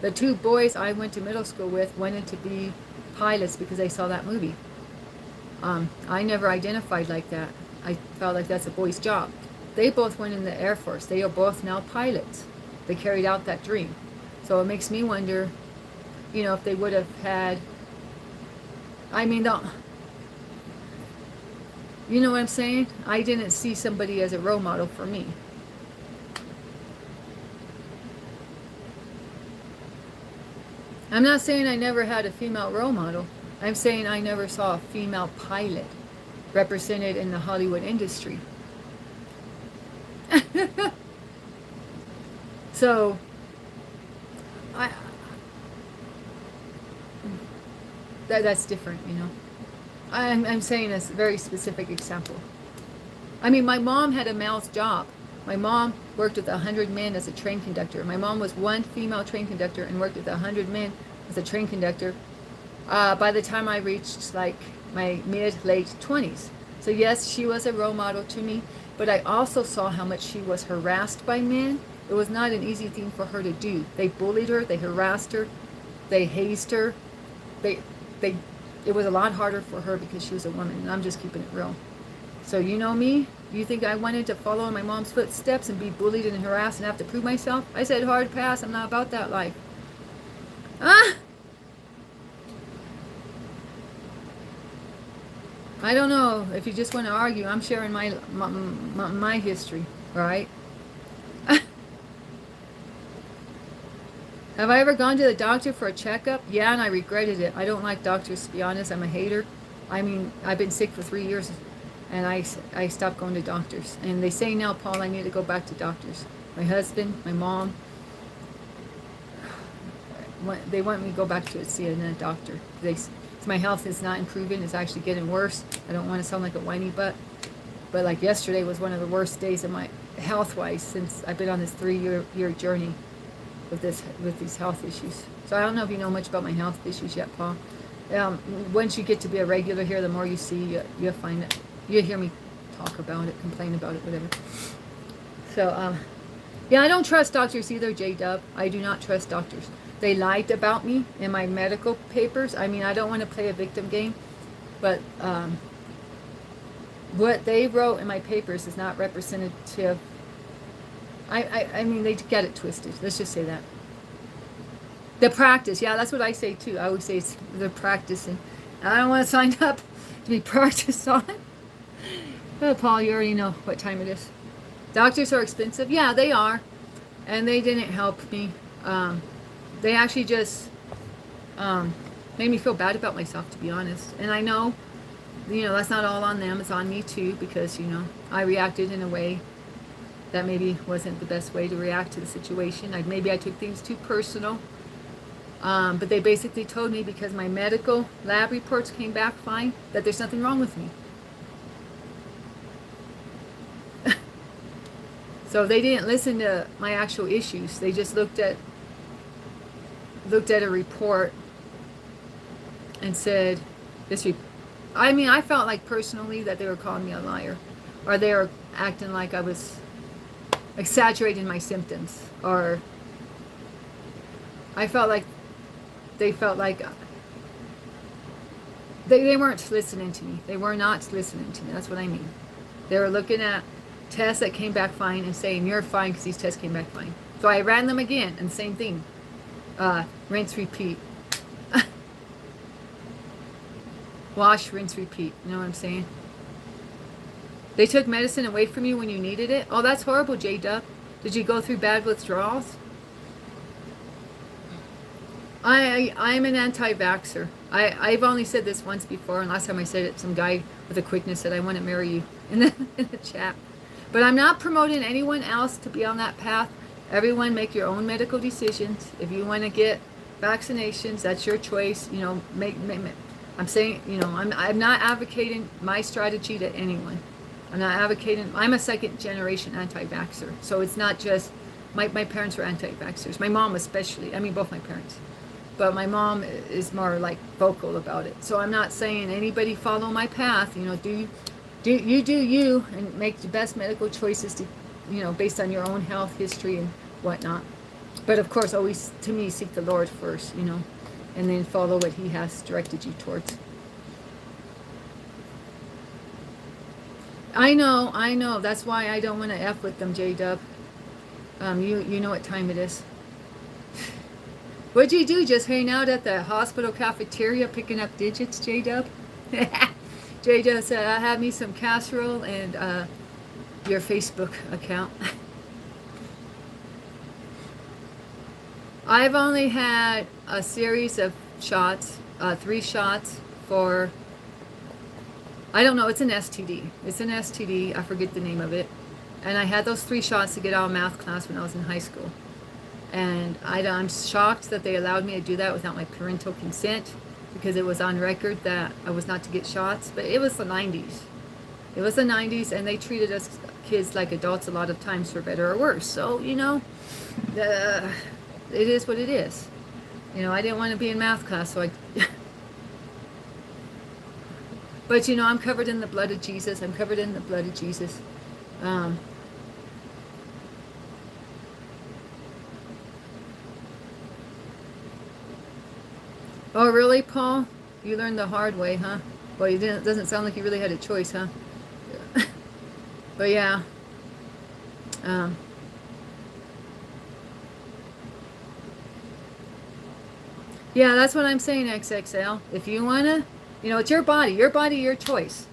the 2 boys I went to middle school with wanted to be pilots because they saw that movie. I never identified like that. I felt like that's a boy's job. They both went in the Air Force. They are both now pilots. They carried out that dream. So it makes me wonder, you know, if they would have had, I mean, you know what I'm saying? I didn't see somebody as a role model for me. I'm not saying I never had a female role model. I'm saying I never saw a female pilot represented in the Hollywood industry. So, that's different, you know. I'm saying a very specific example. I mean, my mom had a male's job. My mom worked with 100 men as a train conductor. My mom was one female train conductor and worked with 100 men as a train conductor by the time I reached like my mid-late 20s. So yes, she was a role model to me, but I also saw how much she was harassed by men. It was not an easy thing for her to do. They bullied her, they harassed her, they hazed her. It was a lot harder for her because she was a woman, and I'm just keeping it real. So you know me? You think I wanted to follow in my mom's footsteps and be bullied and harassed and have to prove myself? I said hard pass, I'm not about that life. I don't know if you just want to argue. I'm sharing my history, right? Have I ever gone to the doctor for a checkup? Yeah, and I regretted it. I don't like doctors, to be honest. I'm a hater. I mean, I've been sick for 3 years, and I stopped going to doctors. And they say now, Paul, I need to go back to doctors. My husband, my mom, they want me to go back to see a doctor. My health is not improving. It's actually getting worse. I don't want to sound like a whiny butt. But like yesterday was one of the worst days of my health-wise since I've been on this 3-year journey with these health issues. So I don't know if you know much about my health issues yet, Paul. Once you get to be a regular here, the more you see, you'll find it. You'll hear me talk about it, complain about it, whatever. So, yeah, I don't trust doctors either, J-Dub. I do not trust doctors. They lied about me in my medical papers. I mean, I don't want to play a victim game, but what they wrote in my papers is not representative. I mean, they get it twisted. Let's just say that. The practice, yeah, that's what I say too. I always say it's the practice, and I don't want to sign up to be practiced on. Oh, Paul, you already know what time it is. Doctors are expensive. Yeah, they are. And they didn't help me. They actually just made me feel bad about myself, to be honest. And I know, that's not all on them. It's on me too, because, I reacted in a way that maybe wasn't the best way to react to the situation. Maybe I took things too personal. But they basically told me because my medical lab reports came back fine, that there's nothing wrong with me. So they didn't listen to my actual issues. They just looked at a report and said, I felt like personally that they were calling me a liar, or they were acting like I was exaggerating my symptoms, or I felt like they weren't listening to me. They were not listening to me. That's what I mean. They were looking at tests that came back fine and saying, you're fine because these tests came back fine. So I ran them again, and same thing. Rinse, repeat. Wash, rinse, repeat. You know what I'm saying? They took medicine away from you when you needed it. Oh, that's horrible, J-Dub. Did you go through bad withdrawals? I'm an anti-vaxxer. I've only said this once before, and last time I said it, some guy with a quickness said, I want to marry you in the chat. But I'm not promoting anyone else to be on that path. Everyone make your own medical decisions. If you want to get vaccinations, that's your choice. I'm saying, I'm not advocating my strategy to anyone. I'm not advocating. I'm a second generation anti-vaxxer. So it's not just, my parents were anti-vaxxers. My mom especially. I mean, both my parents. But my mom is more like vocal about it. So I'm not saying anybody follow my path. Do you and make the best medical choices to, based on your own health history and whatnot. But of course, always, to me, seek the Lord first, and then follow what He has directed you towards. I know. That's why I don't want to F with them, J-Dub. You know what time it is. What'd you do? Just hang out at the hospital cafeteria picking up digits, J-Dub? J-Dub said, I have me some casserole and your Facebook account. I've only had a series of shots, 3 shots for, I don't know, it's an STD. It's an STD, I forget the name of it. And I had those 3 shots to get out of math class when I was in high school. And I'm shocked that they allowed me to do that without my parental consent, because it was on record that I was not to get shots. But it was the 90s. It was the 90s, and they treated us kids like adults a lot of times, for better or worse. So, it is what it is. I didn't want to be in math class, so I... But, I'm covered in the blood of Jesus. I'm covered in the blood of Jesus. Oh, really, Paul? You learned the hard way, huh? Well, it doesn't sound like you really had a choice, huh? But yeah. Yeah, that's what I'm saying, XXL. If you want to, it's your body, your choice.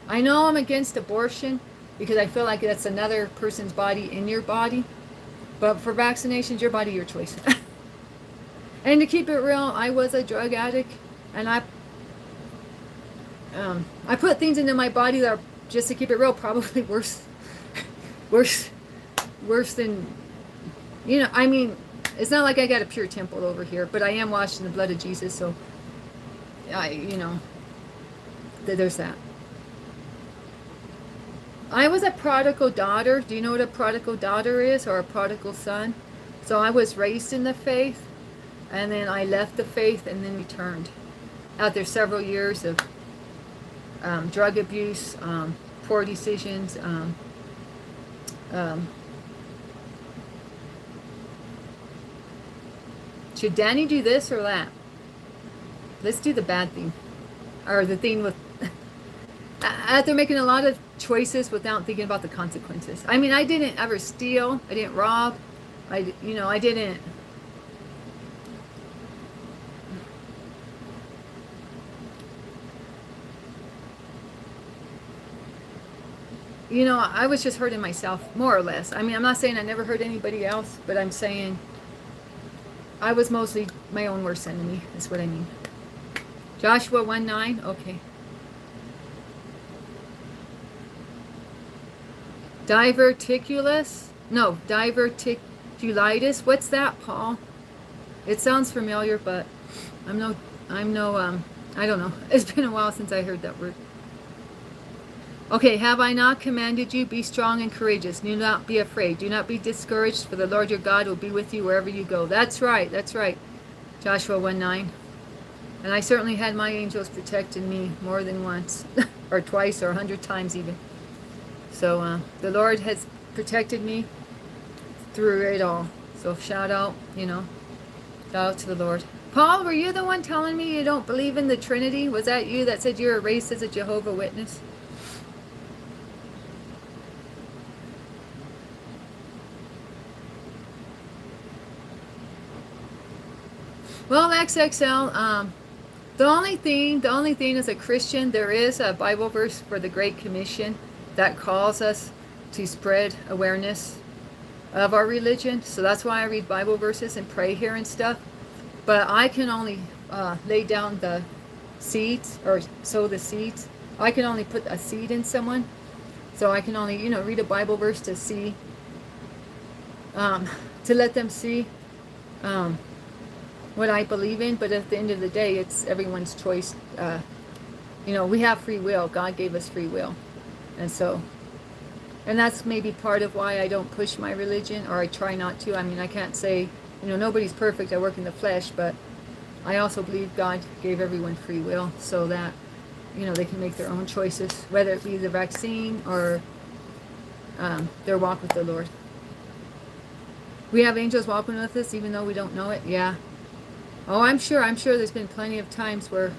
I know I'm against abortion because I feel like that's another person's body in your body. But for vaccinations, your body, your choice. And to keep it real, I was a drug addict, and I put things into my body that are, just to keep it real, probably worse, worse, worse than, I mean, it's not like I got a pure temple over here, but I am washed in the blood of Jesus, so there's that. I was a prodigal daughter. Do you know what a prodigal daughter is, or a prodigal son? So I was raised in the faith, and then I left the faith and then returned. After several years of drug abuse, poor decisions, should Danny do this or that? Let's do the bad thing, or the thing with. After making a lot of choices without thinking about the consequences. I mean, I didn't ever steal. I didn't rob. I didn't. I was just hurting myself, more or less. I mean, I'm not saying I never hurt anybody else, but I'm saying I was mostly my own worst enemy, is what I mean. Joshua 1:9, okay. Diverticulous? No, diverticulitis. What's that, Paul? It sounds familiar, but I don't know. It's been a while since I heard that word. Okay, have I not commanded you? Be strong and courageous. Do not be afraid. Do not be discouraged, for the Lord your God will be with you wherever you go. That's right. Joshua 1:9. And I certainly had my angels protecting me more than once, or twice, or 100 times even. So the Lord has protected me through it all. So shout out to the Lord. Paul, were you the one telling me you don't believe in the Trinity? Was that you that said you're raised as a Jehovah's Witness? Well, XXL, the only thing as a Christian, there is a Bible verse for the Great Commission that calls us to spread awareness of our religion. So that's why I read Bible verses and pray here and stuff. But I can only lay down the seeds, or sow the seeds. I can only put a seed in someone. So I can only, read a Bible verse to see, to let them see what I believe in. But at the end of the day, it's everyone's choice. We have free will. God gave us free will. And that's maybe part of why I don't push my religion, or I try not to. I mean, I can't say, nobody's perfect. I work in the flesh, but I also believe God gave everyone free will so that, they can make their own choices, whether it be the vaccine or their walk with the Lord. We have angels walking with us even though we don't know it. Yeah. Oh, I'm sure there's been plenty of times where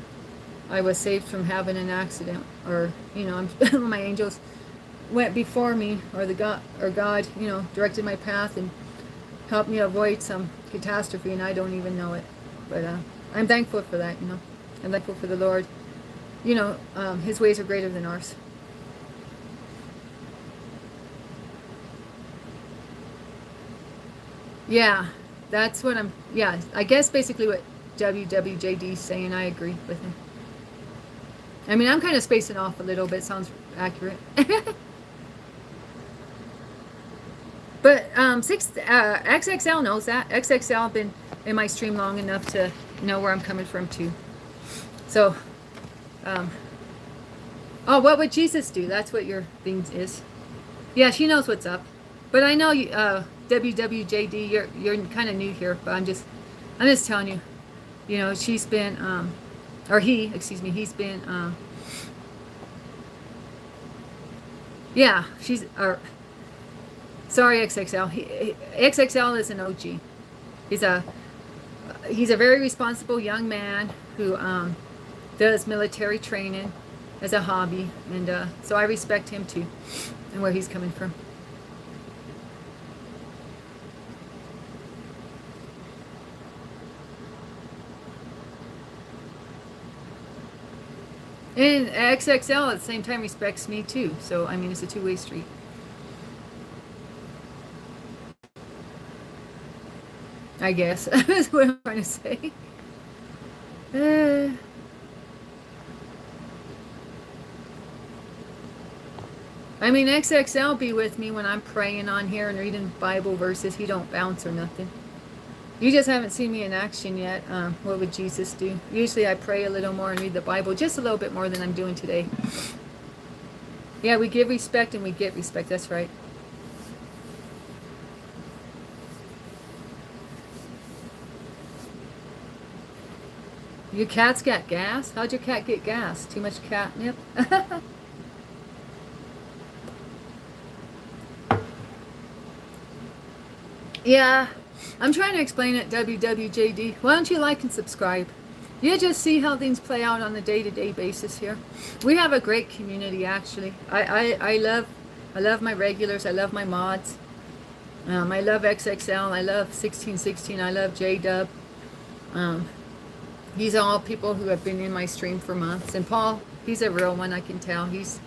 I was saved from having an accident, or my angels went before me, or God, directed my path and helped me avoid some catastrophe, and I don't even know it. But I'm thankful for that. I'm thankful for the Lord. His ways are greater than ours. Yeah, that's what I guess basically what WWJD is saying. I agree with him. I mean, I'm kind of spacing off a little bit. Sounds accurate. But XXL knows that. XXL been in my stream long enough to know where I'm coming from too. So, what would Jesus do? That's what your thing is. Yeah, she knows what's up. But I know you, WWJD, you're kind of new here, but I'm just telling you, she's been, he's been, yeah, sorry, XXL. XXL is an OG. He's a very responsible young man who does military training as a hobby, and so I respect him too, and where he's coming from. And XXL at the same time respects me too. So, I mean, it's a two-way street. I guess. That's what I'm trying to say. Uh, I mean, XXL be with me when I'm praying on here and reading Bible verses. He don't bounce or nothing. You just haven't seen me in action yet. What would Jesus do? Usually I pray a little more and read the Bible just a little bit more than I'm doing today. Yeah, we give respect and we get respect. That's right. Your cat's got gas? How'd your cat get gas? Too much catnip? Yeah, I'm trying to explain it, WWJD. Why don't you like and subscribe? You just see how things play out on a day-to-day basis here. We have a great community, actually. I love my regulars. I love my mods. I love XXL. I love 1616. I love JDub. Um, these are all people who have been in my stream for months. And Paul, he's a real one, I can tell. He's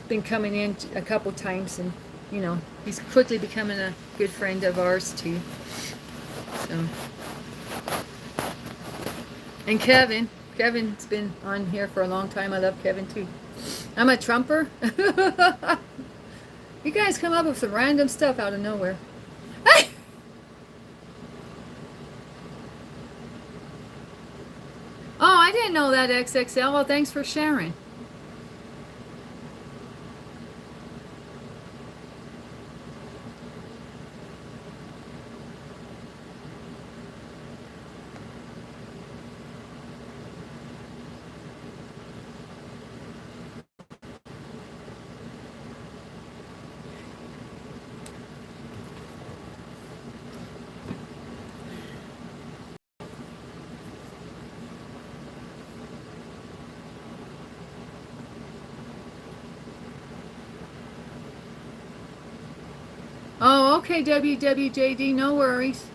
been coming in a couple times, and you know, he's quickly becoming a good friend of ours too. So, and Kevin's been on here for a long time. I love Kevin too. I'm a Trumper. You guys come up with some random stuff out of nowhere. Oh, I didn't know that, XXL. Well, thanks for sharing. Oh, okay, WWJD, no worries.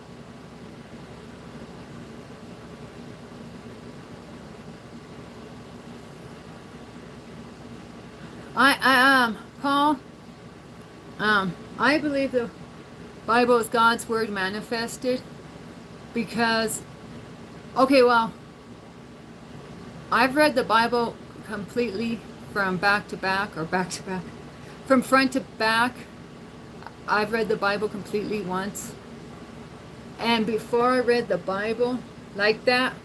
Paul, I believe the Bible is God's word manifested because, okay, well, I've read the Bible completely from back to back, or back to back, from front to back. I've read the Bible completely once. And before I read the Bible like that,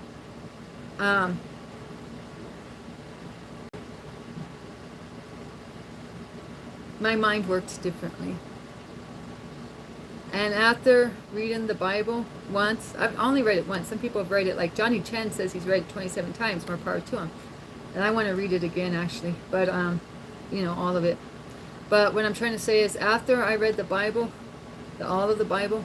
my mind works differently. And after reading the Bible once, I've only read it once. Some people have read it, like Johnny Chen says he's read it 27 times, more power to him. And I want to read it again, actually. But, you know, all of it. But what I'm trying to say is after I read the Bible, all of the Bible,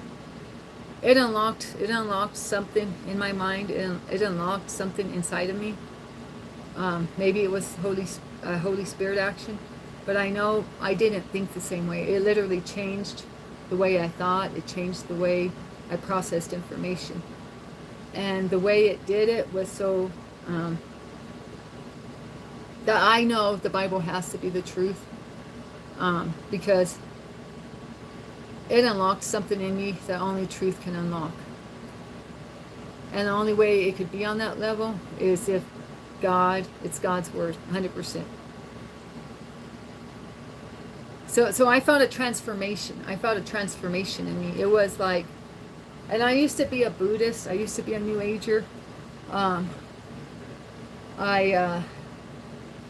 it unlocked something in my mind. It unlocked something inside of me. Maybe it was Holy Spirit action. But I know I didn't think the same way. It literally changed the way I thought. It changed the way I processed information. And the way it did it was so that I know the Bible has to be the truth. Because it unlocked something in me that only truth can unlock. And the only way it could be on that level is if it's God's word, 100%. So I found a transformation. I found a transformation in me. It was like, and I used to be a Buddhist. I used to be a New Ager.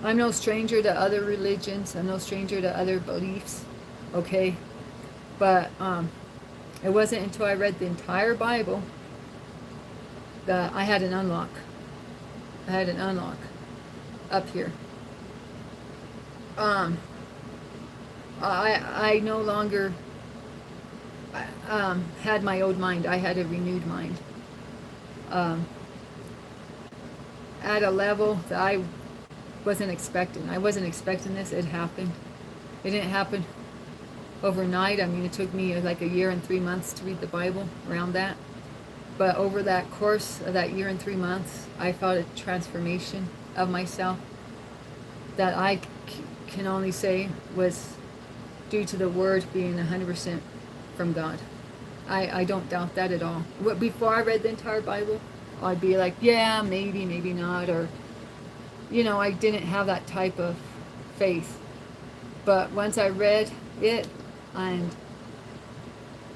I'm no stranger to other religions. I'm no stranger to other beliefs. Okay, but it wasn't until I read the entire Bible that I had an unlock. I had an unlock up here. I no longer had my old mind. I had a renewed mind. At a level that I wasn't expecting. I wasn't expecting this. It happened. It didn't happen overnight. I mean, it took me like a year and 3 months to read the Bible, around that. But over that course of that year and 3 months, I felt a transformation of myself that I can only say was due to the word being 100% from God. I don't doubt that at all. Before I read the entire Bible, I'd be like, yeah, maybe, maybe not, or I didn't have that type of faith. But once I read it, and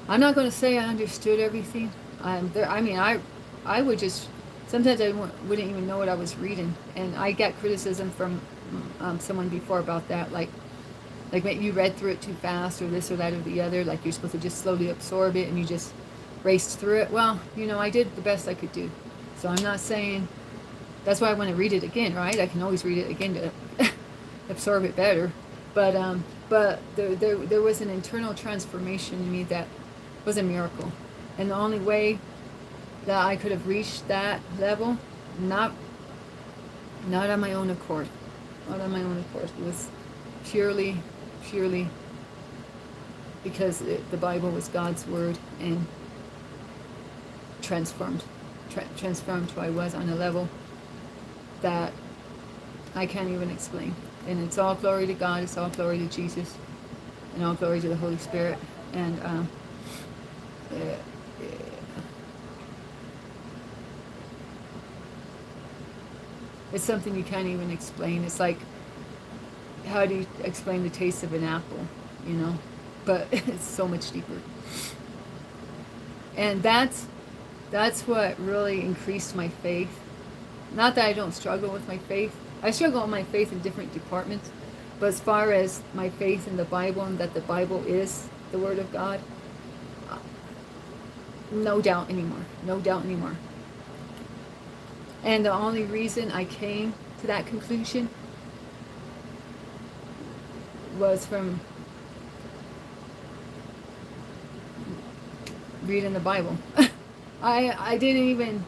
I'm not going to say I understood everything. I would just, sometimes I wouldn't even know what I was reading. And I got criticism from someone before about that, like you read through it too fast, or this or that or the other, like you're supposed to just slowly absorb it and you just raced through it. Well, I did the best I could do. So I'm not saying, that's why I want to read it again, right? I can always read it again to absorb it better. But there was an internal transformation in me that was a miracle. And the only way that I could have reached that level, not on my own accord. Not on my own accord. It was purely because the Bible was God's word, and transformed who I was on a level that I can't even explain. And it's all glory to God, it's all glory to Jesus, and all glory to the Holy Spirit. And it's something you can't even explain. It's like, how do you explain the taste of an apple, But it's so much deeper. And that's what really increased my faith. Not that I don't struggle with my faith. I struggle with my faith in different departments. But as far as my faith in the Bible, and that the Bible is the Word of God, no doubt anymore. No doubt anymore. And the only reason I came to that conclusion was from reading the Bible. I didn't even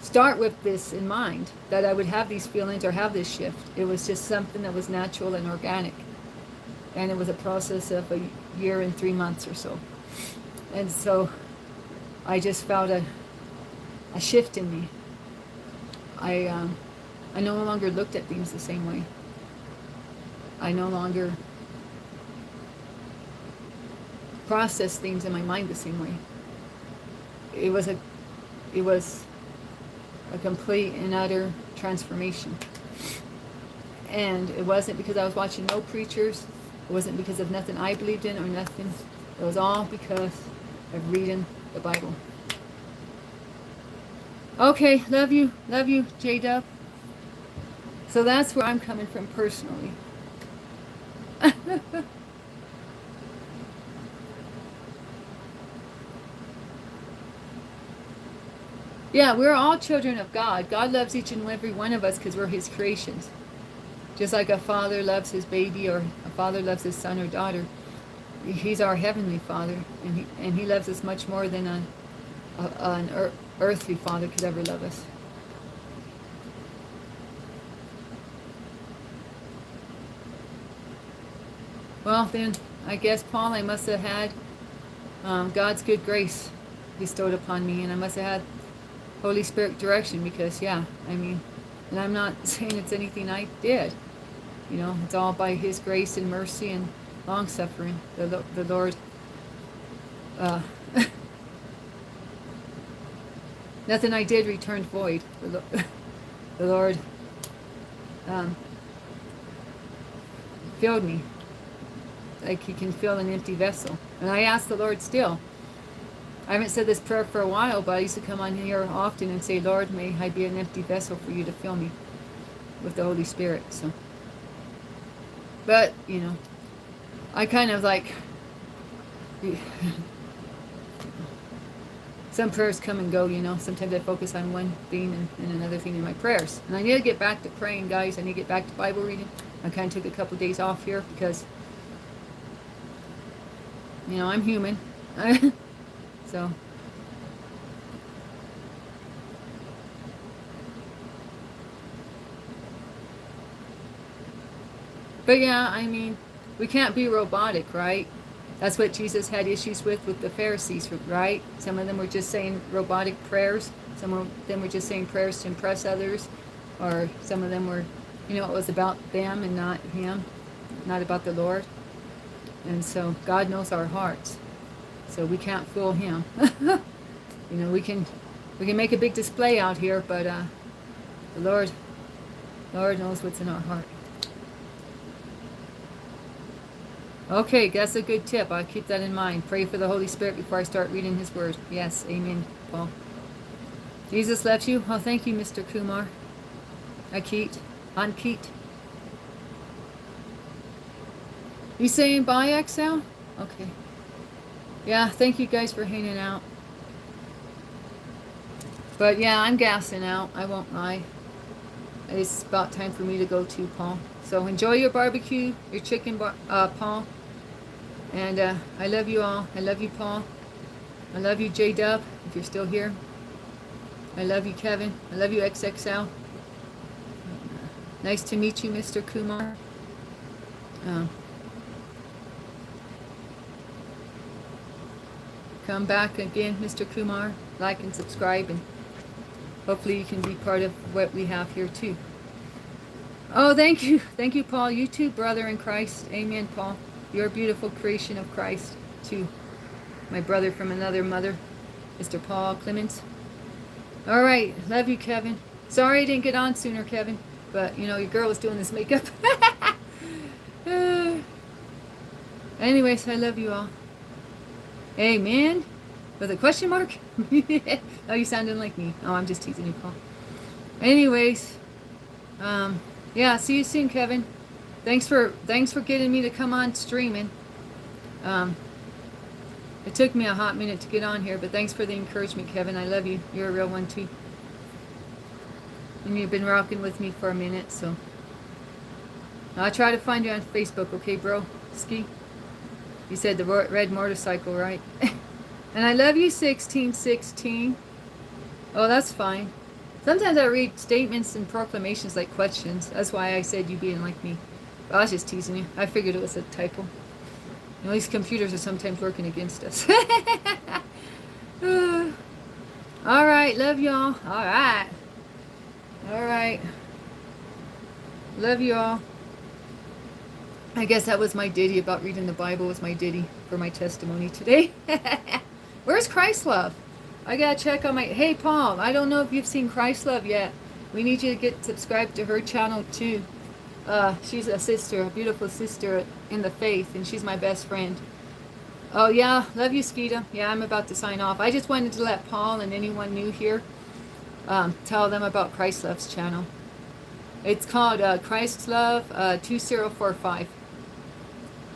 start with this in mind, that I would have these feelings or have this shift. It was just something that was natural and organic. And it was a process of a year and 3 months or so. And so I just felt a shift in me. I no longer looked at things the same way. I no longer processed things in my mind the same way. It was a complete and utter transformation. And it wasn't because I was watching no preachers. It wasn't because of nothing I believed in or nothing. It was all because of reading the Bible. Okay, love you, J-Dub. So that's where I'm coming from personally. Yeah, we're all children of God. God loves each and every one of us because we're His creations. Just like a father loves his baby, or a father loves his son or daughter. He's our heavenly Father, and He loves us much more than an earthly father could ever love us. Well, then, I guess, Paul, I must have had God's good grace bestowed upon me, and I must have had Holy Spirit direction, because, yeah, and I'm not saying it's anything I did. It's all by His grace and mercy and long-suffering. The Lord, nothing I did returned void. The Lord filled me like He can fill an empty vessel. And I ask the Lord still. I haven't said this prayer for a while, but I used to come on here often and say, Lord, may I be an empty vessel for You to fill me with the Holy Spirit. So, but, I kind of like, some prayers come and go, Sometimes I focus on one thing and another thing in my prayers. And I need to get back to praying, guys. I need to get back to Bible reading. I kind of took a couple days off here because, I'm human. So, but yeah, we can't be robotic, right? That's what Jesus had issues with the Pharisees, right? Some of them were just saying robotic prayers. Some of them were just saying prayers to impress others. Or some of them were, it was about them and not Him, not about the Lord. And so God knows our hearts. So we can't fool him. You know, we can make a big display out here, but the Lord knows what's in our heart. Okay, that's a good tip. I'll keep that in mind. Pray for the Holy Spirit before I start reading His Word. Yes, amen, Paul. Jesus loves you. Oh, thank you, Mr. Kumar. Ankit. You saying bye, XL? Okay. Yeah, thank you guys for hanging out. But yeah, I'm gassing out. I won't lie. It's about time for me to go too, Paul. So enjoy your barbecue, your chicken, Paul. And I love you all. I love you, Paul. I love you, J-Dub, if you're still here. I love you, Kevin. I love you, XXL. Nice to meet you, Mr. Kumar. Come back again, Mr. Kumar. Like and subscribe, and hopefully you can be part of what we have here too. Oh, thank you. Thank you, Paul. You too, brother in Christ. Amen, Paul. You're a beautiful creation of Christ too. My brother from another mother, Mr. Paul Clements. All right. Love you, Kevin. Sorry I didn't get on sooner, Kevin. But, you know, your girl was doing this makeup. Anyways, I love you all. Amen. With a question mark? Oh, you sounded like me. Oh, I'm just teasing you, Paul. Anyways, yeah, see you soon, Kevin. Thanks for getting me to come on streaming. It took me a hot minute to get on here, but thanks for the encouragement, Kevin. I love you. You're a real one too. And you've been rocking with me for a minute, so I'll try to find you on Facebook, okay, bro? Ski. You said the red motorcycle, right? And I love you, 1616. Oh, that's fine. Sometimes I read statements and proclamations like questions. That's why I said you being like me. But I was just teasing you. I figured it was a typo. You know, these computers are sometimes working against us. All right, love y'all. All right. All right. Love you all. I guess that was my ditty about reading the Bible, was my ditty for my testimony today. Where's Christ Love? I gotta check on my... Hey, Paul, I don't know if you've seen Christ Love yet. We need you to get subscribed to her channel, too. She's a sister, a beautiful sister in the faith, and she's my best friend. Oh, yeah, love you, Skeeta. Yeah, I'm about to sign off. I just wanted to let Paul and anyone new here tell them about Christ Love's channel. It's called Christ Love 2045.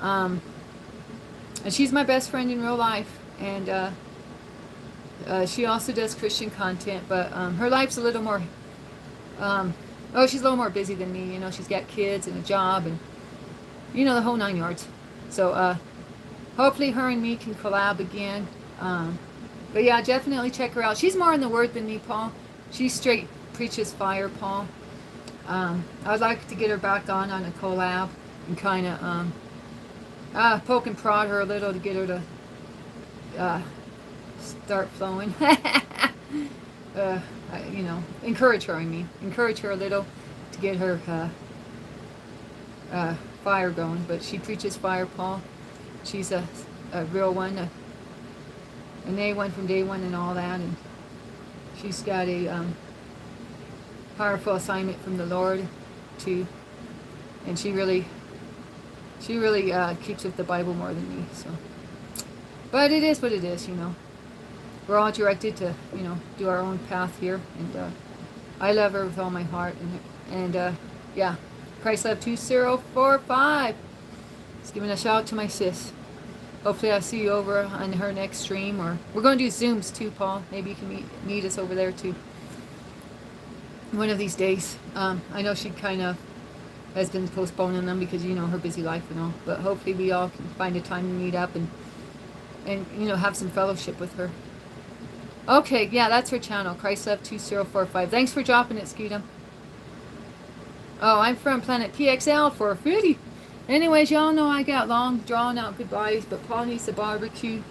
And she's my best friend in real life, and she also does Christian content, but her life's a little more she's a little more busy than me. You know, she's got kids and a job, and you know, the whole 9 yards. So hopefully her and me can collab again. But yeah, definitely check her out. She's more in the word than me, Paul. She straight preaches fire, Paul. I'd like to get her back on a collab and kind of poke and prod her a little to get her to start flowing. You know, encourage her. I mean, encourage her a little to get her fire going. But she preaches fire, Paul. She's a real one, an A1 from day one and all that, and she's got a powerful assignment from the Lord too, and she really keeps with the Bible more than me. So, but it is what it is, you know. We're all directed to, you know, do our own path here, and I love her with all my heart, and yeah, Christ Love 2045. Just giving a shout out to my sis. Hopefully I'll see you over on her next stream, or we're going to do Zooms too, Paul. Maybe you can meet us over there too. One of these days. I know she kind of has been postponing them because, you know, her busy life and all. But hopefully we all can find a time to meet up and you know, have some fellowship with her. Okay, yeah, that's her channel, Christ Love 2045. Thanks for dropping it, Skeeta. Oh, I'm from Planet PXL for 50. Anyways, y'all know I got long, drawn out goodbyes, but Paul needs the barbecue.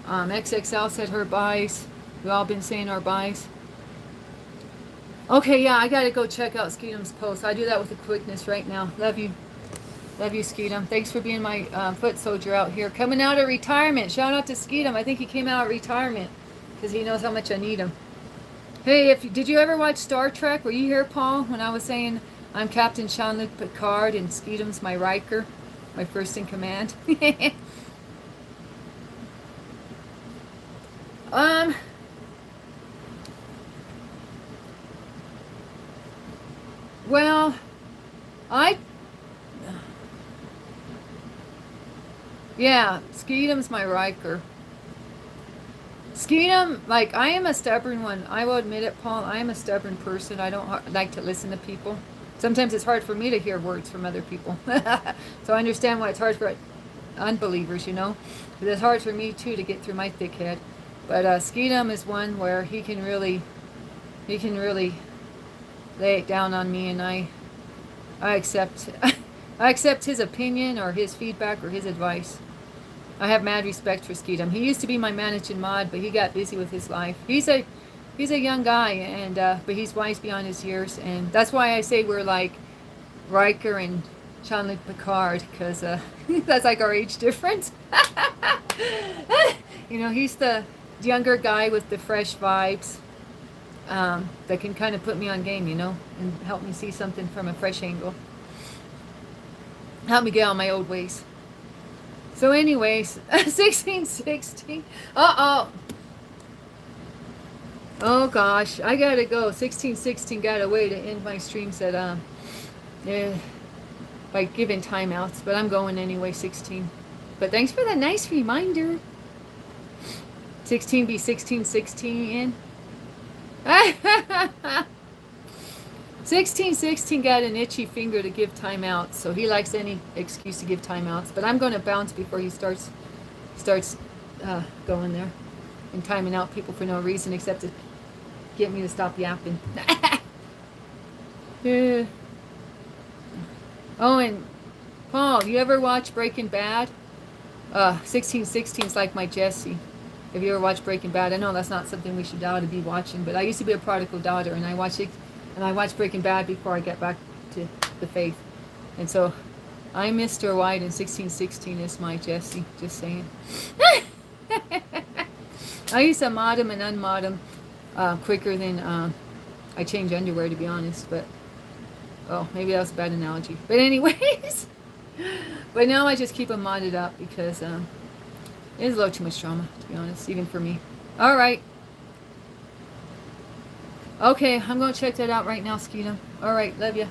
XXL said her byes. We've all been saying our byes. Okay, yeah, I gotta go check out Skeetum's post. I do that with a quickness right now. Love you. Love you, Skeetum. Thanks for being my foot soldier out here. Coming out of retirement. Shout out to Skeetum. I think he came out of retirement because he knows how much I need him. Hey, did you ever watch Star Trek? Were you here, Paul, when I was saying I'm Captain Jean-Luc Picard and Skeetum's my Riker, my first in command? um, well, I Yeah, Skeetum's my Riker. Skeetum, like, I am a stubborn one. I will admit it, Paul. I am a stubborn person. I don't like to listen to people. Sometimes it's hard for me to hear words from other people. So I understand why it's hard for unbelievers, you know. But it's hard for me, too, to get through my thick head. But Skeetum is one where he can really lay it down on me, and I accept, I accept his opinion or his feedback or his advice. I have mad respect for Skeetum. He used to be my managing mod, but he got busy with his life. He's a young guy, and but he's wise beyond his years, and that's why I say we're like Riker and Jean-Luc Picard, because that's like our age difference. You know, he's the younger guy with the fresh vibes that can kind of put me on game, you know, and help me see something from a fresh angle. Help me get on my old ways. So anyways, 1616. Uh-oh. Oh gosh, I gotta go. 1616 got a way to end my streams at by giving timeouts, but I'm going anyway, 16. But thanks for the nice reminder. 16 be 1616 in. 1616 got an itchy finger to give timeouts, so he likes any excuse to give timeouts. But I'm going to bounce before he starts going there and timing out people for no reason except to get me to stop yapping. Oh, and Paul, you ever watch Breaking Bad? 1616's like my Jesse. Have you ever watched Breaking Bad? I know that's not something we should ought to be watching, but I used to be a prodigal daughter, and I watched Breaking Bad before I got back to the faith. And so I'm Mr. White, and 1616 is my Jesse. Just saying. I used to mod him and unmod him quicker than I change underwear, to be honest. But oh, maybe that was a bad analogy. But anyways, but now I just keep him modded up because it's a little too much drama, to be honest, even for me. All right. Okay, I'm going to check that out right now, Skeetum. All right, love ya.